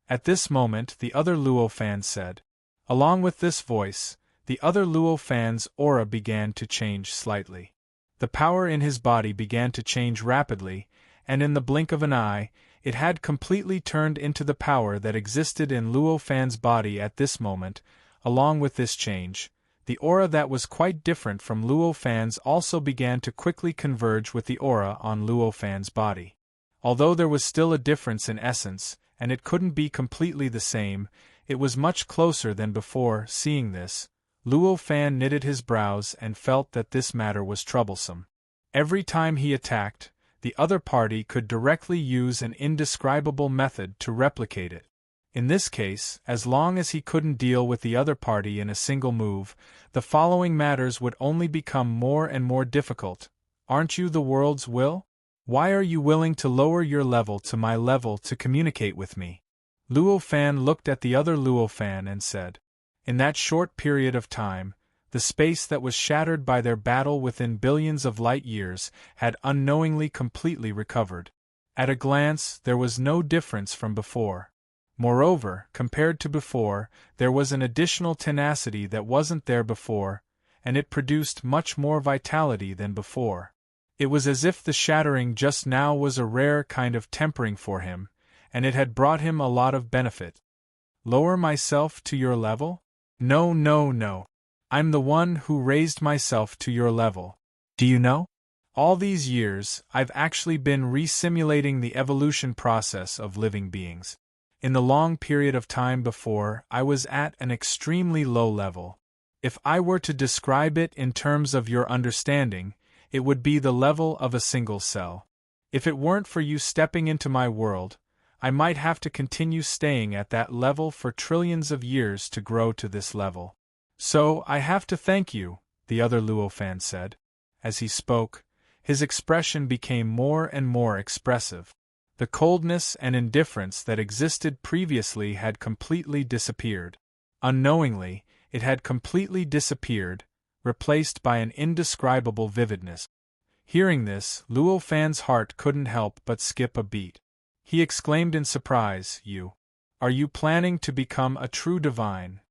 At this moment the other Luo Fan said. Along with this voice, the other Luo Fan's aura began to change slightly. The power in his body began to change rapidly, and in the blink of an eye, it had completely turned into the power that existed in Luo Fan's body at this moment. Along with this change, the aura that was quite different from Luo Fan's also began to quickly converge with the aura on Luo Fan's body. Although there was still a difference in essence, and it couldn't be completely the same, it was much closer than before. Seeing this, Luo Fan knitted his brows and felt that this matter was troublesome. Every time he attacked, the other party could directly use an indescribable method to replicate it. In this case, as long as he couldn't deal with the other party in a single move, the following matters would only become more and more difficult. "Aren't you the world's will? Why are you willing to lower your level to my level to communicate with me?" Luo Fan looked at the other Luo Fan and said. In that short period of time, the space that was shattered by their battle within billions of light years had unknowingly completely recovered. At a glance, there was no difference from before. Moreover, compared to before, there was an additional tenacity that wasn't there before, and it produced much more vitality than before. It was as if the shattering just now was a rare kind of tempering for him, and it had brought him a lot of benefit. Lower myself to your level? No, no, no. I'm the one who raised myself to your level. Do you know? All these years, I've actually been re-simulating the evolution process of living beings. In the long period of time before, I was at an extremely low level. If I were to describe it in terms of your understanding, it would be the level of a single cell. If it weren't for you stepping into my world, I might have to continue staying at that level for trillions of years to grow to this level. So, I have to thank you, the other Luofan said. As he spoke, his expression became more and more expressive. The coldness and indifference that existed previously had completely disappeared. Unknowingly, it had completely disappeared, replaced by an indescribable vividness. Hearing this, Luofan's heart couldn't help but skip a beat. He exclaimed in surprise, Are you planning to become a true divine?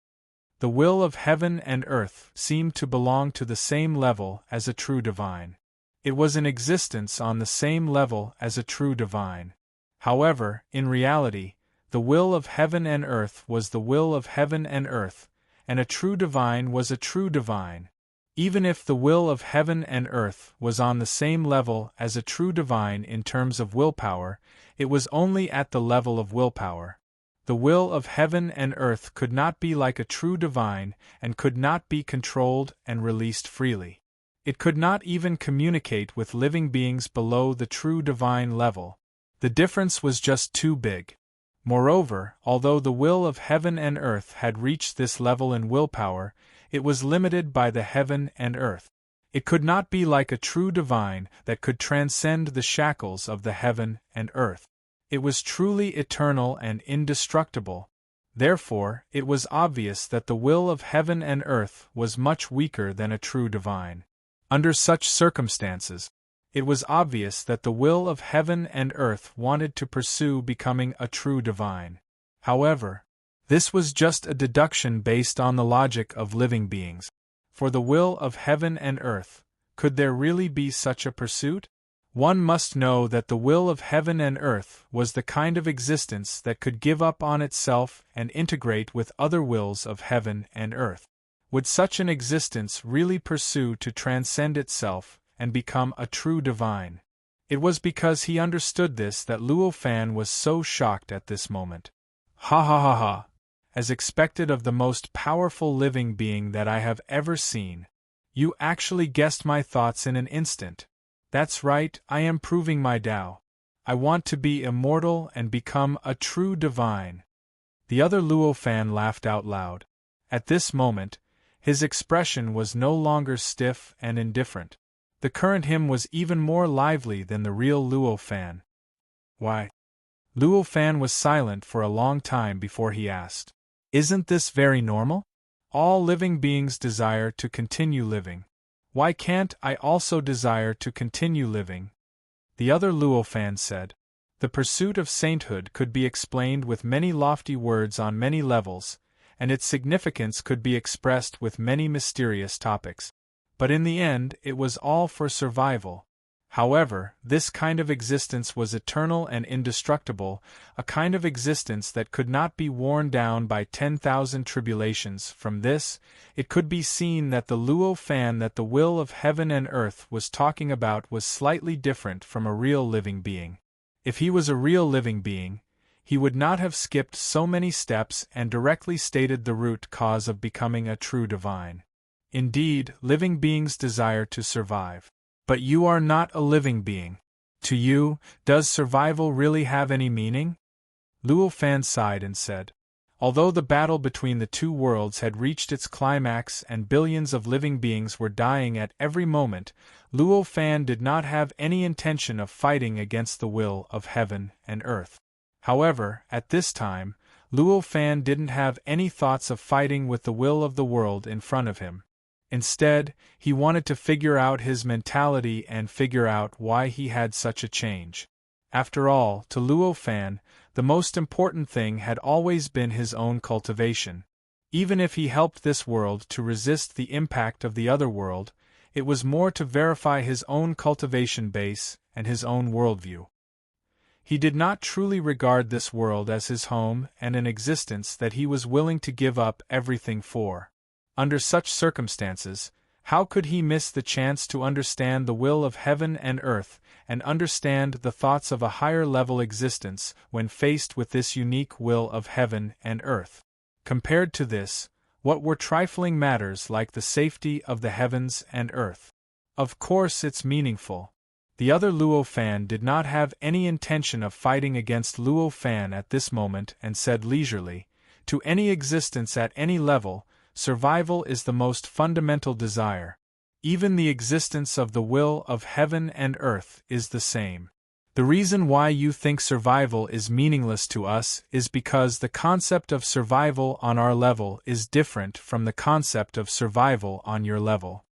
The will of heaven and earth seemed to belong to the same level as a true divine. It was in existence on the same level as a true divine. However, in reality, the will of heaven and earth was the will of heaven and earth, and a true divine was a true divine. Even if the will of heaven and earth was on the same level as a true divine in terms of willpower, it was only at the level of willpower. The will of heaven and earth could not be like a true divine and could not be controlled and released freely. It could not even communicate with living beings below the true divine level. The difference was just too big. Moreover, although the will of heaven and earth had reached this level in willpower, it was limited by the heaven and earth. It could not be like a true divine that could transcend the shackles of the heaven and earth. It was truly eternal and indestructible. Therefore, it was obvious that the will of heaven and earth was much weaker than a true divine. Under such circumstances, it was obvious that the will of heaven and earth wanted to pursue becoming a true divine. However, this was just a deduction based on the logic of living beings. For the will of heaven and earth, could there really be such a pursuit? One must know that the will of heaven and earth was the kind of existence that could give up on itself and integrate with other wills of heaven and earth. Would such an existence really pursue to transcend itself and become a true divine? It was because he understood this that Luofan was so shocked at this moment. Ha ha ha ha! As expected of the most powerful living being that I have ever seen. You actually guessed my thoughts in an instant. That's right, I am proving my Tao. I want to be immortal and become a true divine. The other Luofan laughed out loud. At this moment, his expression was no longer stiff and indifferent. The current him was even more lively than the real Luofan. Why? Luofan was silent for a long time before he asked. Isn't this very normal? All living beings desire to continue living. Why can't I also desire to continue living? The other Luofan said. The pursuit of sainthood could be explained with many lofty words on many levels, and its significance could be expressed with many mysterious topics. But in the end, it was all for survival. However, this kind of existence was eternal and indestructible, a kind of existence that could not be worn down by 10,000 tribulations. From this, it could be seen that the Luofan that the will of heaven and earth was talking about was slightly different from a real living being. If he was a real living being, he would not have skipped so many steps and directly stated the root cause of becoming a true divine. Indeed, living beings desire to survive. But you are not a living being. To you, does survival really have any meaning? Luofan sighed and said. Although the battle between the two worlds had reached its climax and billions of living beings were dying at every moment, Luofan did not have any intention of fighting against the will of heaven and earth. However, at this time, Luofan didn't have any thoughts of fighting with the will of the world in front of him. Instead, he wanted to figure out his mentality and figure out why he had such a change. After all, to Luo Fan, the most important thing had always been his own cultivation. Even if he helped this world to resist the impact of the other world, it was more to verify his own cultivation base and his own worldview. He did not truly regard this world as his home and an existence that he was willing to give up everything for. Under such circumstances, how could he miss the chance to understand the will of heaven and earth and understand the thoughts of a higher-level existence when faced with this unique will of heaven and earth? Compared to this, what were trifling matters like the safety of the heavens and earth? Of course it's meaningful. The other Luo Fan did not have any intention of fighting against Luo Fan at this moment and said leisurely, "To any existence at any level, survival is the most fundamental desire. Even the existence of the will of heaven and earth is the same. The reason why you think survival is meaningless to us is because the concept of survival on our level is different from the concept of survival on your level.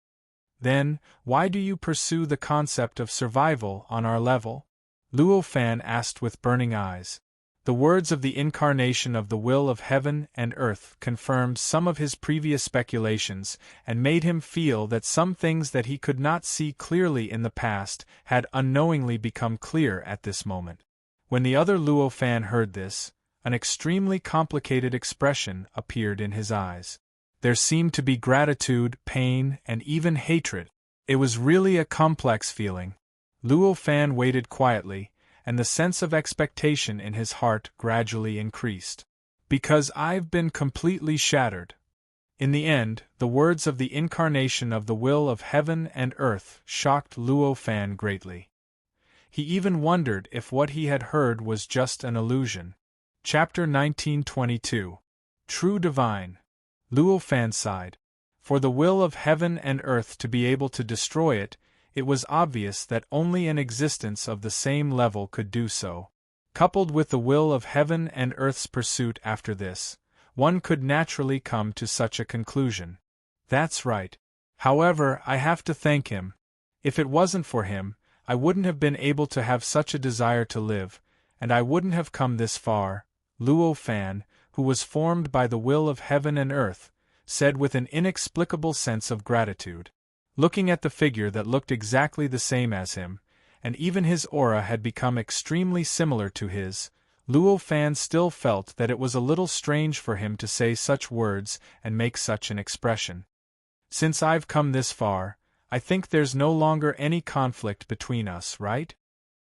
Then, why do you pursue the concept of survival on our level?" Luo Fan asked with burning eyes. The words of the incarnation of the will of heaven and earth confirmed some of his previous speculations and made him feel that some things that he could not see clearly in the past had unknowingly become clear at this moment. When the other Luo Fan heard this, an extremely complicated expression appeared in his eyes. There seemed to be gratitude, pain, and even hatred. It was really a complex feeling. Luo Fan waited quietly, and the sense of expectation in his heart gradually increased. "Because I've been completely shattered." In the end, the words of the incarnation of the will of heaven and earth shocked Luo Fan greatly. He even wondered if what he had heard was just an illusion. Chapter 1922. True Divine. Luo Fan sighed. For the will of heaven and earth to be able to destroy it, it was obvious that only an existence of the same level could do so. Coupled with the will of heaven and earth's pursuit after this, one could naturally come to such a conclusion. That's right. However, I have to thank him. If it wasn't for him, I wouldn't have been able to have such a desire to live, and I wouldn't have come this far. Luo Fan, who was formed by the will of heaven and earth, said with an inexplicable sense of gratitude. Looking at the figure that looked exactly the same as him, and even his aura had become extremely similar to his, Luo Fan still felt that it was a little strange for him to say such words and make such an expression. "Since I've come this far, I think there's no longer any conflict between us, right?"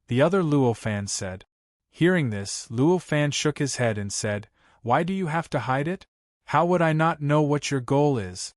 the other Luo Fan said. Hearing this, Luo Fan shook his head and said, "Why do you have to hide it? How would I not know what your goal is?"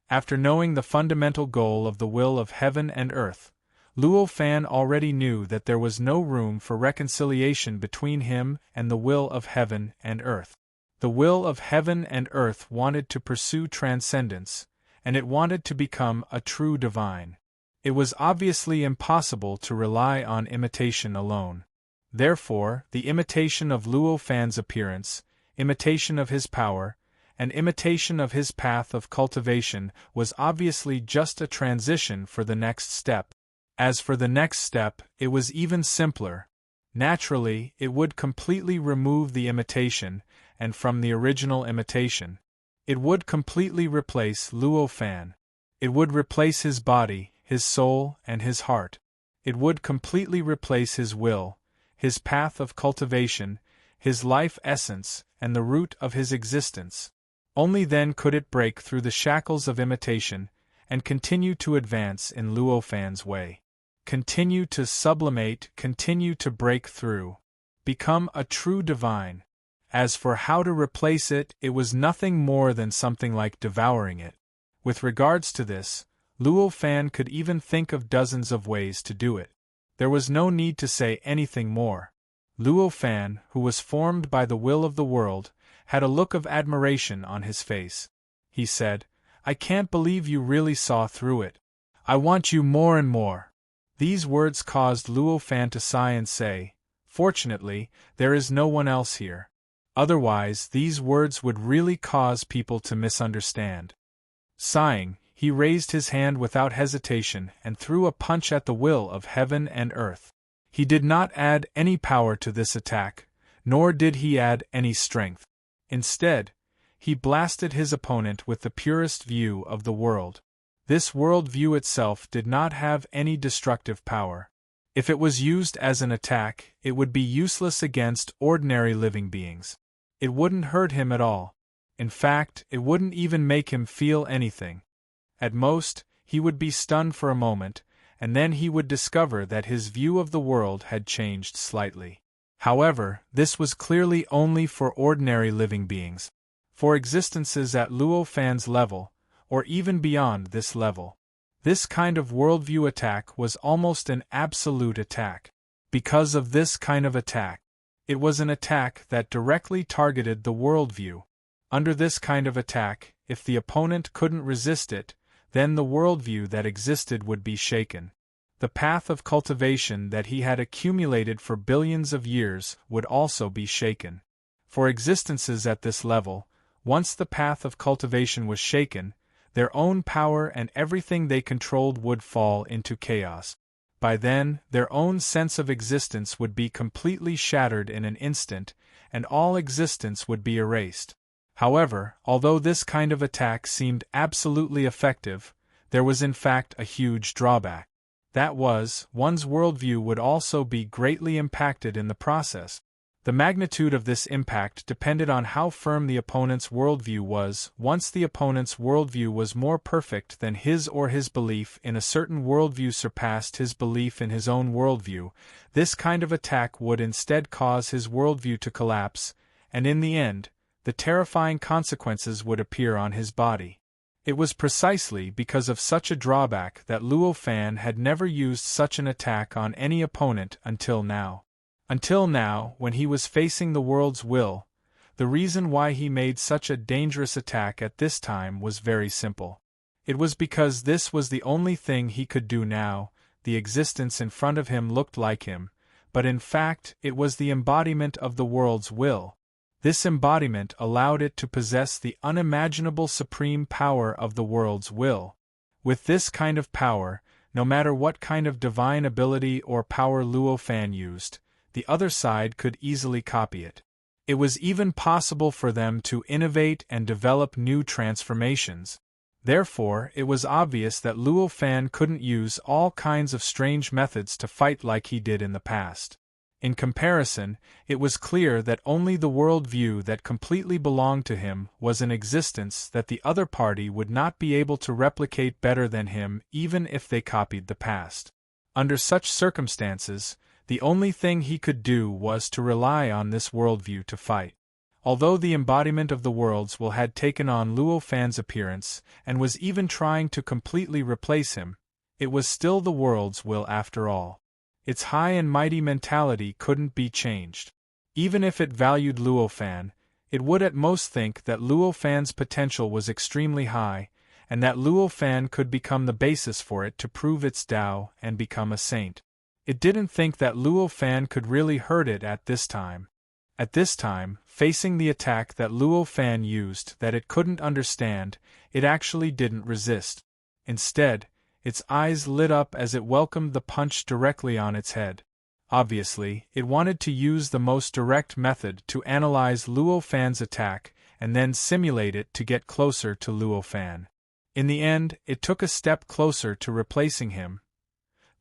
After knowing the fundamental goal of the will of heaven and earth, Luo Fan already knew that there was no room for reconciliation between him and the will of heaven and earth. The will of heaven and earth wanted to pursue transcendence, and it wanted to become a true divine. It was obviously impossible to rely on imitation alone. Therefore, the imitation of Luo Fan's appearance, imitation of his power, and imitation of his path of cultivation was obviously just a transition for the next step. As for the next step, it was even simpler. Naturally, it would completely remove the imitation, and from the original imitation, it would completely replace Luo Fan. It would replace his body, his soul, and his heart. It would completely replace his will, his path of cultivation, his life essence, and the root of his existence. Only then could it break through the shackles of imitation, and continue to advance in Luo Fan's way. Continue to sublimate, continue to break through. Become a true divine. As for how to replace it, it was nothing more than something like devouring it. With regards to this, Luo Fan could even think of dozens of ways to do it. There was no need to say anything more. Luo Fan, who was formed by the will of the world, had a look of admiration on his face. He said, "I can't believe you really saw through it. I want you more and more." These words caused Luo Fan to sigh and say, "Fortunately, there is no one else here. Otherwise, these words would really cause people to misunderstand." Sighing, he raised his hand without hesitation and threw a punch at the will of heaven and earth. He did not add any power to this attack, nor did he add any strength. Instead, he blasted his opponent with the purest view of the world. This world view itself did not have any destructive power. If it was used as an attack, it would be useless against ordinary living beings. It wouldn't hurt him at all. In fact, it wouldn't even make him feel anything. At most, he would be stunned for a moment, and then he would discover that his view of the world had changed slightly. However, this was clearly only for ordinary living beings. For existences at Luo Fan's level, or even beyond this level, this kind of worldview attack was almost an absolute attack. Because of this kind of attack, it was an attack that directly targeted the worldview. Under this kind of attack, if the opponent couldn't resist it, then the worldview that existed would be shaken. The path of cultivation that he had accumulated for billions of years would also be shaken. For existences at this level, once the path of cultivation was shaken, their own power and everything they controlled would fall into chaos. By then, their own sense of existence would be completely shattered in an instant, and all existence would be erased. However, although this kind of attack seemed absolutely effective, there was in fact a huge drawback. That was, one's worldview would also be greatly impacted in the process. The magnitude of this impact depended on how firm the opponent's worldview was. Once the opponent's worldview was more perfect than his, or his belief in a certain worldview surpassed his belief in his own worldview, this kind of attack would instead cause his worldview to collapse, and in the end, the terrifying consequences would appear on his body. It was precisely because of such a drawback that Luo Fan had never used such an attack on any opponent until now. Until now, when he was facing the world's will, the reason why he made such a dangerous attack at this time was very simple. It was because this was the only thing he could do now. The existence in front of him looked like him, but in fact it was the embodiment of the world's will. This embodiment allowed it to possess the unimaginable supreme power of the world's will. With this kind of power, no matter what kind of divine ability or power Luo Fan used, the other side could easily copy it. It was even possible for them to innovate and develop new transformations. Therefore, it was obvious that Luo Fan couldn't use all kinds of strange methods to fight like he did in the past. In comparison, it was clear that only the world view that completely belonged to him was an existence that the other party would not be able to replicate better than him, even if they copied the past. Under such circumstances, the only thing he could do was to rely on this worldview to fight. Although the embodiment of the world's will had taken on Luo Fan's appearance, and was even trying to completely replace him, it was still the world's will after all. Its high and mighty mentality couldn't be changed. Even if it valued Luo Fan, it would at most think that Luo Fan's potential was extremely high, and that Luo Fan could become the basis for it to prove its Tao and become a saint. It didn't think that Luo Fan could really hurt it at this time. At this time, facing the attack that Luo Fan used that it couldn't understand, it actually didn't resist. Instead, its eyes lit up as it welcomed the punch directly on its head. Obviously, it wanted to use the most direct method to analyze Luo Fan's attack and then simulate it to get closer to Luo Fan. In the end, it took a step closer to replacing him.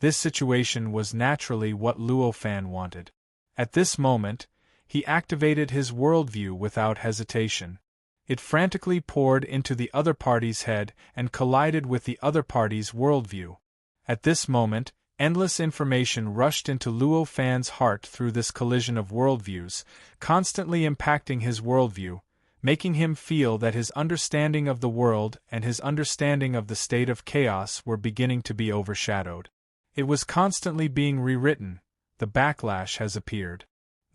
This situation was naturally what Luo Fan wanted. At this moment, he activated his worldview without hesitation. It frantically poured into the other party's head and collided with the other party's worldview. At this moment, endless information rushed into Luo Fan's heart through this collision of worldviews, constantly impacting his worldview, making him feel that his understanding of the world and his understanding of the state of chaos were beginning to be overshadowed. It was constantly being rewritten. The backlash has appeared.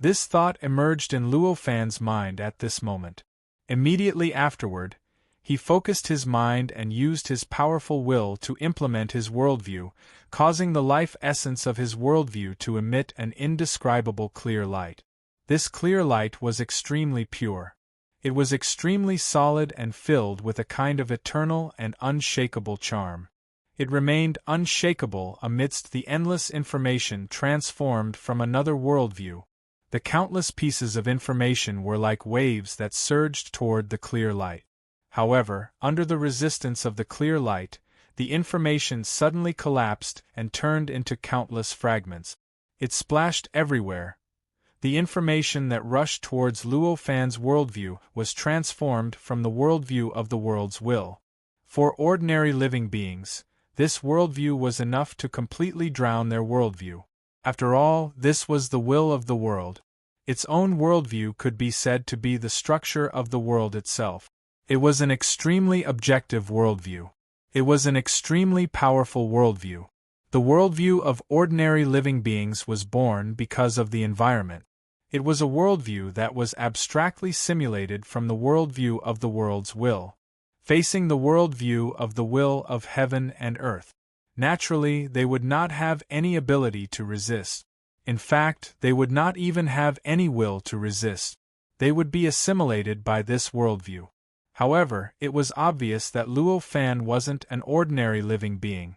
This thought emerged in Luo Fan's mind at this moment. Immediately afterward, he focused his mind and used his powerful will to implement his worldview, causing the life essence of his worldview to emit an indescribable clear light. This clear light was extremely pure. It was extremely solid and filled with a kind of eternal and unshakable charm. It remained unshakable amidst the endless information transformed from another worldview. The countless pieces of information were like waves that surged toward the clear light. However, under the resistance of the clear light, the information suddenly collapsed and turned into countless fragments. It splashed everywhere. The information that rushed towards Luo Fan's worldview was transformed from the worldview of the world's will. For ordinary living beings, this worldview was enough to completely drown their worldview. After all, this was the will of the world. Its own worldview could be said to be the structure of the world itself. It was an extremely objective worldview. It was an extremely powerful worldview. The worldview of ordinary living beings was born because of the environment. It was a worldview that was abstractly simulated from the worldview of the world's will, facing the worldview of the will of heaven and earth. Naturally, they would not have any ability to resist. In fact, they would not even have any will to resist. They would be assimilated by this worldview. However, it was obvious that Luo Fan wasn't an ordinary living being.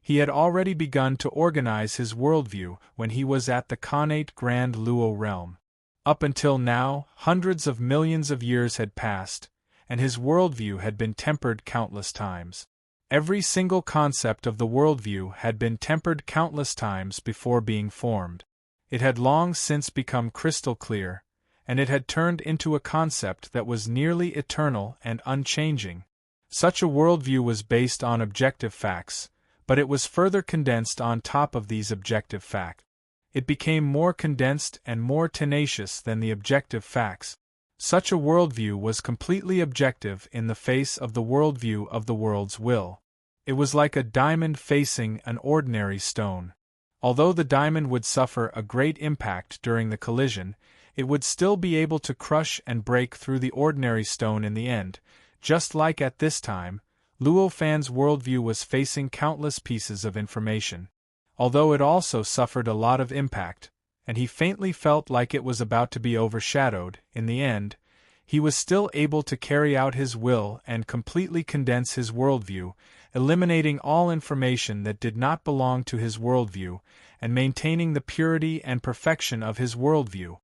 He had already begun to organize his worldview when he was at the Khanate Grand Luo realm. Up until now, hundreds of millions of years had passed, and his worldview had been tempered countless times. Every single concept of the worldview had been tempered countless times before being formed. It had long since become crystal clear, and it had turned into a concept that was nearly eternal and unchanging. Such a worldview was based on objective facts, but it was further condensed on top of these objective facts. It became more condensed and more tenacious than the objective facts. Such a worldview was completely objective in the face of the worldview of the world's will. It was like a diamond facing an ordinary stone. Although the diamond would suffer a great impact during the collision, it would still be able to crush and break through the ordinary stone in the end. Just like at this time, Luo Fan's worldview was facing countless pieces of information. Although it also suffered a lot of impact, and he faintly felt like it was about to be overshadowed, in the end, he was still able to carry out his will and completely condense his worldview, eliminating all information that did not belong to his worldview, and maintaining the purity and perfection of his worldview.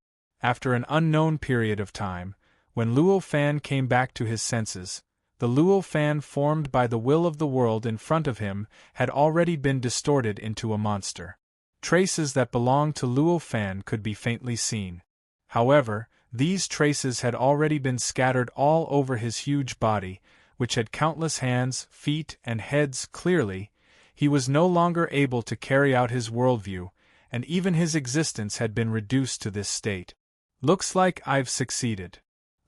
After an unknown period of time, when Luo Fan came back to his senses, the Luo Fan formed by the will of the world in front of him had already been distorted into a monster. Traces that belonged to Luo Fan could be faintly seen. However, these traces had already been scattered all over his huge body, which had countless hands, feet, and heads. Clearly, he was no longer able to carry out his worldview, and even his existence had been reduced to this state. Looks like I've succeeded.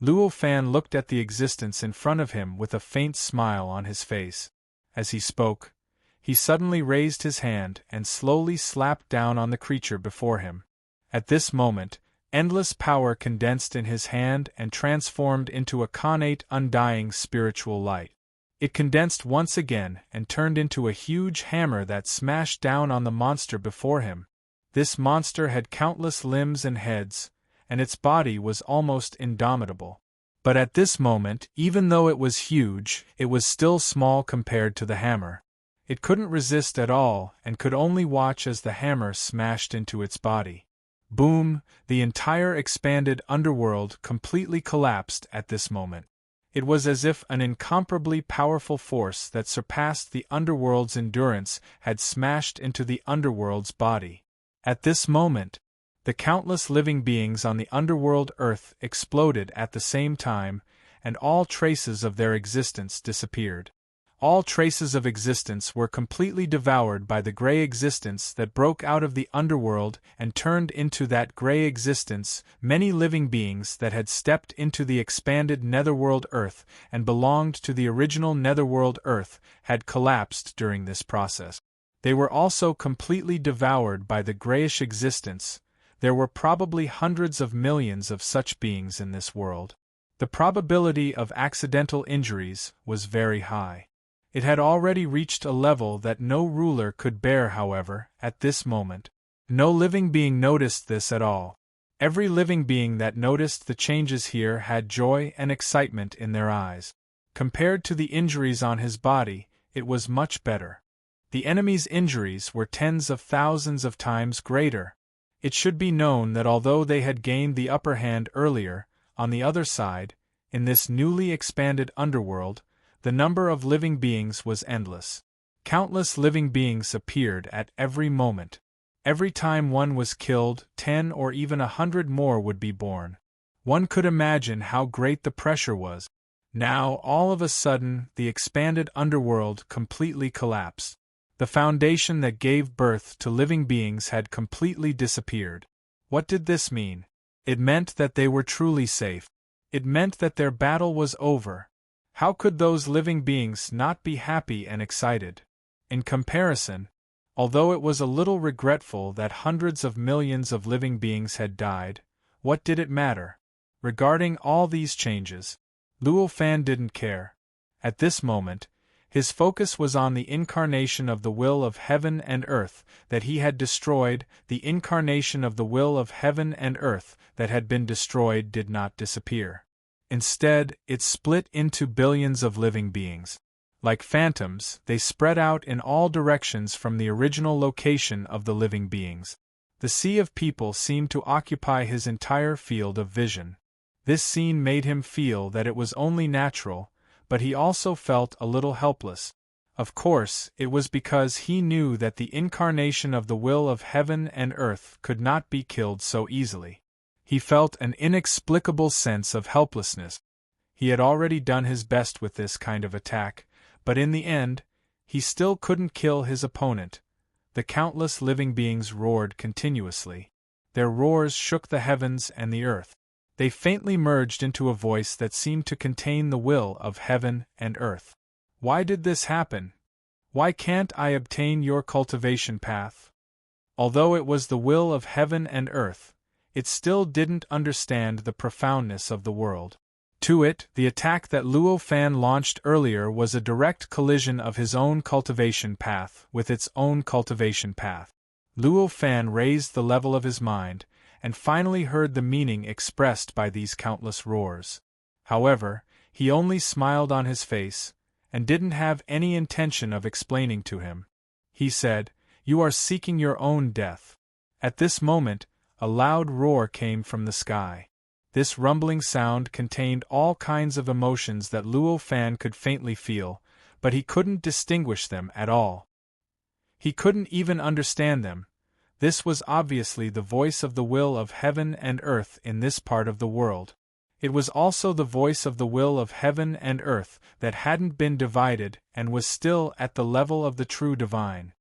Luo Fan looked at the existence in front of him with a faint smile on his face. As he spoke, he suddenly raised his hand and slowly slapped down on the creature before him. At this moment, endless power condensed in his hand and transformed into a Khanate undying spiritual light. It condensed once again and turned into a huge hammer that smashed down on the monster before him. This monster had countless limbs and heads, and its body was almost indomitable. But at this moment, even though it was huge, it was still small compared to the hammer. It couldn't resist at all and could only watch as the hammer smashed into its body. Boom! The entire expanded underworld completely collapsed at this moment. It was as if an incomparably powerful force that surpassed the underworld's endurance had smashed into the underworld's body. At this moment, the countless living beings on the underworld Earth exploded at the same time, and all traces of their existence disappeared. All traces of existence were completely devoured by the gray existence that broke out of the underworld and turned into that gray existence. Many living beings that had stepped into the expanded netherworld Earth and belonged to the original netherworld Earth had collapsed during this process. They were also completely devoured by the grayish existence. There were probably hundreds of millions of such beings in this world. The probability of accidental injuries was very high. It had already reached a level that no ruler could bear. However, at this moment, no living being noticed this at all. Every living being that noticed the changes here had joy and excitement in their eyes. Compared to the injuries on his body, it was much better. The enemy's injuries were tens of thousands of times greater. It should be known that although they had gained the upper hand earlier, on the other side, in this newly expanded underworld, the number of living beings was endless. Countless living beings appeared at every moment. Every time one was killed, 10 or even 100 more would be born. One could imagine how great the pressure was. Now, all of a sudden, the expanded underworld completely collapsed. The foundation that gave birth to living beings had completely disappeared. What did this mean? It meant that they were truly safe. It meant that their battle was over. How could those living beings not be happy and excited? In comparison, although it was a little regretful that hundreds of millions of living beings had died, what did it matter? Regarding all these changes, Luo Fan didn't care. At this moment, his focus was on the incarnation of the will of heaven and earth that he had destroyed. The incarnation of the will of heaven and earth that had been destroyed did not disappear. Instead, it split into billions of living beings. Like phantoms, they spread out in all directions from the original location of the living beings. The sea of people seemed to occupy his entire field of vision. This scene made him feel that it was only natural, but he also felt a little helpless. Of course, it was because he knew that the incarnation of the will of heaven and earth could not be killed so easily. He felt an inexplicable sense of helplessness. He had already done his best with this kind of attack, but in the end, he still couldn't kill his opponent. The countless living beings roared continuously. Their roars shook the heavens and the earth. They faintly merged into a voice that seemed to contain the will of heaven and earth. Why did this happen? Why can't I obtain your cultivation path? Although it was the will of heaven and earth, it still didn't understand the profoundness of the world. To it, the attack that Luo Fan launched earlier was a direct collision of his own cultivation path with its own cultivation path. Luo Fan raised the level of his mind, and finally heard the meaning expressed by these countless roars. However, he only smiled on his face, and didn't have any intention of explaining to him. He said, "You are seeking your own death." At this moment, a loud roar came from the sky. This rumbling sound contained all kinds of emotions that Luo Fan could faintly feel, but he couldn't distinguish them at all. He couldn't even understand them. This was obviously the voice of the will of heaven and earth in this part of the world. It was also the voice of the will of heaven and earth that hadn't been divided and was still at the level of the true divine.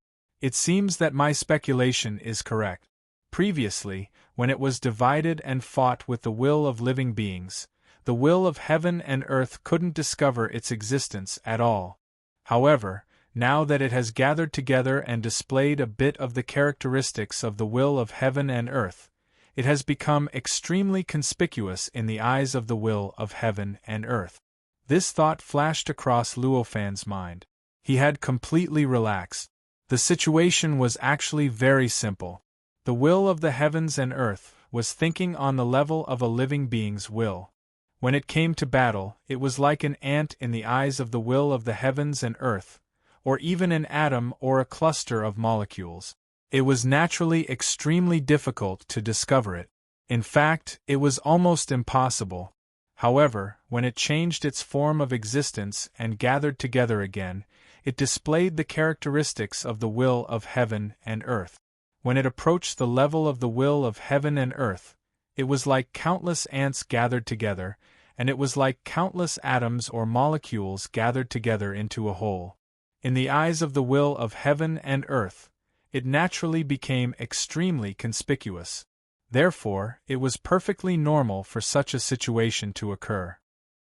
It seems that my speculation is correct. Previously, when it was divided and fought with the will of living beings, the will of heaven and earth couldn't discover its existence at all. However, now that it has gathered together and displayed a bit of the characteristics of the will of heaven and earth, it has become extremely conspicuous in the eyes of the will of heaven and earth. This thought flashed across Luo Fan's mind. He had completely relaxed. The situation was actually very simple. The will of the heavens and earth was thinking on the level of a living being's will. When it came to battle, it was like an ant in the eyes of the will of the heavens and earth, or even an atom or a cluster of molecules. It was naturally extremely difficult to discover it. In fact, it was almost impossible. However, when it changed its form of existence and gathered together again, it displayed the characteristics of the will of heaven and earth. When it approached the level of the will of heaven and earth, it was like countless ants gathered together, and it was like countless atoms or molecules gathered together into a whole. In the eyes of the will of heaven and earth, it naturally became extremely conspicuous. Therefore, it was perfectly normal for such a situation to occur.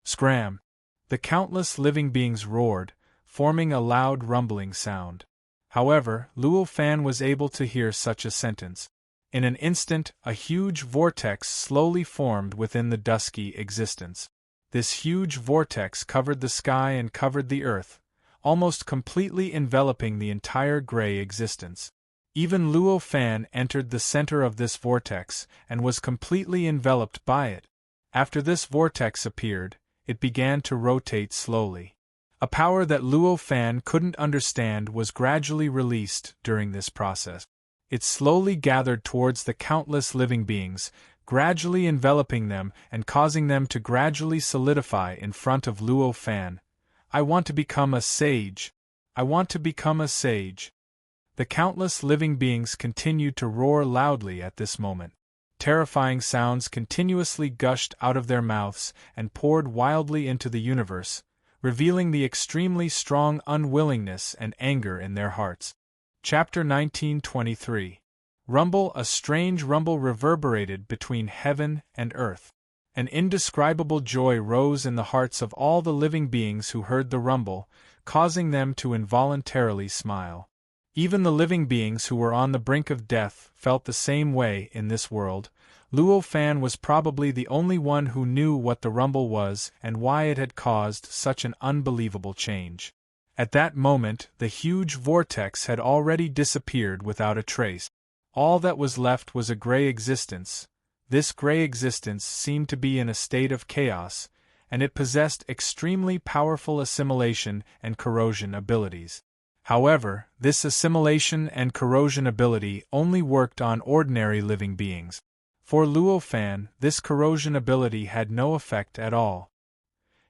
Scram! The countless living beings roared, forming a loud rumbling sound. However, Luo Fan was able to hear such a sentence. In an instant, a huge vortex slowly formed within the dusky existence. This huge vortex covered the sky and covered the earth, almost completely enveloping the entire gray existence. Even Luo Fan entered the center of this vortex and was completely enveloped by it. After this vortex appeared, it began to rotate slowly. A power that Luo Fan couldn't understand was gradually released during this process. It slowly gathered towards the countless living beings, gradually enveloping them and causing them to gradually solidify in front of Luo Fan. I want to become a sage. I want to become a sage. The countless living beings continued to roar loudly at this moment. Terrifying sounds continuously gushed out of their mouths and poured wildly into the universe, revealing the extremely strong unwillingness and anger in their hearts. Chapter 1923. Rumble. A strange rumble reverberated between heaven and earth. An indescribable joy rose in the hearts of all the living beings who heard the rumble, causing them to involuntarily smile. Even the living beings who were on the brink of death felt the same way in this world. Luo Fan was probably the only one who knew what the rumble was and why it had caused such an unbelievable change. At that moment, the huge vortex had already disappeared without a trace. All that was left was a gray existence. This gray existence seemed to be in a state of chaos, and it possessed extremely powerful assimilation and corrosion abilities. However, this assimilation and corrosion ability only worked on ordinary living beings. For Luo Fan, this corrosion ability had no effect at all.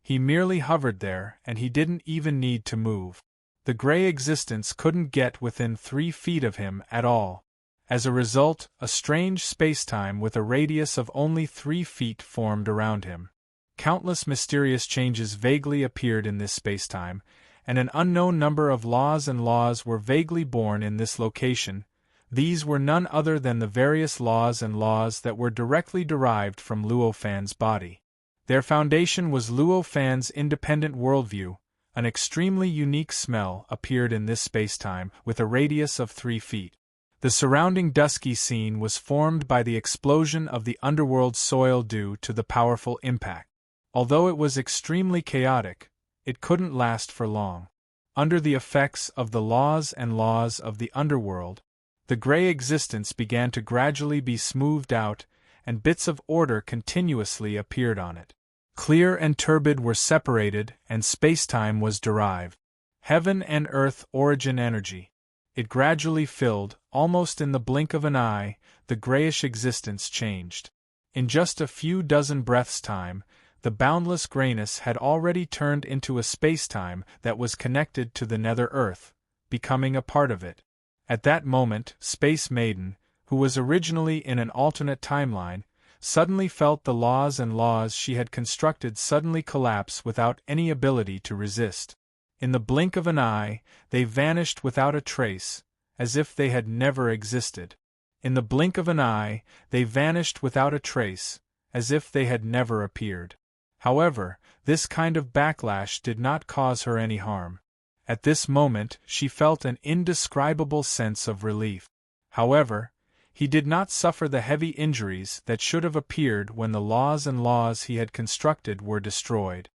He merely hovered there, and he didn't even need to move. The gray existence couldn't get within 3 feet of him at all. As a result, a strange spacetime with a radius of only 3 feet formed around him. Countless mysterious changes vaguely appeared in this spacetime, and an unknown number of laws were vaguely born in this location. These were none other than the various laws that were directly derived from Luo Fan's body. Their foundation was Luo Fan's independent worldview. An extremely unique smell appeared in this spacetime with a radius of 3 feet. The surrounding dusky scene was formed by the explosion of the underworld soil due to the powerful impact. Although it was extremely chaotic, it couldn't last for long. Under the effects of the laws of the underworld, the gray existence began to gradually be smoothed out, and bits of order continuously appeared on it. Clear and turbid were separated, and spacetime was derived. Heaven and earth origin energy. It gradually filled, almost in the blink of an eye, the grayish existence changed. In just a few dozen breaths' time, the boundless grayness had already turned into a spacetime that was connected to the nether earth, becoming a part of it. At that moment, Space Maiden, who was originally in an alternate timeline, suddenly felt the laws she had constructed suddenly collapse without any ability to resist. In the blink of an eye, they vanished without a trace, as if they had never existed. In the blink of an eye, they vanished without a trace, as if they had never appeared. However, this kind of backlash did not cause her any harm. At this moment, she felt an indescribable sense of relief. However, he did not suffer the heavy injuries that should have appeared when the laws he had constructed were destroyed.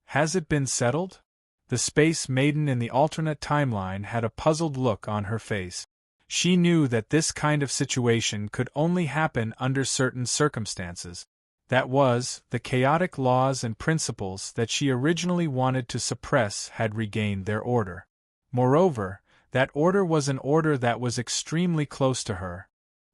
Has it been settled? The Space Maiden in the alternate timeline had a puzzled look on her face. She knew that this kind of situation could only happen under certain circumstances. That was, the chaotic laws and principles that she originally wanted to suppress had regained their order. Moreover, that order was an order that was extremely close to her.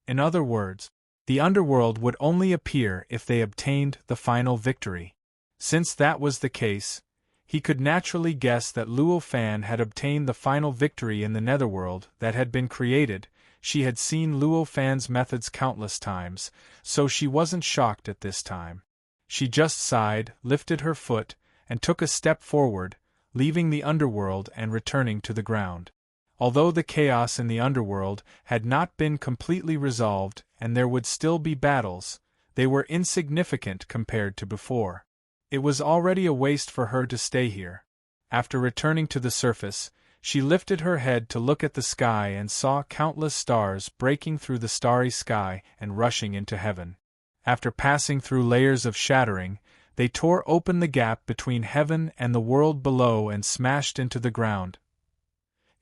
In other words, the underworld would only appear if they obtained the final victory. Since that was the case, he could naturally guess that Luo Fan had obtained the final victory in the netherworld that had been created. She had seen Luo Fan's methods countless times, so she wasn't shocked at this time. She just sighed, lifted her foot, and took a step forward, leaving the underworld and returning to the ground. Although the chaos in the underworld had not been completely resolved and there would still be battles, they were insignificant compared to before. It was already a waste for her to stay here. After returning to the surface, she lifted her head to look at the sky and saw countless stars breaking through the starry sky and rushing into heaven. After passing through layers of shattering, they tore open the gap between heaven and the world below and smashed into the ground.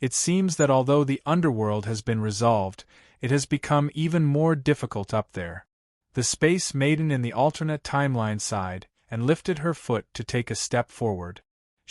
It seems that although the underworld has been resolved, it has become even more difficult up there. The Space Maiden in the alternate timeline sighed, and lifted her foot to take a step forward.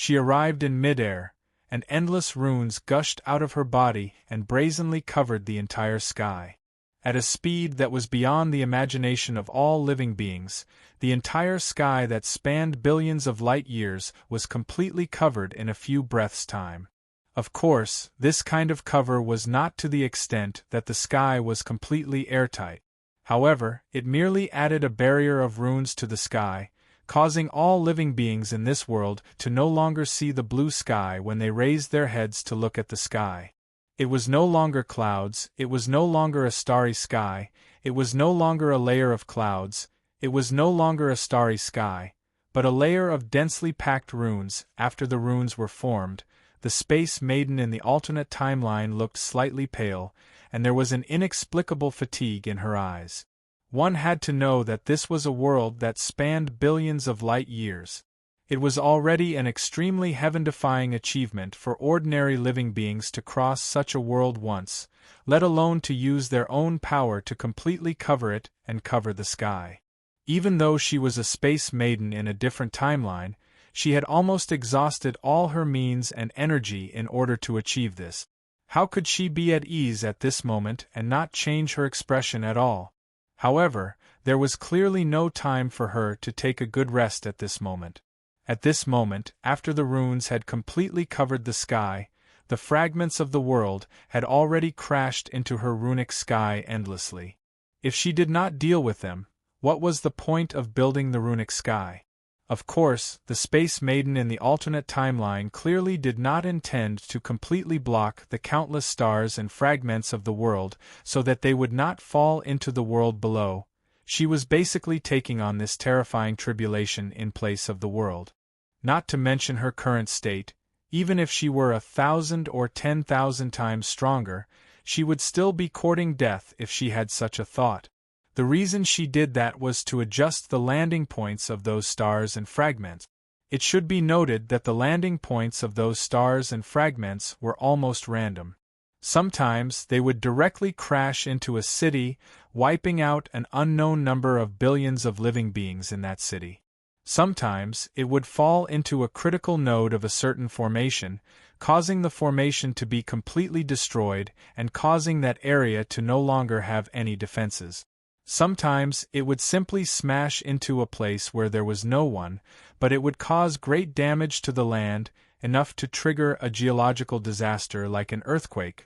She arrived in midair, and endless runes gushed out of her body and brazenly covered the entire sky. At a speed that was beyond the imagination of all living beings, the entire sky that spanned billions of light years was completely covered in a few breaths' time. Of course, this kind of cover was not to the extent that the sky was completely airtight. However, it merely added a barrier of runes to the sky, causing all living beings in this world to no longer see the blue sky when they raised their heads to look at the sky. It was no longer clouds, it was no longer a starry sky, it was no longer a layer of clouds, it was no longer a starry sky, but a layer of densely packed runes. After the runes were formed, the Space Maiden in the alternate timeline looked slightly pale, and there was an inexplicable fatigue in her eyes. One had to know that this was a world that spanned billions of light years. It was already an extremely heaven-defying achievement for ordinary living beings to cross such a world once, let alone to use their own power to completely cover it and cover the sky. Even though she was a Space Maiden in a different timeline, she had almost exhausted all her means and energy in order to achieve this. How could she be at ease at this moment and not change her expression at all? However, there was clearly no time for her to take a good rest at this moment. At this moment, after the runes had completely covered the sky, the fragments of the world had already crashed into her runic sky endlessly. If she did not deal with them, what was the point of building the runic sky? Of course, the Space Maiden in the alternate timeline clearly did not intend to completely block the countless stars and fragments of the world so that they would not fall into the world below. She was basically taking on this terrifying tribulation in place of the world. Not to mention her current state, even if she were 1,000 or 10,000 times stronger, she would still be courting death if she had such a thought. The reason she did that was to adjust the landing points of those stars and fragments. It should be noted that the landing points of those stars and fragments were almost random. Sometimes they would directly crash into a city, wiping out an unknown number of billions of living beings in that city. Sometimes it would fall into a critical node of a certain formation, causing the formation to be completely destroyed and causing that area to no longer have any defenses. Sometimes it would simply smash into a place where there was no one, but it would cause great damage to the land, enough to trigger a geological disaster like an earthquake.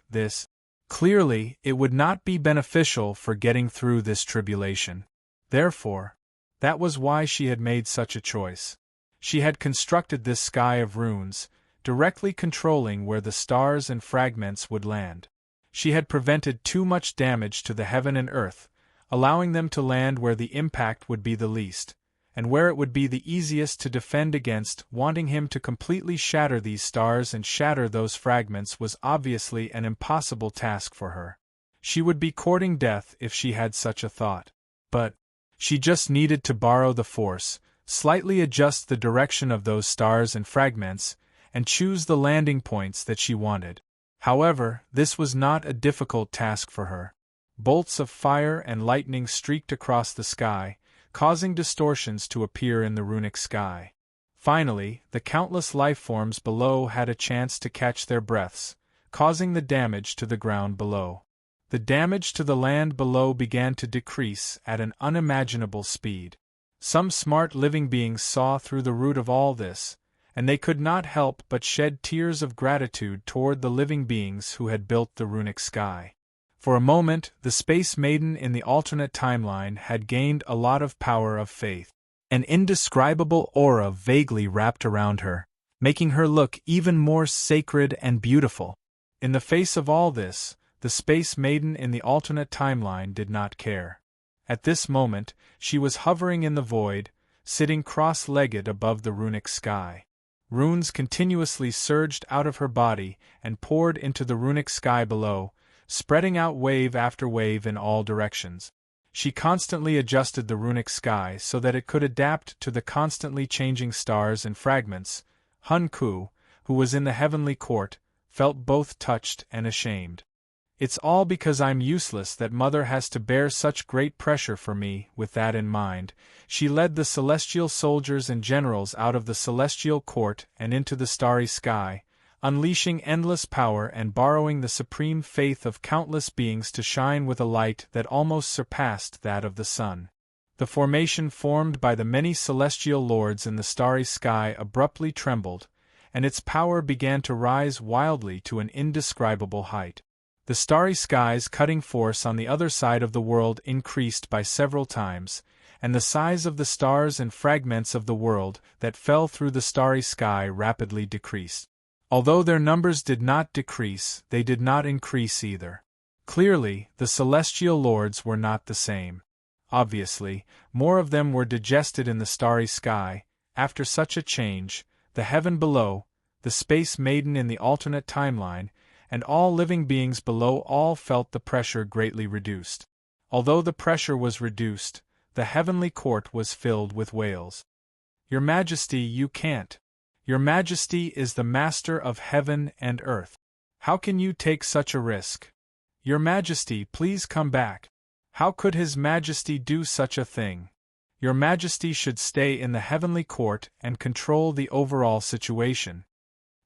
Clearly, it would not be beneficial for getting through this tribulation. Therefore, that was why she had made such a choice. She had constructed this sky of runes, directly controlling where the stars and fragments would land. She had prevented too much damage to the heaven and earth, allowing them to land where the impact would be the least, and where it would be the easiest to defend against. Wanting him to completely shatter these stars and shatter those fragments was obviously an impossible task for her. She would be courting death if she had such a thought. But she just needed to borrow the force, slightly adjust the direction of those stars and fragments, and choose the landing points that she wanted. However, this was not a difficult task for her. Bolts of fire and lightning streaked across the sky, causing distortions to appear in the runic sky. Finally, the countless life forms below had a chance to catch their breaths, causing the damage to the ground below. The damage to the land below began to decrease at an unimaginable speed. Some smart living beings saw through the root of all this, and they could not help but shed tears of gratitude toward the living beings who had built the runic sky. For a moment, the Space Maiden in the alternate timeline had gained a lot of power of faith. An indescribable aura vaguely wrapped around her, making her look even more sacred and beautiful. In the face of all this, the Space Maiden in the alternate timeline did not care. At this moment, she was hovering in the void, sitting cross-legged above the runic sky. Runes continuously surged out of her body and poured into the runic sky below, spreading out wave after wave in all directions. She constantly adjusted the runic sky so that it could adapt to the constantly changing stars and fragments. Hun Ku, who was in the heavenly court, felt both touched and ashamed. It's all because I'm useless that Mother has to bear such great pressure for me. With that in mind, she led the celestial soldiers and generals out of the celestial court and into the starry sky, unleashing endless power and borrowing the supreme faith of countless beings to shine with a light that almost surpassed that of the sun. The formation formed by the many celestial lords in the starry sky abruptly trembled, and its power began to rise wildly to an indescribable height. The starry sky's cutting force on the other side of the world increased by several times, and the size of the stars and fragments of the world that fell through the starry sky rapidly decreased. Although their numbers did not decrease, they did not increase either. Clearly, the celestial lords were not the same. Obviously, more of them were digested in the starry sky. After such a change, the heaven below, the space maiden in the alternate timeline, and all living beings below all felt the pressure greatly reduced. Although the pressure was reduced, the heavenly court was filled with wails. "Your Majesty, you can't. Your Majesty is the master of heaven and earth. How can you take such a risk? Your Majesty, please come back. How could His Majesty do such a thing? Your Majesty should stay in the heavenly court and control the overall situation."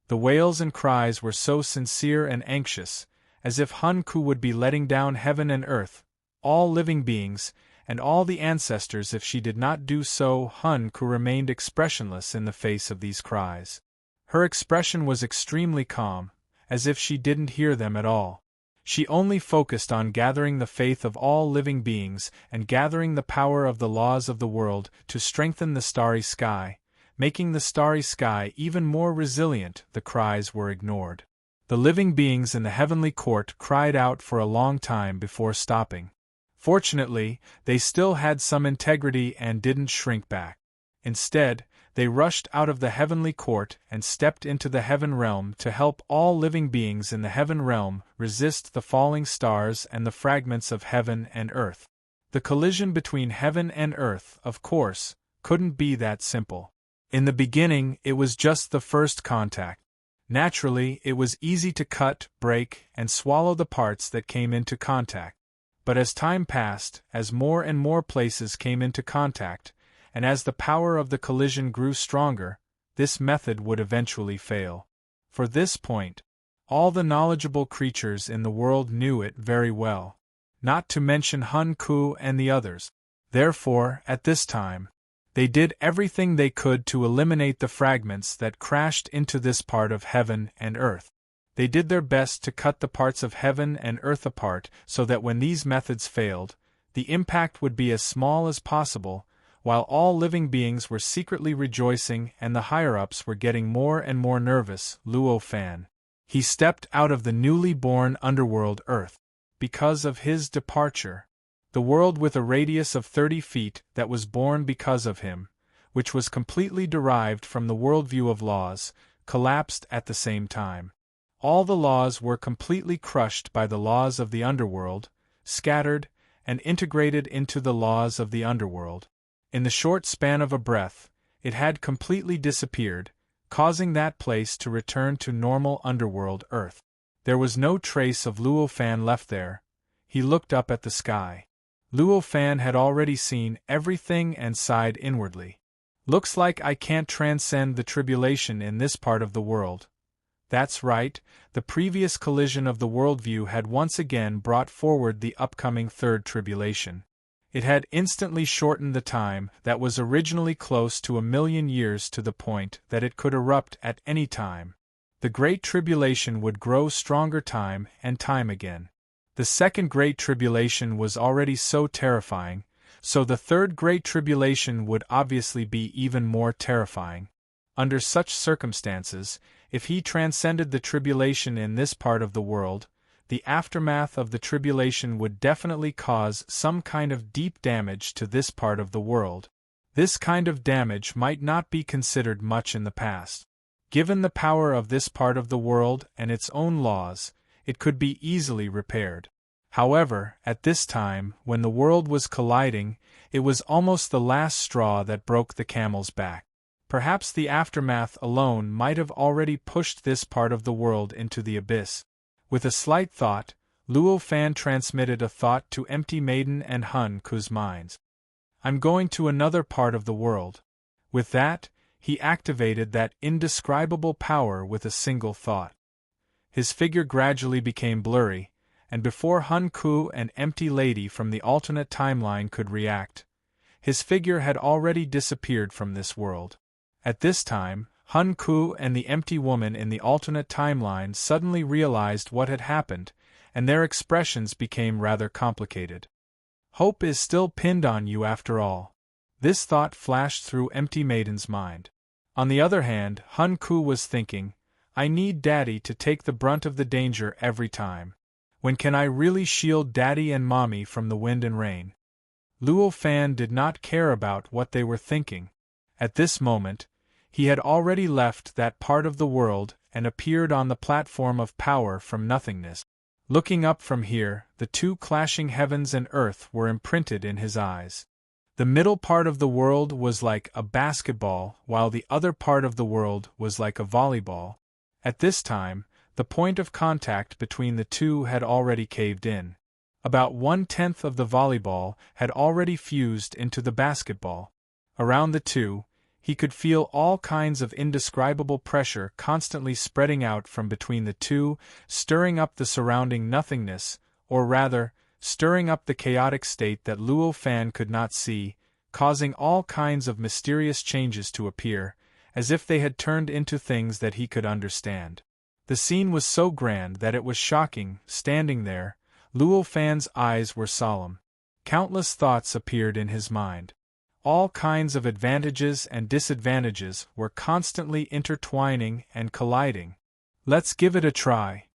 The wails and cries were so sincere and anxious, as if Hun Ku would be letting down heaven and earth, all living beings, and all the ancestors if she did not do so. Hun Ku remained expressionless in the face of these cries. Her expression was extremely calm, as if she didn't hear them at all. She only focused on gathering the faith of all living beings and gathering the power of the laws of the world to strengthen the starry sky, making the starry sky even more resilient. The cries were ignored. The living beings in the heavenly court cried out for a long time before stopping. Fortunately, they still had some integrity and didn't shrink back. Instead, they rushed out of the heavenly court and stepped into the heaven realm to help all living beings in the heaven realm resist the falling stars and the fragments of heaven and earth. The collision between heaven and earth, of course, couldn't be that simple. In the beginning, it was just the first contact. Naturally, it was easy to cut, break, and swallow the parts that came into contact. But as time passed, as more and more places came into contact, and as the power of the collision grew stronger, this method would eventually fail. For this point, all the knowledgeable creatures in the world knew it very well, not to mention Hun Ku and the others. Therefore, at this time, they did everything they could to eliminate the fragments that crashed into this part of heaven and earth. They did their best to cut the parts of heaven and earth apart so that when these methods failed, the impact would be as small as possible, while all living beings were secretly rejoicing and the higher-ups were getting more and more nervous. Luo Fan. He stepped out of the newly born underworld Earth. Because of his departure, the world with a radius of 30 feet that was born because of him, which was completely derived from the worldview of laws, collapsed at the same time. All the laws were completely crushed by the laws of the underworld, scattered, and integrated into the laws of the underworld. In the short span of a breath, it had completely disappeared, causing that place to return to normal underworld Earth. There was no trace of Luo Fan left there. He looked up at the sky. Luo Fan had already seen everything and sighed inwardly. "Looks like I can't transcend the tribulation in this part of the world." That's right, the previous collision of the worldview had once again brought forward the upcoming third tribulation. It had instantly shortened the time that was originally close to 1,000,000 years to the point that it could erupt at any time. The Great Tribulation would grow stronger time and time again. The second Great Tribulation was already so terrifying, so the third Great Tribulation would obviously be even more terrifying. Under such circumstances, if he transcended the tribulation in this part of the world, the aftermath of the tribulation would definitely cause some kind of deep damage to this part of the world. This kind of damage might not be considered much in the past. Given the power of this part of the world and its own laws, it could be easily repaired. However, at this time, when the world was colliding, it was almost the last straw that broke the camel's back. Perhaps the aftermath alone might have already pushed this part of the world into the abyss. With a slight thought, Luo Fan transmitted a thought to Empty Maiden and Hun Ku's minds. I'm going to another part of the world. With that, he activated that indescribable power with a single thought. His figure gradually became blurry, and before Hun Ku and Empty Lady from the alternate timeline could react, his figure had already disappeared from this world. At this time, Hun Ku and the Empty Woman in the alternate timeline suddenly realized what had happened, and their expressions became rather complicated. Hope is still pinned on you after all. This thought flashed through Empty Maiden's mind. On the other hand, Hun Ku was thinking, I need Daddy to take the brunt of the danger every time. When can I really shield Daddy and Mommy from the wind and rain? Luo Fan did not care about what they were thinking. At this moment, he had already left that part of the world and appeared on the platform of power from nothingness. Looking up from here, the two clashing heavens and earth were imprinted in his eyes. The middle part of the world was like a basketball, while the other part of the world was like a volleyball. At this time, the point of contact between the two had already caved in. About 1/10 of the volleyball had already fused into the basketball. Around the two, he could feel all kinds of indescribable pressure constantly spreading out from between the two, stirring up the surrounding nothingness, or rather, stirring up the chaotic state that Luo Fan could not see, causing all kinds of mysterious changes to appear, as if they had turned into things that he could understand. The scene was so grand that it was shocking. Standing there, Luo Fan's eyes were solemn. Countless thoughts appeared in his mind. All kinds of advantages and disadvantages were constantly intertwining and colliding. Let's give it a try.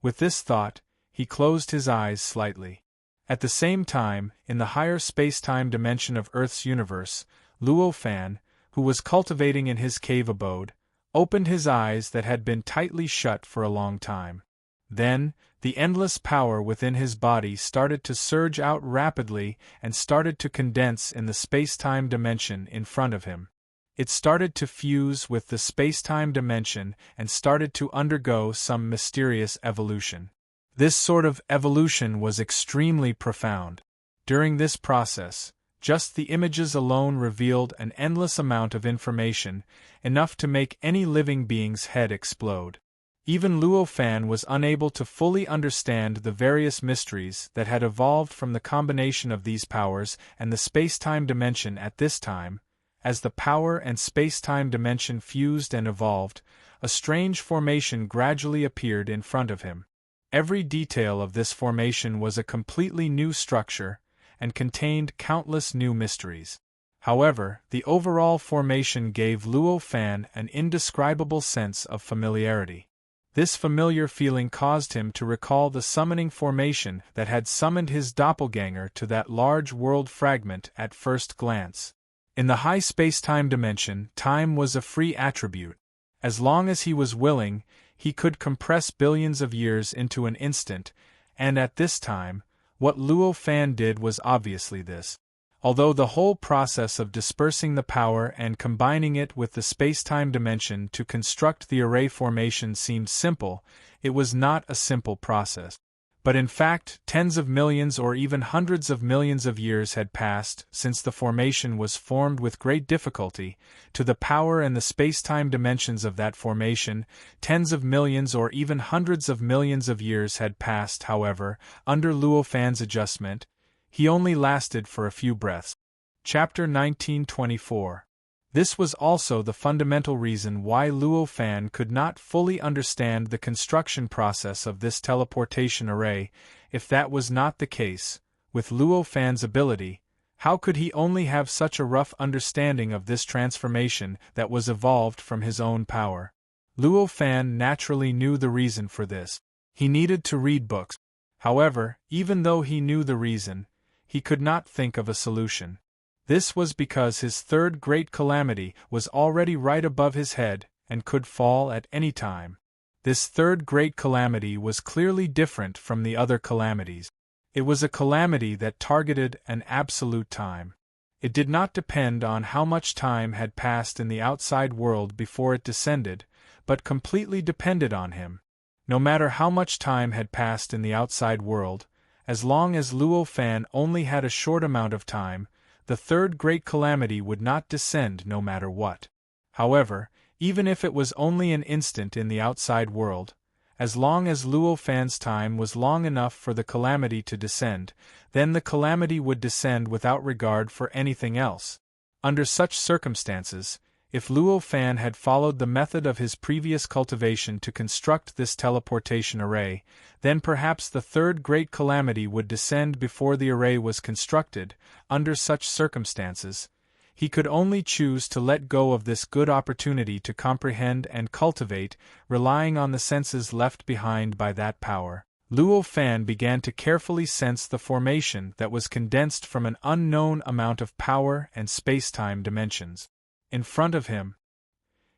With this thought, he closed his eyes slightly. At the same time, in the higher space-time dimension of Earth's universe, Luo Fan, who was cultivating in his cave abode, opened his eyes that had been tightly shut for a long time. Then, the endless power within his body started to surge out rapidly and started to condense in the space-time dimension in front of him. It started to fuse with the space-time dimension and started to undergo some mysterious evolution. This sort of evolution was extremely profound. During this process, just the images alone revealed an endless amount of information, enough to make any living being's head explode. Even Luo Fan was unable to fully understand the various mysteries that had evolved from the combination of these powers and the space-time dimension at this time. As the power and space-time dimension fused and evolved, a strange formation gradually appeared in front of him. Every detail of this formation was a completely new structure, and contained countless new mysteries. However, the overall formation gave Luo Fan an indescribable sense of familiarity. This familiar feeling caused him to recall the summoning formation that had summoned his doppelganger to that large world fragment at first glance. In the high space-time dimension, time was a free attribute. As long as he was willing, he could compress billions of years into an instant, and at this time, what Luo Fan did was obviously this. Although the whole process of dispersing the power and combining it with the space-time dimension to construct the array formation seemed simple, it was not a simple process. But in fact, tens of millions or even hundreds of millions of years had passed since the formation was formed with great difficulty. To the power and the space-time dimensions of that formation, tens of millions or even hundreds of millions of years had passed. However, under Luo Fan's adjustment, he only lasted for a few breaths. Chapter 1924. This was also the fundamental reason why Luo Fan could not fully understand the construction process of this teleportation array. If that was not the case, with Luo Fan's ability, how could he only have such a rough understanding of this transformation that was evolved from his own power? Luo Fan naturally knew the reason for this. He needed to read books. However, even though he knew the reason, he could not think of a solution. This was because his third great calamity was already right above his head and could fall at any time. This third great calamity was clearly different from the other calamities. It was a calamity that targeted an absolute time. It did not depend on how much time had passed in the outside world before it descended, but completely depended on him. No matter how much time had passed in the outside world, as long as Luo Fan only had a short amount of time, the third great calamity would not descend no matter what. However, even if it was only an instant in the outside world, as long as Luo Fan's time was long enough for the calamity to descend, then the calamity would descend without regard for anything else. Under such circumstances, if Luo Fan had followed the method of his previous cultivation to construct this teleportation array, then perhaps the third great calamity would descend before the array was constructed. Under such circumstances, he could only choose to let go of this good opportunity to comprehend and cultivate, relying on the senses left behind by that power. Luo Fan began to carefully sense the formation that was condensed from an unknown amount of power and space-time dimensions. In front of him,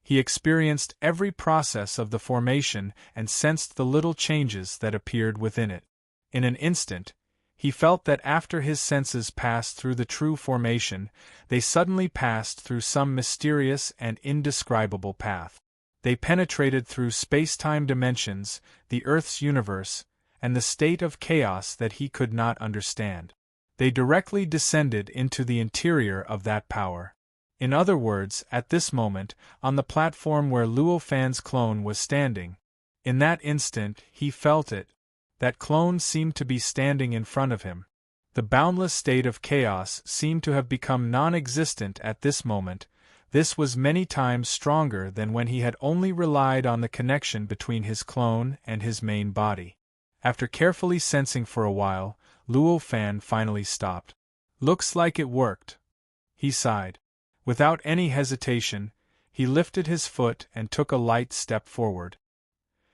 he experienced every process of the formation and sensed the little changes that appeared within it. In an instant, he felt that after his senses passed through the true formation, they suddenly passed through some mysterious and indescribable path. They penetrated through space-time dimensions, the Earth's universe, and the state of chaos that he could not understand. They directly descended into the interior of that power. In other words, at this moment, on the platform where Luo Fan's clone was standing, in that instant he felt it. That clone seemed to be standing in front of him. The boundless state of chaos seemed to have become non-existent at this moment. This was many times stronger than when he had only relied on the connection between his clone and his main body. After carefully sensing for a while, Luo Fan finally stopped. "Looks like it worked," he sighed. Without any hesitation, he lifted his foot and took a light step forward.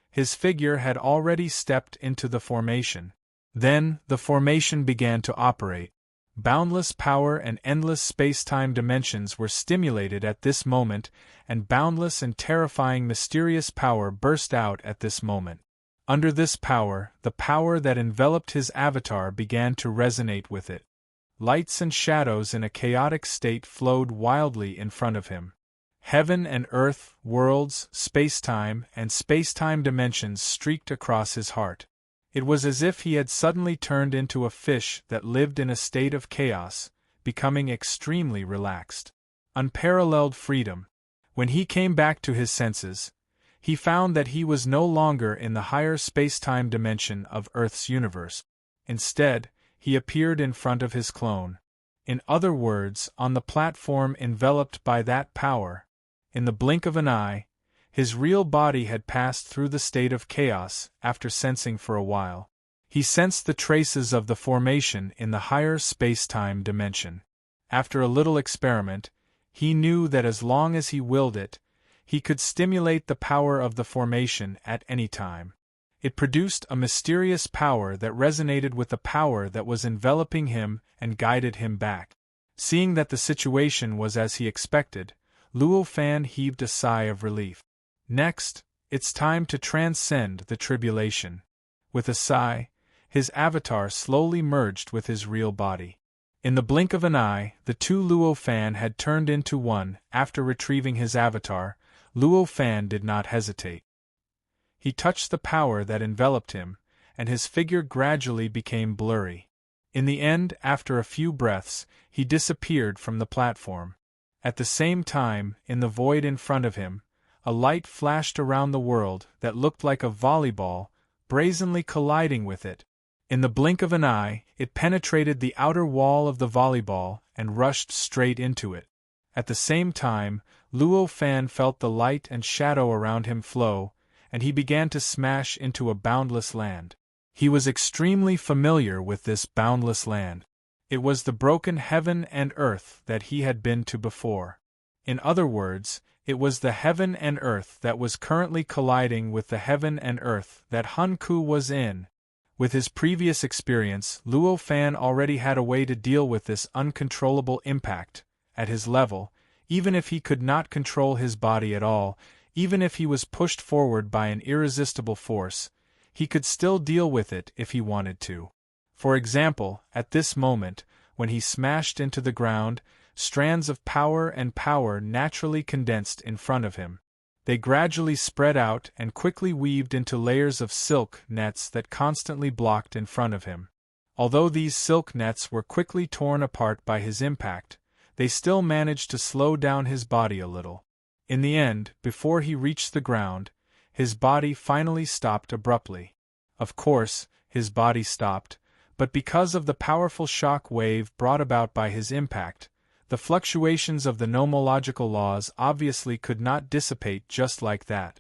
His figure had already stepped into the formation. Then, the formation began to operate. Boundless power and endless space-time dimensions were stimulated at this moment, and boundless and terrifying mysterious power burst out at this moment. Under this power, the power that enveloped his avatar began to resonate with it. Lights and shadows in a chaotic state flowed wildly in front of him. Heaven and earth, worlds, space-time, and space-time dimensions streaked across his heart. It was as if he had suddenly turned into a fish that lived in a state of chaos, becoming extremely relaxed. Unparalleled freedom. When he came back to his senses, he found that he was no longer in the higher space-time dimension of Earth's universe. Instead, he appeared in front of his clone. In other words, on the platform enveloped by that power. In the blink of an eye, his real body had passed through the state of chaos. After sensing for a while, he sensed the traces of the formation in the higher space-time dimension. After a little experiment, he knew that as long as he willed it, he could stimulate the power of the formation at any time. It produced a mysterious power that resonated with the power that was enveloping him and guided him back. Seeing that the situation was as he expected, Luo Fan heaved a sigh of relief. Next, it's time to transcend the tribulation. With a sigh, his avatar slowly merged with his real body. In the blink of an eye, the two Luo Fan had turned into one. After retrieving his avatar, Luo Fan did not hesitate. He touched the power that enveloped him, and his figure gradually became blurry. In the end, after a few breaths, he disappeared from the platform. At the same time, in the void in front of him, a light flashed around the world that looked like a volleyball, brazenly colliding with it. In the blink of an eye, it penetrated the outer wall of the volleyball and rushed straight into it. At the same time, Luo Fan felt the light and shadow around him flow, and he began to smash into a boundless land. He was extremely familiar with this boundless land. It was the broken heaven and earth that he had been to before. In other words, it was the heaven and earth that was currently colliding with the heaven and earth that Hunku was in. With his previous experience, Luo Fan already had a way to deal with this uncontrollable impact. At his level, even if he could not control his body at all, even if he was pushed forward by an irresistible force, he could still deal with it if he wanted to. For example, at this moment, when he smashed into the ground, strands of power and power naturally condensed in front of him. They gradually spread out and quickly weaved into layers of silk nets that constantly blocked in front of him. Although these silk nets were quickly torn apart by his impact, they still managed to slow down his body a little. In the end, before he reached the ground, his body finally stopped abruptly. Of course, his body stopped, but because of the powerful shock wave brought about by his impact, the fluctuations of the nomological laws obviously could not dissipate just like that.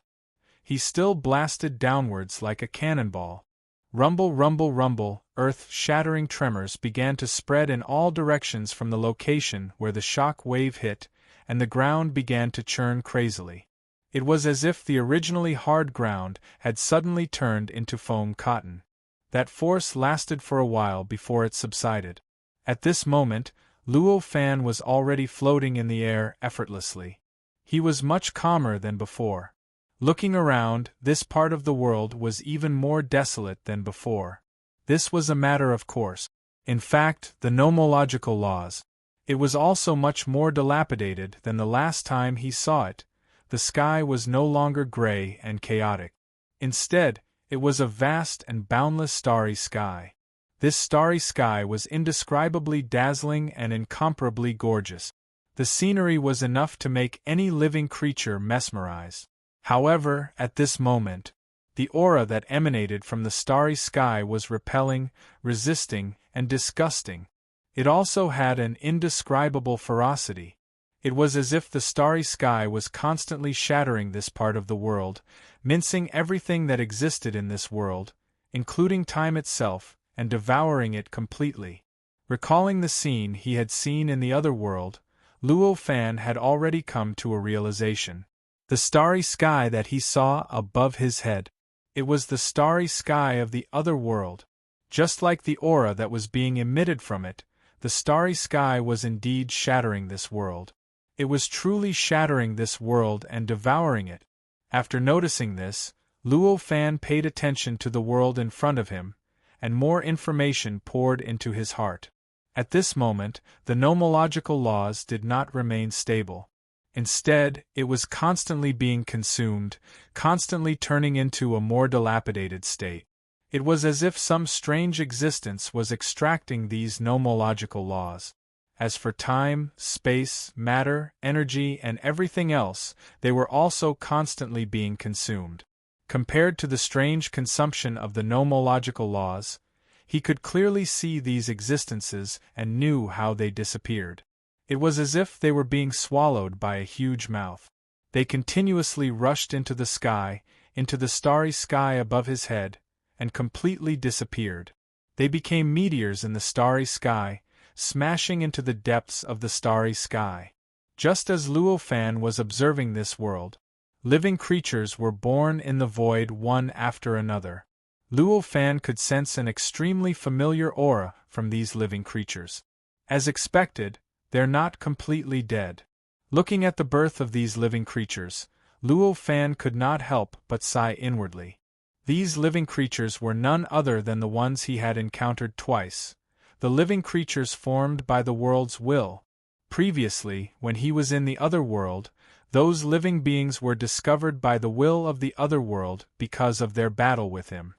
He still blasted downwards like a cannonball. Rumble, rumble, rumble, earth-shattering tremors began to spread in all directions from the location where the shock wave hit, and the ground began to churn crazily. It was as if the originally hard ground had suddenly turned into foam cotton. That force lasted for a while before it subsided. At this moment, Luo Fan was already floating in the air effortlessly. He was much calmer than before. Looking around, this part of the world was even more desolate than before. This was a matter of course. In fact, the nomological laws. It was also much more dilapidated than the last time he saw it. The sky was no longer gray and chaotic. Instead, it was a vast and boundless starry sky. This starry sky was indescribably dazzling and incomparably gorgeous. The scenery was enough to make any living creature mesmerize. However, at this moment, the aura that emanated from the starry sky was repelling, resisting, and disgusting. It also had an indescribable ferocity. It was as if the starry sky was constantly shattering this part of the world, mincing everything that existed in this world, including time itself, and devouring it completely. Recalling the scene he had seen in the other world, Luo Fan had already come to a realization. The starry sky that he saw above his head. It was the starry sky of the other world. Just like the aura that was being emitted from it, the starry sky was indeed shattering this world. It was truly shattering this world and devouring it. After noticing this, Luo Fan paid attention to the world in front of him, and more information poured into his heart. At this moment, the nomological laws did not remain stable. Instead, it was constantly being consumed, constantly turning into a more dilapidated state. It was as if some strange existence was extracting these nomological laws. As for time, space, matter, energy, and everything else, they were also constantly being consumed. Compared to the strange consumption of the nomological laws, he could clearly see these existences and knew how they disappeared. It was as if they were being swallowed by a huge mouth. They continuously rushed into the sky, into the starry sky above his head, and completely disappeared. They became meteors in the starry sky, smashing into the depths of the starry sky. Just as Luo Fan was observing this world, living creatures were born in the void one after another. Luo Fan could sense an extremely familiar aura from these living creatures. As expected, they're not completely dead. Looking at the birth of these living creatures, Luo Fan could not help but sigh inwardly. These living creatures were none other than the ones he had encountered twice, the living creatures formed by the world's will. Previously, when he was in the other world, those living beings were discovered by the will of the other world because of their battle with him.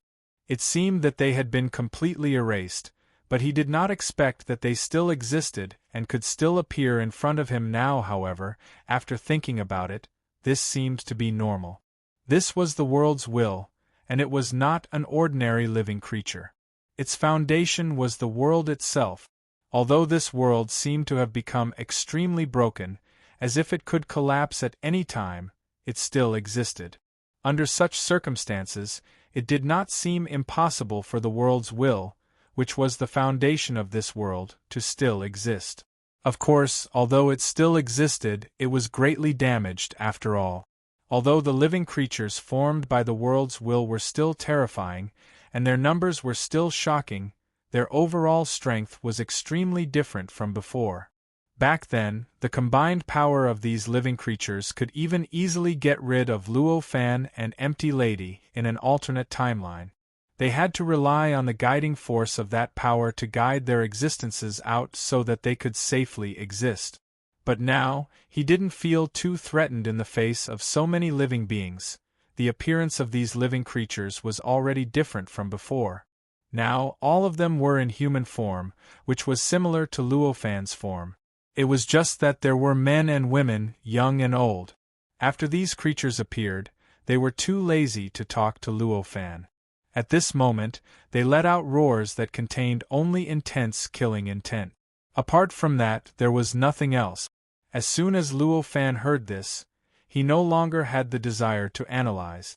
It seemed that they had been completely erased, but he did not expect that they still existed and could still appear in front of him now. However, after thinking about it, this seemed to be normal. This was the world's will, and it was not an ordinary living creature. Its foundation was the world itself. Although this world seemed to have become extremely broken, as if it could collapse at any time, it still existed. Under such circumstances, it did not seem impossible for the world's will, which was the foundation of this world, to still exist. Of course, although it still existed, it was greatly damaged after all. Although the living creatures formed by the world's will were still terrifying, and their numbers were still shocking, their overall strength was extremely different from before. Back then, the combined power of these living creatures could even easily get rid of Luo Fan and Empty Lady in an alternate timeline. They had to rely on the guiding force of that power to guide their existences out so that they could safely exist. But now, he didn't feel too threatened in the face of so many living beings. The appearance of these living creatures was already different from before. Now, all of them were in human form, which was similar to Luo Fan's form. It was just that there were men and women, young and old. After these creatures appeared, they were too lazy to talk to Luo Fan. At this moment, they let out roars that contained only intense killing intent. Apart from that, there was nothing else. As soon as Luo Fan heard this, he no longer had the desire to analyze.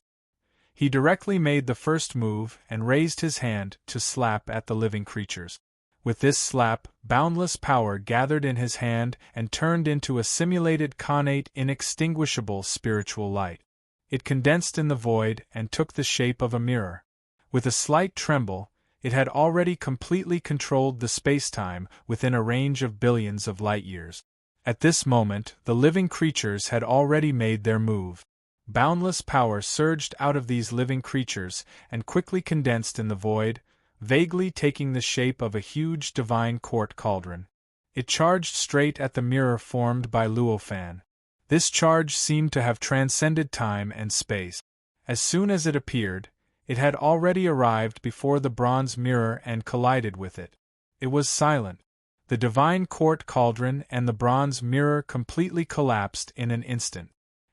He directly made the first move and raised his hand to slap at the living creatures. With this slap, boundless power gathered in his hand and turned into a simulated connate inextinguishable spiritual light. It condensed in the void and took the shape of a mirror. With a slight tremble, it had already completely controlled the space-time within a range of billions of light-years. At this moment, the living creatures had already made their move. Boundless power surged out of these living creatures and quickly condensed in the void, vaguely taking the shape of a huge divine court cauldron. It charged straight at the mirror formed by Luo Fan. This charge seemed to have transcended time and space. As soon as it appeared, it had already arrived before the bronze mirror and collided with it. It was silent. The divine court cauldron and the bronze mirror completely collapsed in an instant.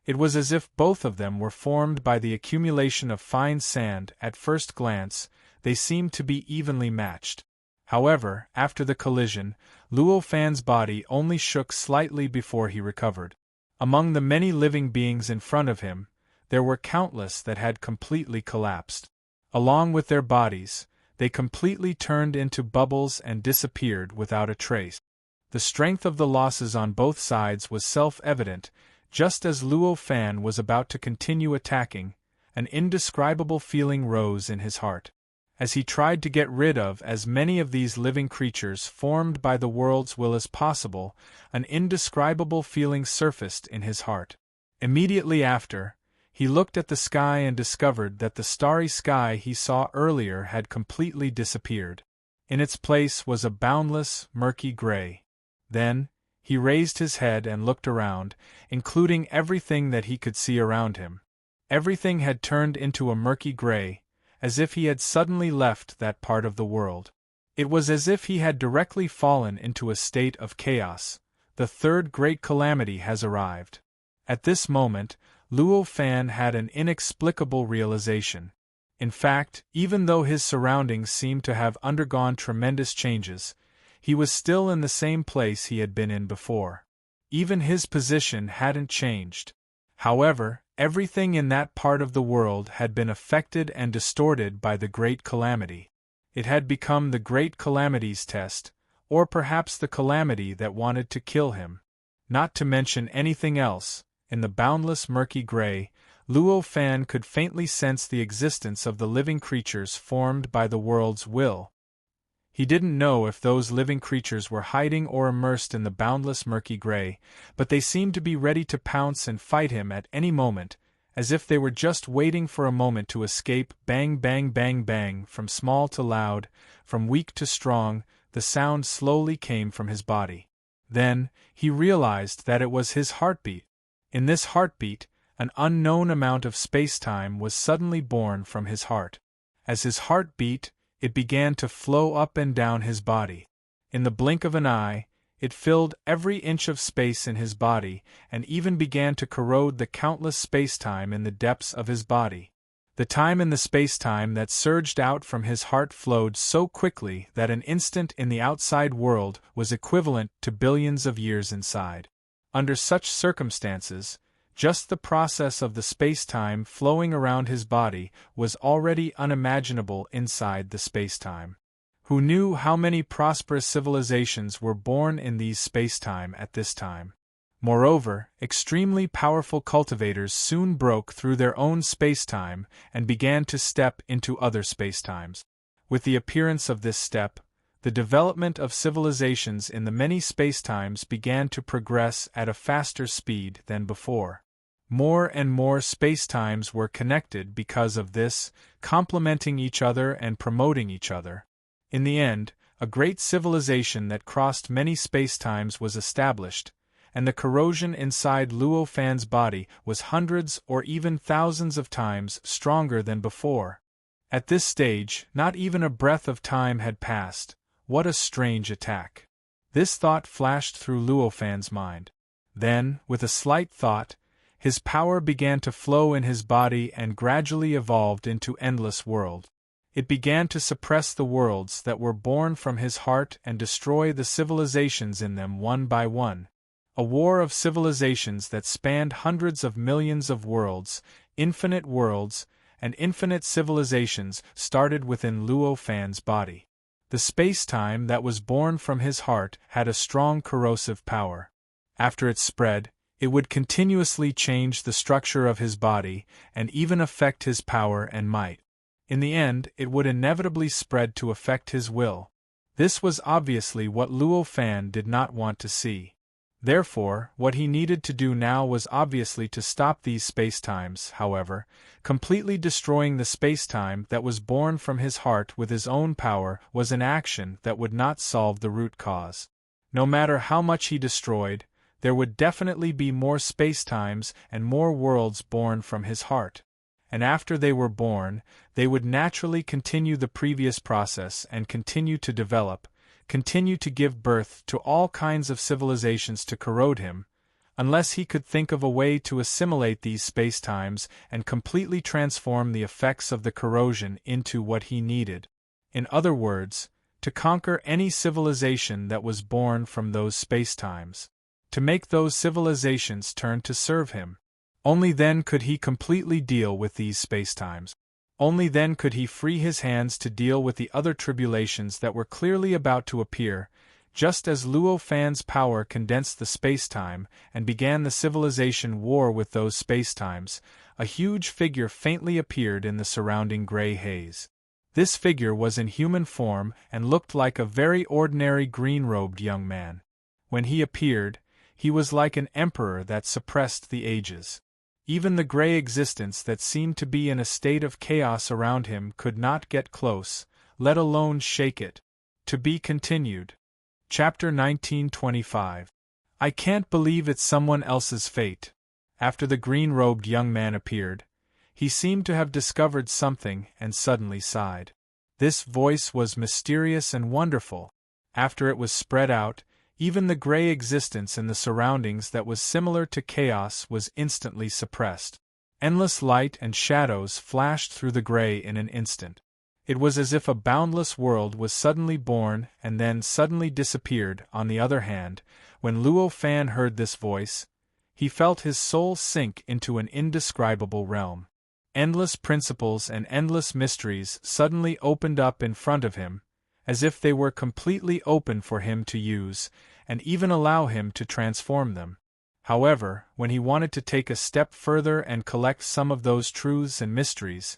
It was as if both of them were formed by the accumulation of fine sand. At first glance, they seemed to be evenly matched. However, after the collision, Luo Fan's body only shook slightly before he recovered. Among the many living beings in front of him, there were countless that had completely collapsed. Along with their bodies, they completely turned into bubbles and disappeared without a trace. The strength of the losses on both sides was self-evident. Just as Luo Fan was about to continue attacking, an indescribable feeling rose in his heart. As he tried to get rid of as many of these living creatures formed by the world's will as possible, an indescribable feeling surfaced in his heart. Immediately after, he looked at the sky and discovered that the starry sky he saw earlier had completely disappeared. In its place was a boundless, murky gray. Then, he raised his head and looked around, including everything that he could see around him. Everything had turned into a murky gray, as if he had suddenly left that part of the world. It was as if he had directly fallen into a state of chaos. The third great calamity has arrived. At this moment, Luo Fan had an inexplicable realization. In fact, even though his surroundings seemed to have undergone tremendous changes, he was still in the same place he had been in before. Even his position hadn't changed. However, everything in that part of the world had been affected and distorted by the Great Calamity. It had become the Great Calamity's test, or perhaps the calamity that wanted to kill him. Not to mention anything else, in the boundless murky gray, Luo Fan could faintly sense the existence of the living creatures formed by the world's will. He didn't know if those living creatures were hiding or immersed in the boundless murky gray, but they seemed to be ready to pounce and fight him at any moment, as if they were just waiting for a moment to escape. Bang, bang, bang, bang, from small to loud, from weak to strong, the sound slowly came from his body. Then, he realized that it was his heartbeat. In this heartbeat, an unknown amount of space-time was suddenly born from his heart. As his heart beat, it began to flow up and down his body. In the blink of an eye, it filled every inch of space in his body and even began to corrode the countless space-time in the depths of his body. The time in the space-time that surged out from his heart flowed so quickly that an instant in the outside world was equivalent to billions of years inside. Under such circumstances, just the process of the space-time flowing around his body was already unimaginable inside the space-time. Who knew how many prosperous civilizations were born in these space-time at this time? Moreover, extremely powerful cultivators soon broke through their own space-time and began to step into other space-times. With the appearance of this step, the development of civilizations in the many space-times began to progress at a faster speed than before. More and more space-times were connected because of this, complementing each other and promoting each other. In the end, a great civilization that crossed many space-times was established, and the corrosion inside Luo Fan's body was hundreds or even thousands of times stronger than before. At this stage, not even a breath of time had passed. What a strange attack. This thought flashed through Luo Fan's mind. Then, with a slight thought, his power began to flow in his body and gradually evolved into endless world. It began to suppress the worlds that were born from his heart and destroy the civilizations in them one by one. A war of civilizations that spanned hundreds of millions of worlds, and infinite civilizations started within Luo Fan's body. The space-time that was born from his heart had a strong corrosive power. After it spread, it would continuously change the structure of his body and even affect his power and might. In the end, it would inevitably spread to affect his will. This was obviously what Luo Fan did not want to see. Therefore, what he needed to do now was obviously to stop these spacetimes. However, completely destroying the spacetime that was born from his heart with his own power was an action that would not solve the root cause. No matter how much he destroyed, there would definitely be more spacetimes and more worlds born from his heart. And after they were born, they would naturally continue the previous process and continue to develop, continue to give birth to all kinds of civilizations to corrode him, unless he could think of a way to assimilate these spacetimes and completely transform the effects of the corrosion into what he needed. In other words, to conquer any civilization that was born from those spacetimes. To make those civilizations turn to serve him. Only then could he completely deal with these spacetimes. Only then could he free his hands to deal with the other tribulations that were clearly about to appear, just as Luo Fan's power condensed the spacetime and began the civilization war with those spacetimes. A huge figure faintly appeared in the surrounding gray haze. This figure was in human form and looked like a very ordinary green-robed young man. When he appeared, he was like an emperor that suppressed the ages. Even the gray existence that seemed to be in a state of chaos around him could not get close, let alone shake it. To be continued. Chapter 1925. I can't believe it's someone else's fate. After the green-robed young man appeared, he seemed to have discovered something and suddenly sighed. This voice was mysterious and wonderful. After it was spread out, even the gray existence in the surroundings that was similar to chaos was instantly suppressed. Endless light and shadows flashed through the gray in an instant. It was as if a boundless world was suddenly born and then suddenly disappeared. On the other hand, when Luo Fan heard this voice, he felt his soul sink into an indescribable realm. Endless principles and endless mysteries suddenly opened up in front of him, as if they were completely open for him to use, and even allow him to transform them. However, when he wanted to take a step further and collect some of those truths and mysteries,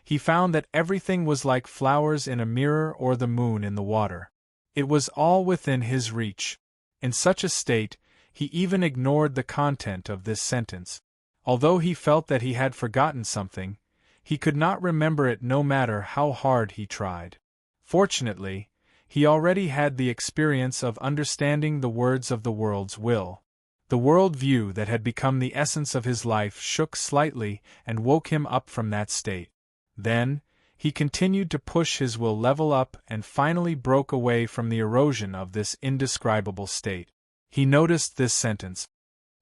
he found that everything was like flowers in a mirror or the moon in the water. It was all within his reach. In such a state, he even ignored the content of this sentence. Although he felt that he had forgotten something, he could not remember it no matter how hard he tried. Fortunately, he already had the experience of understanding the words of the world's will. The world view that had become the essence of his life shook slightly and woke him up from that state. Then, he continued to push his will level up and finally broke away from the erosion of this indescribable state. He noticed this sentence.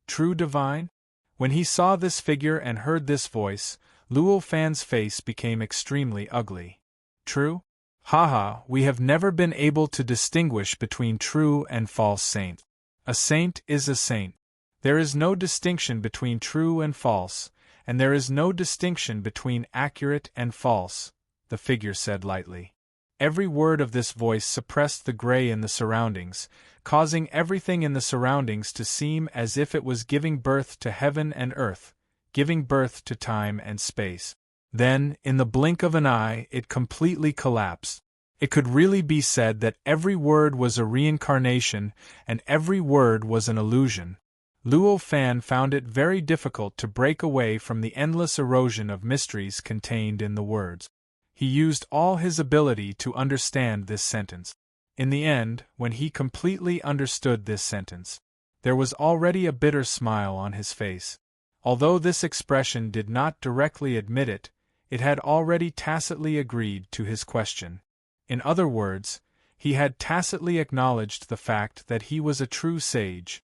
True divine? When he saw this figure and heard this voice, Luo Fan's face became extremely ugly. True? Haha, we have never been able to distinguish between true and false saint. A saint is a saint. There is no distinction between true and false, and there is no distinction between accurate and false, the figure said lightly. Every word of this voice suppressed the gray in the surroundings, causing everything in the surroundings to seem as if it was giving birth to heaven and earth, giving birth to time and space. Then, in the blink of an eye, it completely collapsed. It could really be said that every word was a reincarnation, and every word was an illusion. Luo Fan found it very difficult to break away from the endless erosion of mysteries contained in the words. He used all his ability to understand this sentence. In the end, when he completely understood this sentence, There was already a bitter smile on his face. Although this expression did not directly admit it, it had already tacitly agreed to his question. In other words, he had tacitly acknowledged the fact that he was a true sage.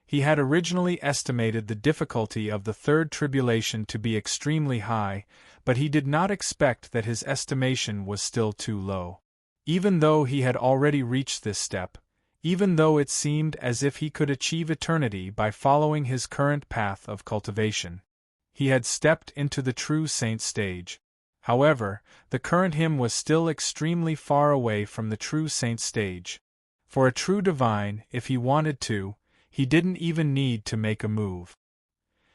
He had originally estimated the difficulty of the third tribulation to be extremely high, but he did not expect that his estimation was still too low. Even though he had already reached this step, even though it seemed as if he could achieve eternity by following his current path of cultivation, he had stepped into the true saint stage. However, the current him was still extremely far away from the true saint stage. For a true divine, if he wanted to, he didn't even need to make a move.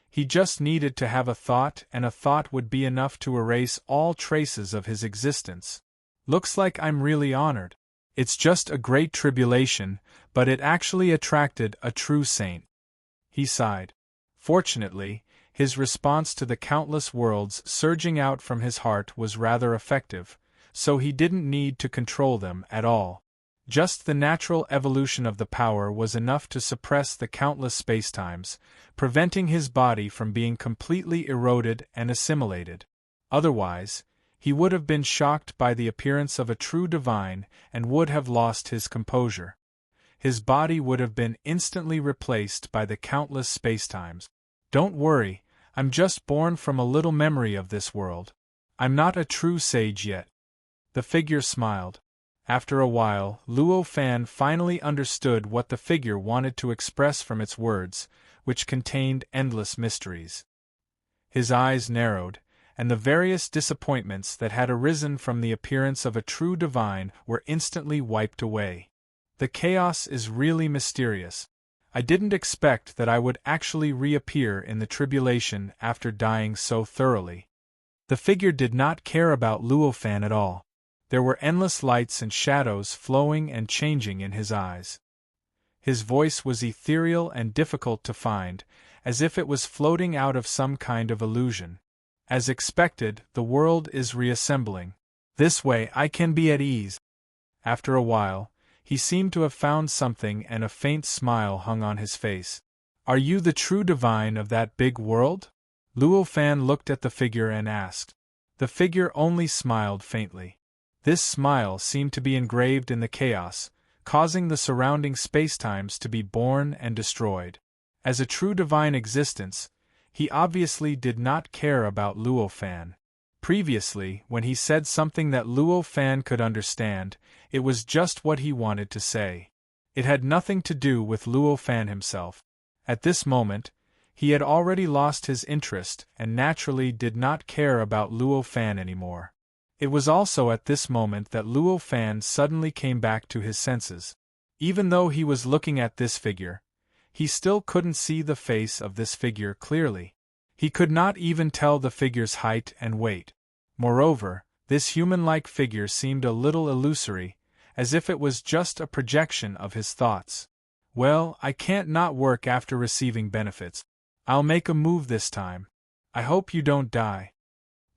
He just needed to have a thought, and a thought would be enough to erase all traces of his existence. Looks like I'm really honored. It's just a great tribulation, but it actually attracted a true saint. He sighed. Fortunately, his response to the countless worlds surging out from his heart was rather effective, so he didn't need to control them at all. Just the natural evolution of the power was enough to suppress the countless spacetimes, preventing his body from being completely eroded and assimilated. Otherwise, he would have been shocked by the appearance of a true divine and would have lost his composure. His body would have been instantly replaced by the countless spacetimes. Don't worry, I'm just born from a little memory of this world. I'm not a true sage yet. The figure smiled. After a while, Luo Fan finally understood what the figure wanted to express from its words, which contained endless mysteries. His eyes narrowed, and the various disappointments that had arisen from the appearance of a true divine were instantly wiped away. The chaos is really mysterious. I didn't expect that I would actually reappear in the tribulation after dying so thoroughly. The figure did not care about Luo Fan at all. There were endless lights and shadows flowing and changing in his eyes. His voice was ethereal and difficult to find, as if it was floating out of some kind of illusion. As expected, the world is reassembling. This way I can be at ease. After a while, he seemed to have found something and a faint smile hung on his face. Are you the true divine of that big world? Luo Fan looked at the figure and asked. The figure only smiled faintly. This smile seemed to be engraved in the chaos, causing the surrounding spacetimes to be born and destroyed. As a true divine existence, he obviously did not care about Luo Fan. Previously, when he said something that Luo Fan could understand, it was just what he wanted to say. It had nothing to do with Luo Fan himself. At this moment, he had already lost his interest and naturally did not care about Luo Fan anymore. It was also at this moment that Luo Fan suddenly came back to his senses. Even though he was looking at this figure, he still couldn't see the face of this figure clearly. He could not even tell the figure's height and weight. Moreover, this human-like figure seemed a little illusory, as if it was just a projection of his thoughts. Well, I can't not work after receiving benefits. I'll make a move this time. I hope you don't die.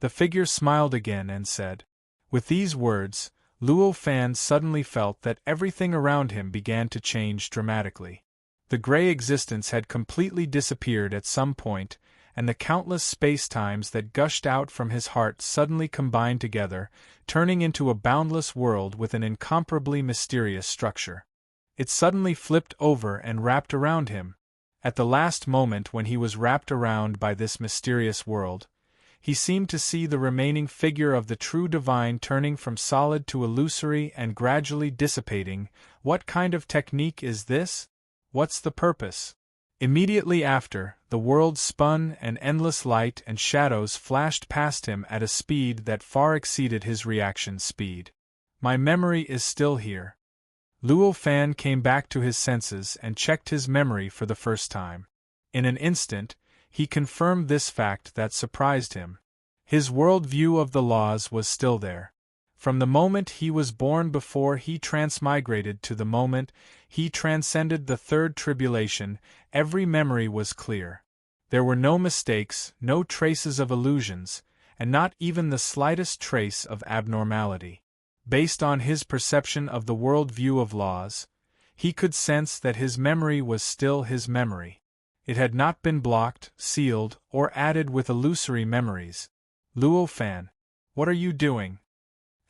The figure smiled again and said. With these words, Luo Fan suddenly felt that everything around him began to change dramatically. The gray existence had completely disappeared at some point, and the countless space-times that gushed out from his heart suddenly combined together, turning into a boundless world with an incomparably mysterious structure. It suddenly flipped over and wrapped around him. At the last moment when he was wrapped around by this mysterious world, he seemed to see the remaining figure of the true divine turning from solid to illusory and gradually dissipating. What kind of technique is this? What's the purpose? Immediately after, the world spun and endless light and shadows flashed past him at a speed that far exceeded his reaction speed. My memory is still here. Luo Fan came back to his senses and checked his memory for the first time. In an instant, he confirmed this fact that surprised him. His world view of the laws was still there. From the moment he was born before he transmigrated to the moment he transcended the third tribulation, every memory was clear. There were no mistakes, no traces of illusions, and not even the slightest trace of abnormality. Based on his perception of the world view of laws, He could sense that his memory was still his memory. It had not been blocked, sealed, or added with illusory memories. Luo Fan, what are you doing?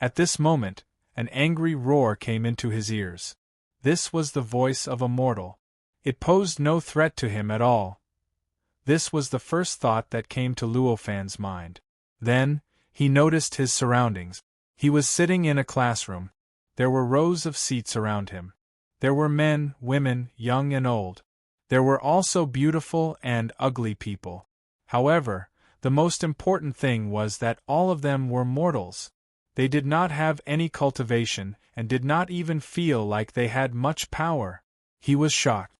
At this moment, an angry roar came into his ears. This was the voice of a mortal. It posed no threat to him at all. This was the first thought that came to Luo Fan's mind. Then, he noticed his surroundings. He was sitting in a classroom. There were rows of seats around him. There were men, women, young and old. There were also beautiful and ugly people. However, the most important thing was that all of them were mortals. They did not have any cultivation and did not even feel like they had much power. He was shocked.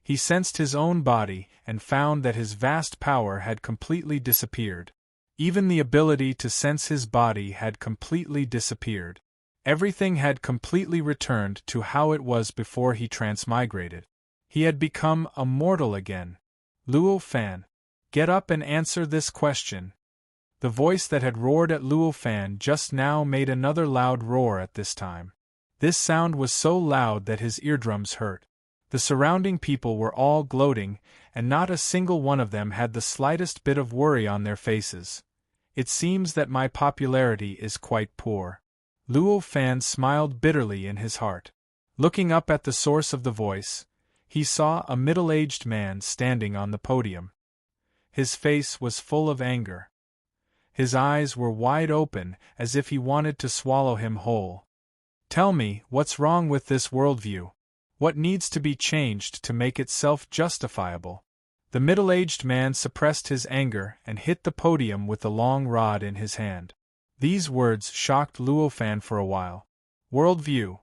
He sensed his own body and found that his vast power had completely disappeared. Even the ability to sense his body had completely disappeared. Everything had completely returned to how it was before he transmigrated. He had become a mortal again. Luo Fan, get up and answer this question. The voice that had roared at Luo Fan just now made another loud roar at this time. This sound was so loud that his eardrums hurt. The surrounding people were all gloating, and not a single one of them had the slightest bit of worry on their faces. It seems that my popularity is quite poor. Luo Fan smiled bitterly in his heart. Looking up at the source of the voice, he saw a middle-aged man standing on the podium. His face was full of anger. His eyes were wide open, as if he wanted to swallow him whole. Tell me, what's wrong with this worldview? What needs to be changed to make it self-justifiable? The middle-aged man suppressed his anger and hit the podium with the long rod in his hand. These words shocked Luo Fan for a while. Worldview.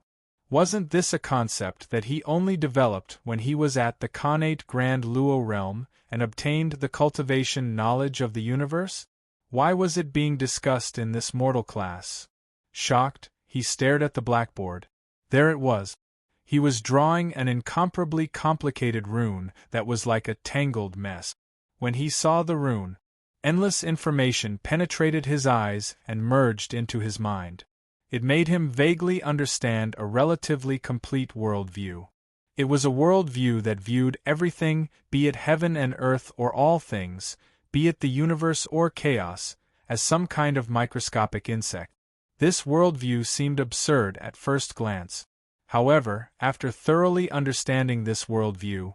Wasn't this a concept that he only developed when he was at the Khanate Grand Luo realm and obtained the cultivation knowledge of the universe? Why was it being discussed in this mortal class? Shocked, he stared at the blackboard. There it was. He was drawing an incomparably complicated rune that was like a tangled mess. When he saw the rune, endless information penetrated his eyes and merged into his mind. It made him vaguely understand a relatively complete worldview. It was a worldview that viewed everything, be it heaven and earth or all things, be it the universe or chaos, as some kind of microscopic insect. This worldview seemed absurd at first glance. However, after thoroughly understanding this worldview,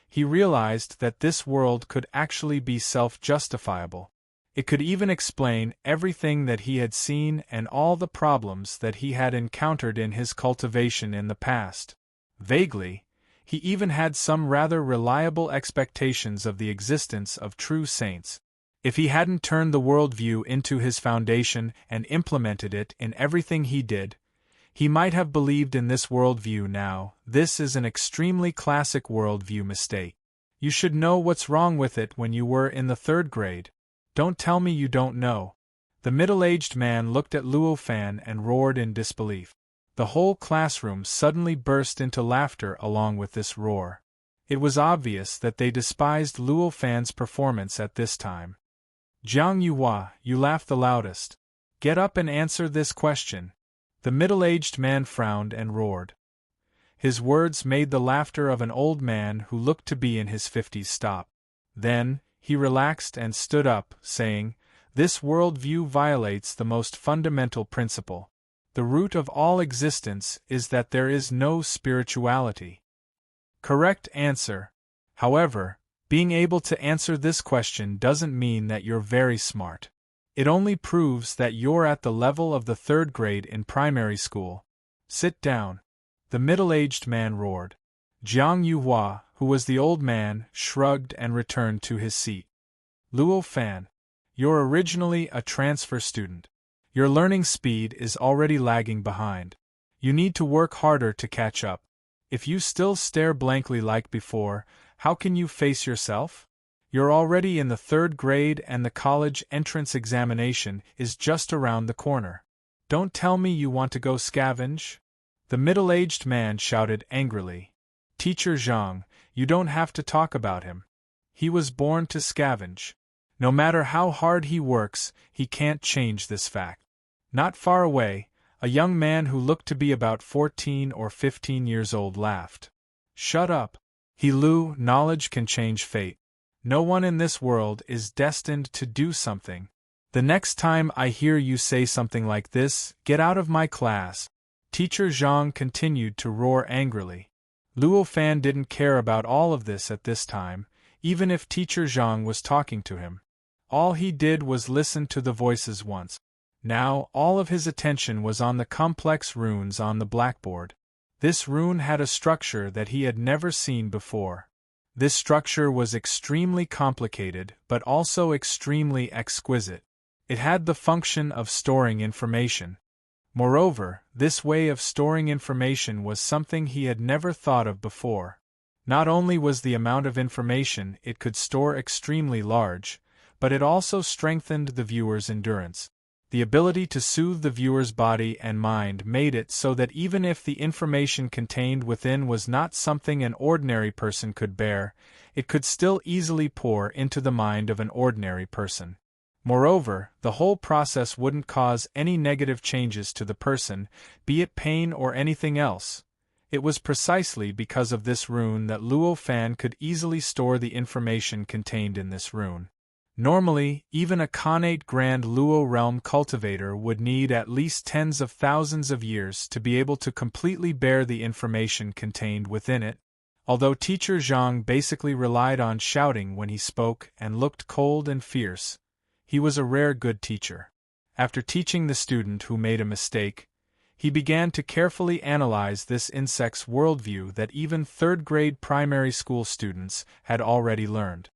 he realized that this world could actually be self-justifiable. It could even explain everything that he had seen and all the problems that he had encountered in his cultivation in the past. Vaguely, he even had some rather reliable expectations of the existence of true saints. If he hadn't turned the worldview into his foundation and implemented it in everything he did, he might have believed in this worldview now. This is an extremely classic worldview mistake. You should know what's wrong with it when you were in the 3rd grade. Don't tell me you don't know. The middle-aged man looked at Luo Fan and roared in disbelief. The whole classroom suddenly burst into laughter along with this roar. It was obvious that they despised Luo Fan's performance at this time. Jiang Yuhua, you laugh the loudest. Get up and answer this question. The middle-aged man frowned and roared. His words made the laughter of an old man who looked to be in his 50s stop. Then, he relaxed and stood up, saying, "This worldview violates the most fundamental principle. The root of all existence is that there is no spirituality." Correct answer. However, being able to answer this question doesn't mean that you're very smart. It only proves that you're at the level of the 3rd grade in primary school. Sit down. The middle-aged man roared. Jiang Yuhua, who was the old man, shrugged and returned to his seat. Luo Fan, you're originally a transfer student. Your learning speed is already lagging behind. You need to work harder to catch up. If you still stare blankly like before, how can you face yourself? You're already in the 3rd grade and the college entrance examination is just around the corner. Don't tell me you want to go scavenge? The middle-aged man shouted angrily. Teacher Zhang, you don't have to talk about him. He was born to scavenge. No matter how hard he works, he can't change this fact. Not far away, A young man who looked to be about 14 or 15 years old laughed. "Shut up, Lu, knowledge can change fate. No one in this world is destined to do something. The next time I hear you say something like this, get out of my class." Teacher Zhang continued to roar angrily. Luo Fan didn't care about all of this at this time, even if Teacher Zhang was talking to him. All he did was listen to the voices once. Now, all of his attention was on the complex runes on the blackboard. This rune had a structure that he had never seen before. This structure was extremely complicated, but also extremely exquisite. It had the function of storing information. Moreover, this way of storing information was something he had never thought of before. Not only was the amount of information it could store extremely large, but it also strengthened the viewer's endurance. The ability to soothe the viewer's body and mind made it so that even if the information contained within was not something an ordinary person could bear, it could still easily pour into the mind of an ordinary person. Moreover, the whole process wouldn't cause any negative changes to the person, be it pain or anything else. It was precisely because of this rune that Luo Fan could easily store the information contained in this rune. Normally, even a connate Grand Luo Realm cultivator would need at least tens of thousands of years to be able to completely bear the information contained within it. Although Teacher Zhang basically relied on shouting when he spoke and looked cold and fierce, he was a rare good teacher. After teaching the student who made a mistake, he began to carefully analyze this insect's worldview that even third-grade primary school students had already learned.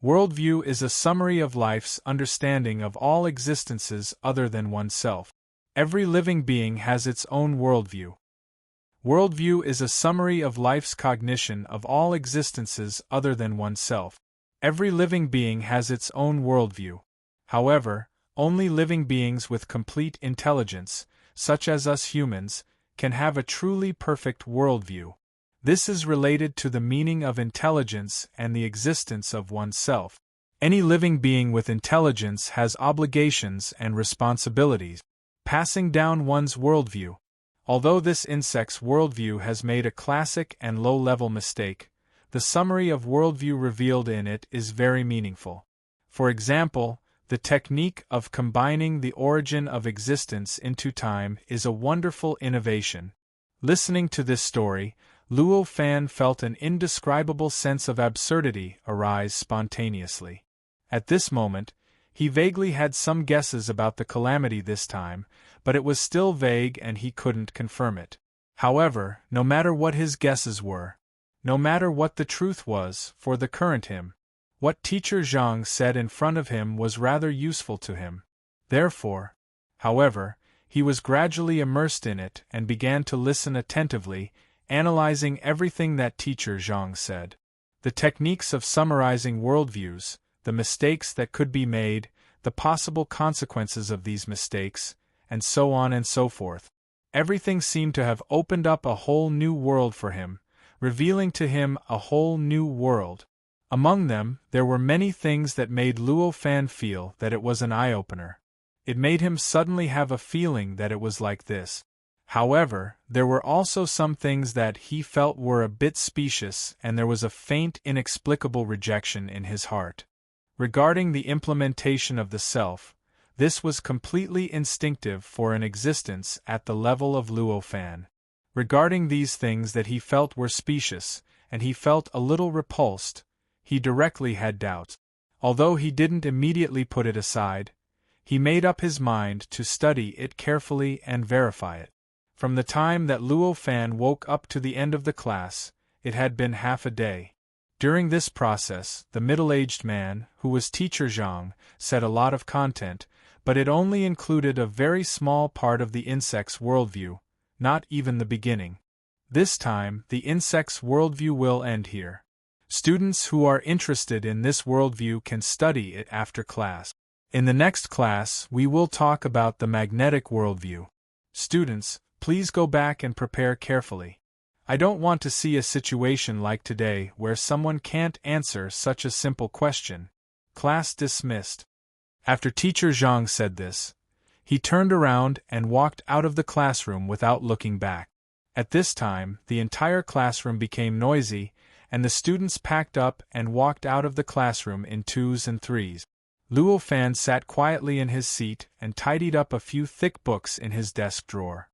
Worldview is a summary of life's understanding of all existences other than oneself. Every living being has its own worldview. Worldview is a summary of life's cognition of all existences other than oneself. Every living being has its own worldview. However, only living beings with complete intelligence, such as us humans, can have a truly perfect worldview. This is related to the meaning of intelligence and the existence of oneself. Any living being with intelligence has obligations and responsibilities, passing down one's worldview. Although this insect's worldview has made a classic and low-level mistake, the summary of worldview revealed in it is very meaningful. For example, the technique of combining the origin of existence into time is a wonderful innovation. Listening to this story, Luo Fan felt an indescribable sense of absurdity arise spontaneously. At this moment, he vaguely had some guesses about the calamity this time, but it was still vague and he couldn't confirm it. However, no matter what his guesses were, no matter what the truth was for the current him, what Teacher Zhang said in front of him was rather useful to him. Therefore, however, he was gradually immersed in it and began to listen attentively, analyzing everything that Teacher Zhang said. The techniques of summarizing worldviews, the mistakes that could be made, the possible consequences of these mistakes, and so on and so forth. Everything seemed to have opened up a whole new world for him, revealing to him a whole new world. Among them, there were many things that made Luo Fan feel that it was an eye-opener. It made him suddenly have a feeling that it was like this. However, there were also some things that he felt were a bit specious, and there was a faint, inexplicable rejection in his heart. Regarding the implementation of the self, this was completely instinctive for an existence at the level of Luo Fan. Regarding these things that he felt were specious, and he felt a little repulsed, he directly had doubts. Although he didn't immediately put it aside, he made up his mind to study it carefully and verify it. From the time that Luo Fan woke up to the end of the class, it had been half a day. During this process, the middle-aged man, who was Teacher Zhang, said a lot of content, but it only included a very small part of the insect's worldview, not even the beginning. This time, the insect's worldview will end here. Students who are interested in this worldview can study it after class. In the next class, we will talk about the magnetic worldview. Students, please go back and prepare carefully. I don't want to see a situation like today where someone can't answer such a simple question. Class dismissed. After Teacher Zhang said this, He turned around and walked out of the classroom without looking back. At this time, the entire classroom became noisy, and the students packed up and walked out of the classroom in twos and threes. Luo Fan sat quietly in his seat and tidied up a few thick books in his desk drawer.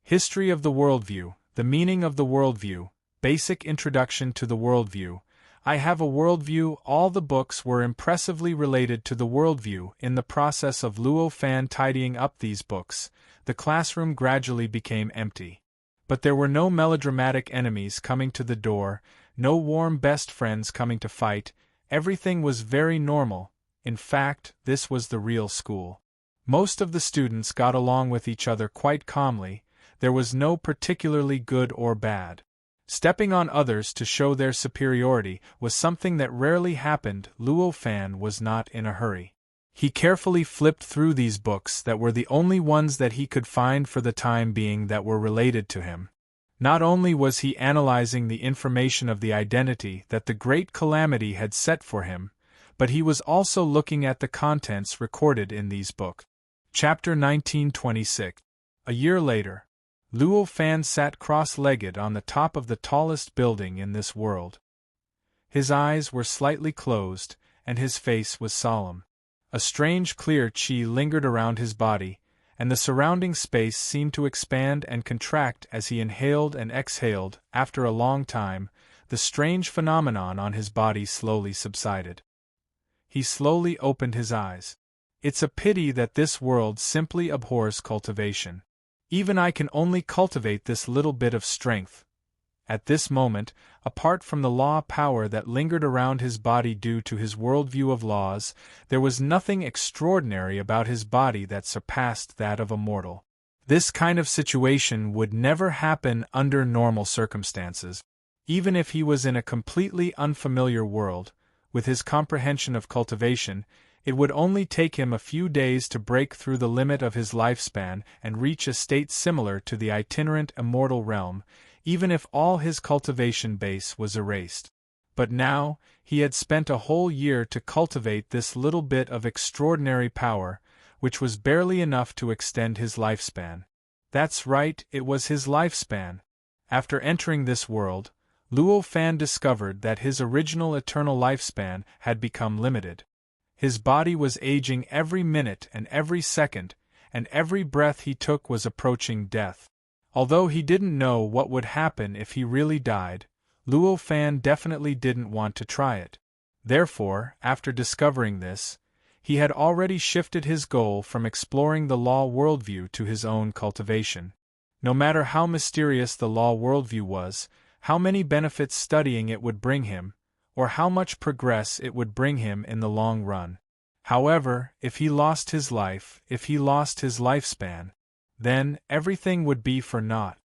History of the Worldview, The Meaning of the Worldview, Basic Introduction to the Worldview, I Have a Worldview. All the books were impressively related to the worldview. In the process of Luo Fan tidying up these books, the classroom gradually became empty. But there were no melodramatic enemies coming to the door, no warm best friends coming to fight. Everything was very normal. In fact, this was the real school. Most of the students got along with each other quite calmly. There was no particularly good or bad. Stepping on others to show their superiority was something that rarely happened. Luo Fan was not in a hurry. He carefully flipped through these books that were the only ones that he could find for the time being that were related to him. Not only was he analyzing the information of the identity that the Great Calamity had set for him, but he was also looking at the contents recorded in these books. Chapter 1926. A year later, Luo Fan sat cross-legged on the top of the tallest building in this world. His eyes were slightly closed, and his face was solemn. A strange clear chi lingered around his body, and the surrounding space seemed to expand and contract as he inhaled and exhaled. After a long time, the strange phenomenon on his body slowly subsided. He slowly opened his eyes. It's a pity that this world simply abhors cultivation. Even I can only cultivate this little bit of strength. At this moment, apart from the law power that lingered around his body due to his worldview of laws, there was nothing extraordinary about his body that surpassed that of a mortal. This kind of situation would never happen under normal circumstances. Even if he was in a completely unfamiliar world, with his comprehension of cultivation, it would only take him a few days to break through the limit of his lifespan and reach a state similar to the itinerant immortal realm, even if all his cultivation base was erased. But now, he had spent a whole year to cultivate this little bit of extraordinary power, which was barely enough to extend his lifespan. That's right, it was his lifespan. After entering this world, Luo Fan discovered that his original eternal lifespan had become limited. His body was aging every minute and every second, and every breath he took was approaching death. Although he didn't know what would happen if he really died, Luo Fan definitely didn't want to try it. Therefore, after discovering this, he had already shifted his goal from exploring the law worldview to his own cultivation. No matter how mysterious the law worldview was, how many benefits studying it would bring him, or how much progress it would bring him in the long run. However, if he lost his life, if he lost his lifespan, then everything would be for naught.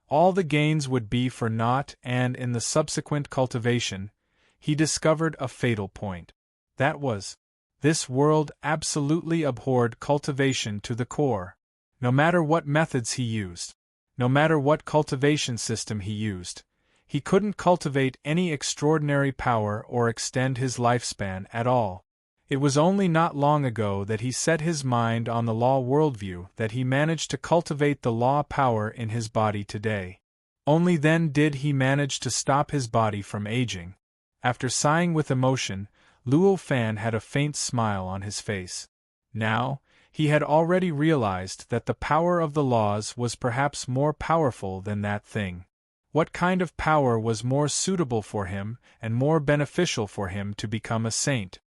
All the gains would be for naught, and in the subsequent cultivation, he discovered a fatal point. That was, this world absolutely abhorred cultivation to the core. No matter what methods he used, no matter what cultivation system he used, he couldn't cultivate any extraordinary power or extend his lifespan at all. It was only not long ago that he set his mind on the law worldview that he managed to cultivate the law power in his body today. Only then did he manage to stop his body from aging. After sighing with emotion, Luo Fan had a faint smile on his face. Now, he had already realized that the power of the laws was perhaps more powerful than that thing. What kind of power was more suitable for him and more beneficial for him to become a saint?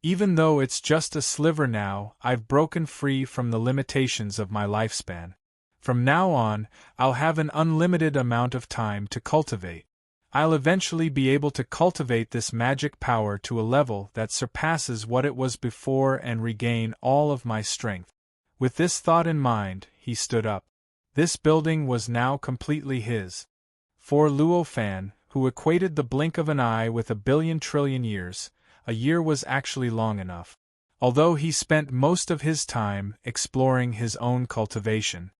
Even though it's just a sliver now, I've broken free from the limitations of my lifespan. From now on, I'll have an unlimited amount of time to cultivate. I'll eventually be able to cultivate this magic power to a level that surpasses what it was before and regain all of my strength. With this thought in mind, he stood up. This building was now completely his. For Luo Fan, who equated the blink of an eye with 1,000,000,000,000 trillion years, a year was actually long enough. Although he spent most of his time exploring his own cultivation,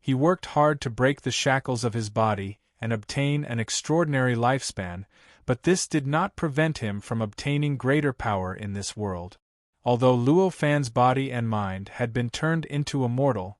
he worked hard to break the shackles of his body and obtain an extraordinary lifespan, but this did not prevent him from obtaining greater power in this world. Although Luo Fan's body and mind had been turned into a mortal,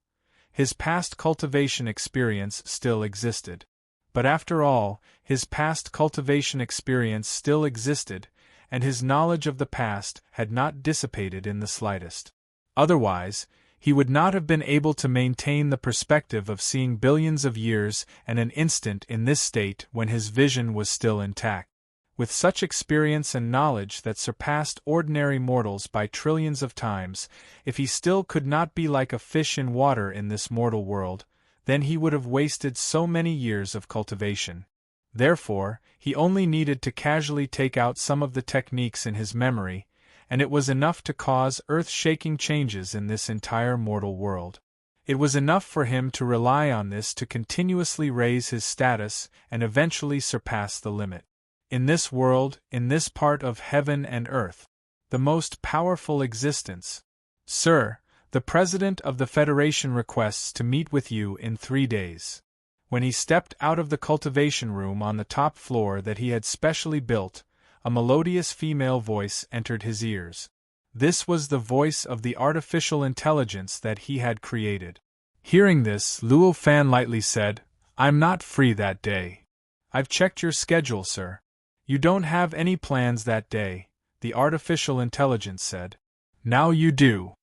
his past cultivation experience still existed. But after all, his past cultivation experience still existed, and his knowledge of the past had not dissipated in the slightest. Otherwise, he would not have been able to maintain the perspective of seeing billions of years and an instant in this state when his vision was still intact. With such experience and knowledge that surpassed ordinary mortals by trillions of times, if he still could not be like a fish in water in this mortal world, then he would have wasted so many years of cultivation. Therefore, he only needed to casually take out some of the techniques in his memory, and it was enough to cause earth-shaking changes in this entire mortal world. It was enough for him to rely on this to continuously raise his status and eventually surpass the limit. In this world, in this part of heaven and earth, the most powerful existence. Sir, the President of the Federation requests to meet with you in 3 days. When he stepped out of the cultivation room on the top floor that he had specially built, a melodious female voice entered his ears. This was the voice of the artificial intelligence that he had created. Hearing this, Luo Fan lightly said, "I'm not free that day." "I've checked your schedule, sir. You don't have any plans that day," the artificial intelligence said. "Now you do."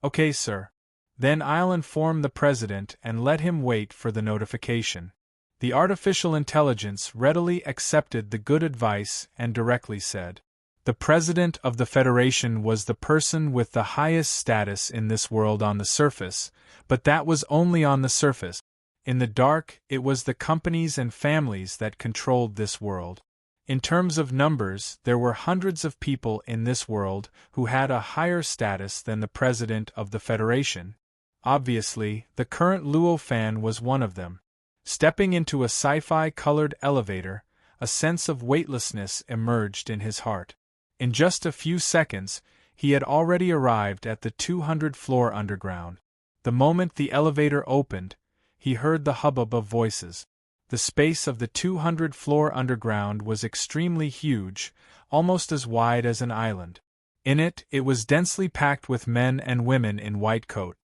"Okay, sir. Then I'll inform the President and let him wait for the notification." The artificial intelligence readily accepted the good advice and directly said, "The President of the Federation was the person with the highest status in this world on the surface, but that was only on the surface. In the dark, it was the companies and families that controlled this world. In terms of numbers, there were hundreds of people in this world who had a higher status than the President of the Federation. Obviously, the current Luo Fan was one of them. Stepping into a sci-fi colored elevator, a sense of weightlessness emerged in his heart. In just a few seconds, he had already arrived at the 200th floor underground. The moment the elevator opened, he heard the hubbub of voices. The space of the 200th floor underground was extremely huge, almost as wide as an island. In it was densely packed with men and women in white coat.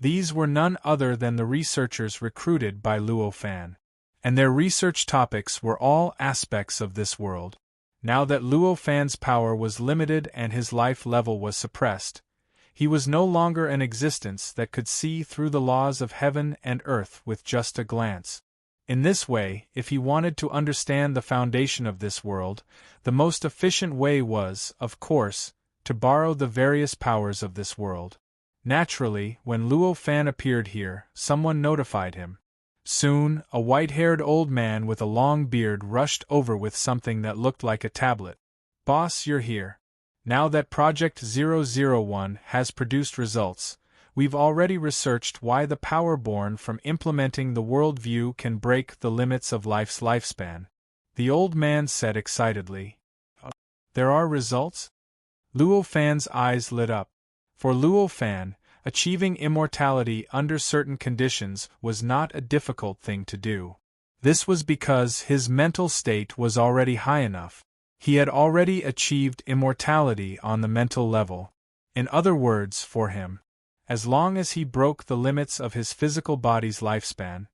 These were none other than the researchers recruited by Luo Fan. And their research topics were all aspects of this world. Now that Luo Fan's power was limited and his life level was suppressed, he was no longer an existence that could see through the laws of heaven and earth with just a glance. In this way, if he wanted to understand the foundation of this world, the most efficient way was, of course, to borrow the various powers of this world. Naturally, when Luo Fan appeared here, someone notified him. Soon, a white-haired old man with a long beard rushed over with something that looked like a tablet. "Boss, you're here. Now that Project 001 has produced results, we've already researched why the power born from implementing the worldview can break the limits of life's lifespan," the old man said excitedly. "There are results?" Luo Fan's eyes lit up. For Luo Fan, achieving immortality under certain conditions was not a difficult thing to do. This was because his mental state was already high enough. He had already achieved immortality on the mental level. In other words, for him, as long as he broke the limits of his physical body's lifespan,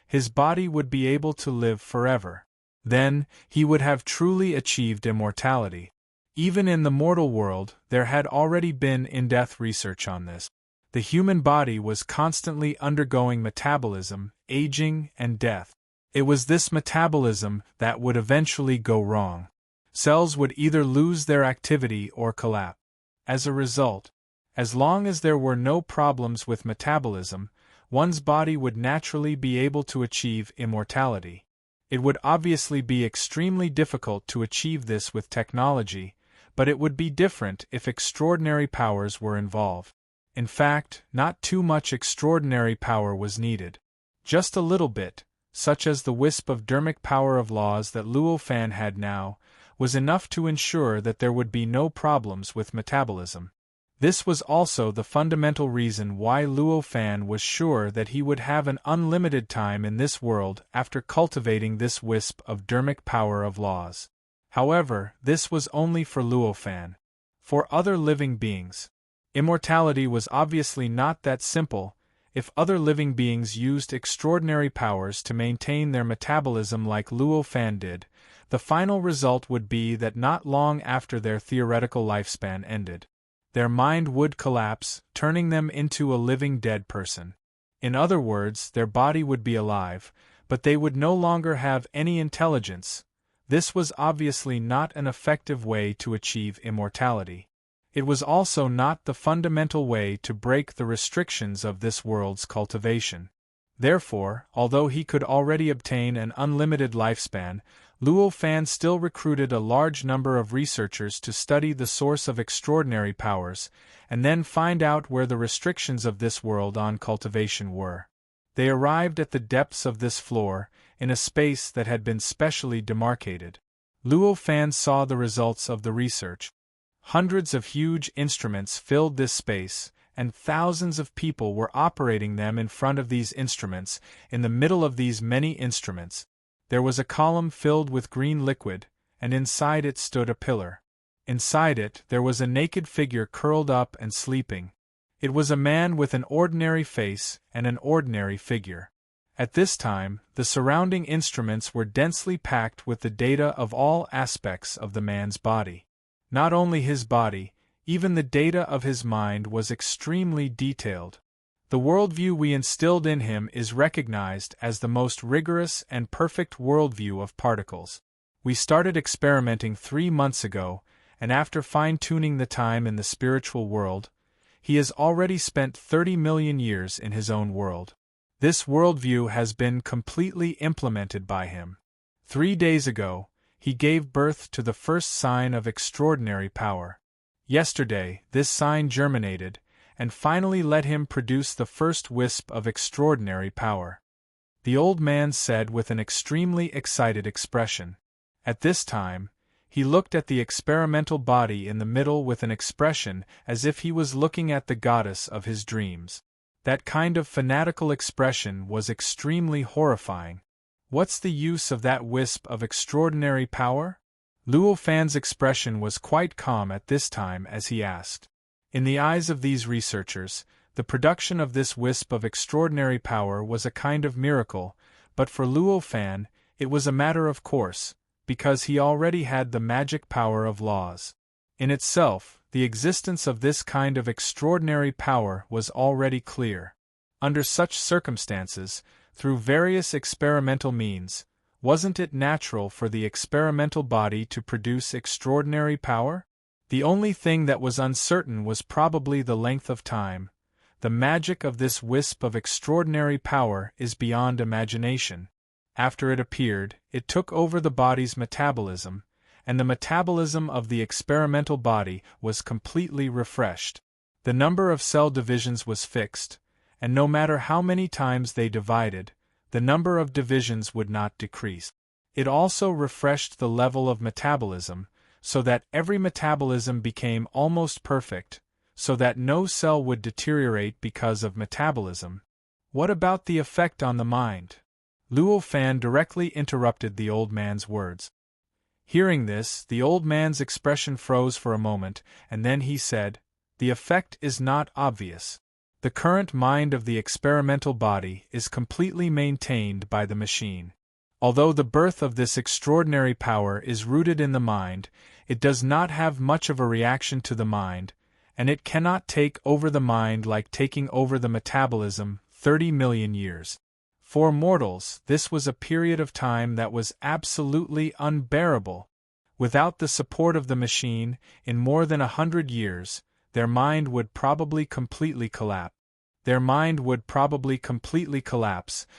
his body would be able to live forever. Then, he would have truly achieved immortality. Even in the mortal world, there had already been in-depth research on this. The human body was constantly undergoing metabolism, aging, and death. It was this metabolism that would eventually go wrong. Cells would either lose their activity or collapse. As a result, as long as there were no problems with metabolism, one's body would naturally be able to achieve immortality. It would obviously be extremely difficult to achieve this with technology, but it would be different if extraordinary powers were involved. In fact, not too much extraordinary power was needed. Just a little bit, such as the wisp of dermic power of laws that Luo Fan had now, was enough to ensure that there would be no problems with metabolism. This was also the fundamental reason why Luo Fan was sure that he would have an unlimited time in this world after cultivating this wisp of dermic power of laws. However, this was only for Luo Fan. For other living beings, Immortality was obviously not that simple. If other living beings used extraordinary powers to maintain their metabolism like Luo Fan did, the final result would be that not long after their theoretical lifespan ended, their mind would collapse, turning them into a living dead person. In other words, their body would be alive, but they would no longer have any intelligence. This was obviously not an effective way to achieve immortality. It was also not the fundamental way to break the restrictions of this world's cultivation. Therefore, although he could already obtain an unlimited lifespan, Luo Fan still recruited a large number of researchers to study the source of extraordinary powers, and then find out where the restrictions of this world on cultivation were. They arrived at the depths of this floor, in a space that had been specially demarcated. Luo Fan saw the results of the research. Hundreds of huge instruments filled this space, and thousands of people were operating them in front of these instruments. In the middle of these many instruments, there was a column filled with green liquid, and inside it stood a pillar. Inside it, there was a naked figure curled up and sleeping. It was a man with an ordinary face and an ordinary figure. At this time, the surrounding instruments were densely packed with the data of all aspects of the man's body. Not only his body, even the data of his mind was extremely detailed. The worldview we instilled in him is recognized as the most rigorous and perfect worldview of particles. We started experimenting 3 months ago, and after fine-tuning the time in the spiritual world, he has already spent 30 million years in his own world. This worldview has been completely implemented by him. 3 days ago, he gave birth to the first sign of extraordinary power. Yesterday, this sign germinated, and finally let him produce the first wisp of extraordinary power. The old man said with an extremely excited expression. At this time, he looked at the experimental body in the middle with an expression as if he was looking at the goddess of his dreams. That kind of fanatical expression was extremely horrifying. What's the use of that wisp of extraordinary power? Luo Fan's expression was quite calm at this time as he asked. In the eyes of these researchers, the production of this wisp of extraordinary power was a kind of miracle, but for Luo Fan, it was a matter of course, because he already had the magic power of laws. In itself, the existence of this kind of extraordinary power was already clear. Under such circumstances, through various experimental means, wasn't it natural for the experimental body to produce extraordinary power? The only thing that was uncertain was probably the length of time. The magic of this wisp of extraordinary power is beyond imagination. After it appeared, it took over the body's metabolism, and the metabolism of the experimental body was completely refreshed. The number of cell divisions was fixed, and no matter how many times they divided, the number of divisions would not decrease. It also refreshed the level of metabolism, so that every metabolism became almost perfect, so that no cell would deteriorate because of metabolism. What about the effect on the mind? Luo Fan directly interrupted the old man's words. Hearing this, the old man's expression froze for a moment, and then he said, "The effect is not obvious. The current mind of the experimental body is completely maintained by the machine. Although the birth of this extraordinary power is rooted in the mind, it does not have much of a reaction to the mind, and it cannot take over the mind like taking over the metabolism 30 million years. For mortals, this was a period of time that was absolutely unbearable. Without the support of the machine, in more than 100 years, their mind would probably completely collapse.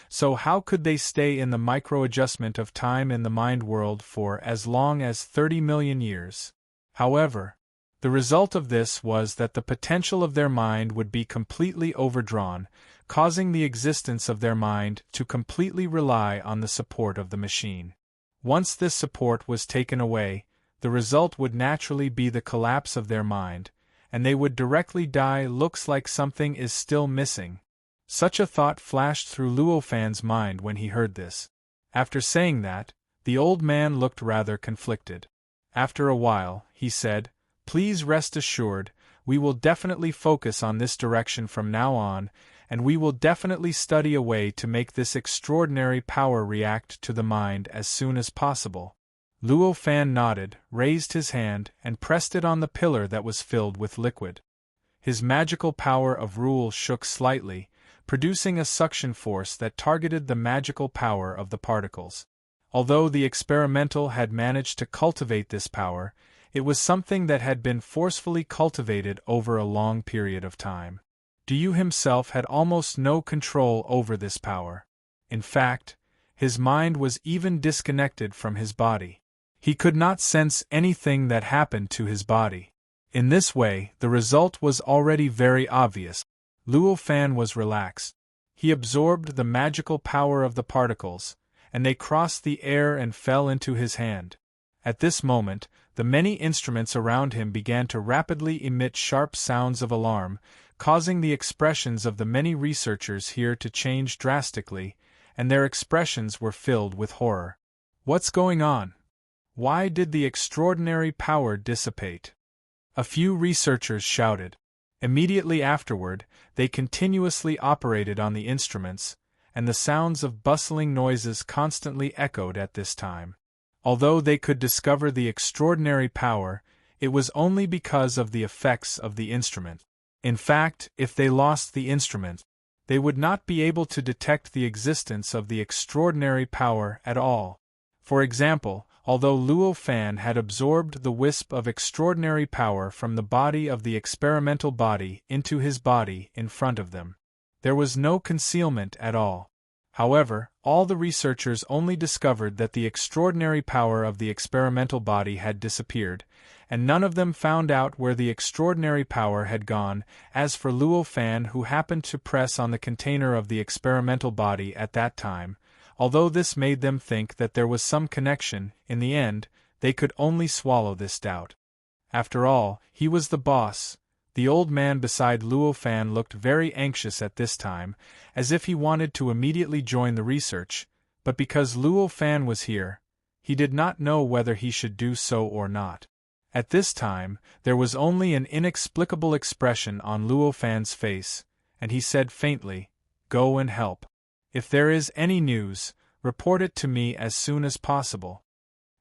So how could they stay in the micro-adjustment of time in the mind world for as long as 30 million years? However, the result of this was that the potential of their mind would be completely overdrawn, causing the existence of their mind to completely rely on the support of the machine. Once this support was taken away, the result would naturally be the collapse of their mind, and they would directly die. Looks like something is still missing. Such a thought flashed through Luo Fan's mind when he heard this. After saying that, the old man looked rather conflicted. After a while, he said, "Please rest assured, We will definitely focus on this direction from now on, and we will definitely study a way to make this extraordinary power react to the mind as soon as possible. Luo Fan nodded, raised his hand, and pressed it on the pillar that was filled with liquid. His magical power of rule shook slightly, producing a suction force that targeted the magical power of the particles. Although the experimental had managed to cultivate this power, it was something that had been forcefully cultivated over a long period of time. Du himself had almost no control over this power. In fact, his mind was even disconnected from his body. He could not sense anything that happened to his body. In this way, the result was already very obvious. Luo Fan was relaxed. He absorbed the magical power of the particles, and they crossed the air and fell into his hand. At this moment, the many instruments around him began to rapidly emit sharp sounds of alarm, causing the expressions of the many researchers here to change drastically, and their expressions were filled with horror. What's going on? Why did the extraordinary power dissipate? A few researchers shouted. Immediately afterward, they continuously operated on the instruments, and the sounds of bustling noises constantly echoed at this time. Although they could discover the extraordinary power, it was only because of the effects of the instrument. In fact, if they lost the instrument, they would not be able to detect the existence of the extraordinary power at all. For example, although Luo Fan had absorbed the wisp of extraordinary power from the body of the experimental body into his body in front of them, there was no concealment at all. However, all the researchers only discovered that the extraordinary power of the experimental body had disappeared, and none of them found out where the extraordinary power had gone. As for Luo Fan, who happened to press on the container of the experimental body at that time, although this made them think that there was some connection, in the end, they could only swallow this doubt. After all, he was the boss. The old man beside Luo Fan looked very anxious at this time, as if he wanted to immediately join the research, but because Luo Fan was here, he did not know whether he should do so or not. At this time, there was only an inexplicable expression on Luo Fan's face, and he said faintly, "Go and help. If there is any news, report it to me as soon as possible."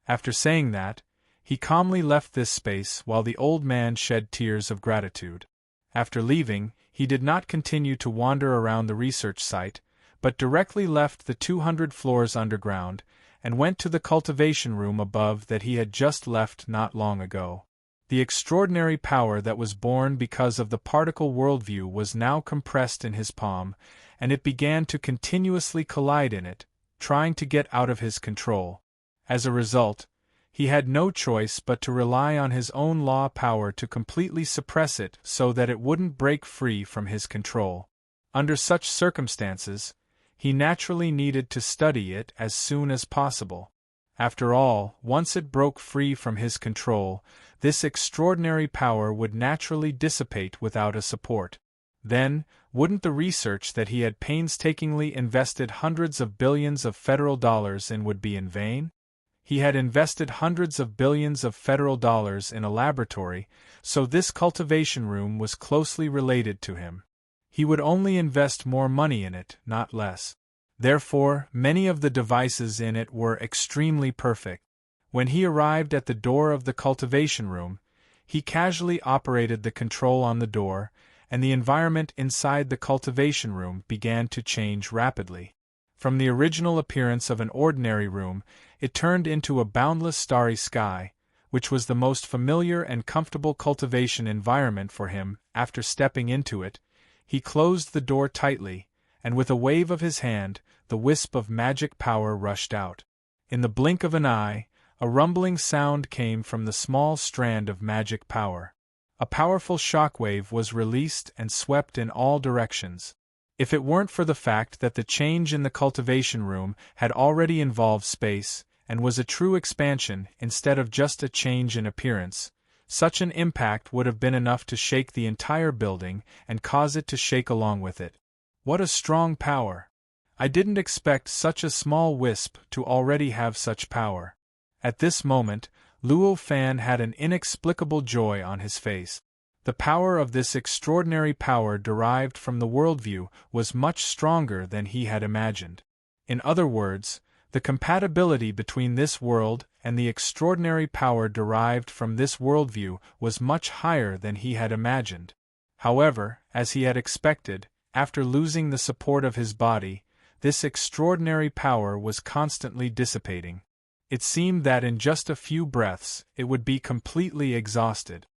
After saying that, he calmly left this space while the old man shed tears of gratitude. After leaving, he did not continue to wander around the research site, but directly left the 200 floors underground, and went to the cultivation room above that he had just left not long ago. The extraordinary power that was born because of the particle worldview was now compressed in his palm, and it began to continuously collide in it, trying to get out of his control. As a result, he had no choice but to rely on his own law power to completely suppress it so that it wouldn't break free from his control. Under such circumstances, he naturally needed to study it as soon as possible. After all, once it broke free from his control, this extraordinary power would naturally dissipate without a support. Then, wouldn't the research that he had painstakingly invested hundreds of billions of federal dollars in would be in vain? He had invested hundreds of billions of federal dollars in a laboratory, so this cultivation room was closely related to him. He would only invest more money in it, not less. Therefore, many of the devices in it were extremely perfect. When he arrived at the door of the cultivation room, he casually operated the control on the door, and the environment inside the cultivation room began to change rapidly. From the original appearance of an ordinary room, it turned into a boundless starry sky, which was the most familiar and comfortable cultivation environment for him. After stepping into it, he closed the door tightly, and with a wave of his hand, the wisp of magic power rushed out. In the blink of an eye, a rumbling sound came from the small strand of magic power. A powerful shockwave was released and swept in all directions. If it weren't for the fact that the change in the cultivation room had already involved space, and was a true expansion instead of just a change in appearance, such an impact would have been enough to shake the entire building and cause it to shake along with it. What a strong power! I didn't expect such a small wisp to already have such power. At this moment, Luo Fan had an inexplicable joy on his face. The power of this extraordinary power derived from the worldview was much stronger than he had imagined. In other words, the compatibility between this world and the extraordinary power derived from this worldview was much higher than he had imagined. However, as he had expected, after losing the support of his body, this extraordinary power was constantly dissipating. It seemed that in just a few breaths it would be completely exhausted.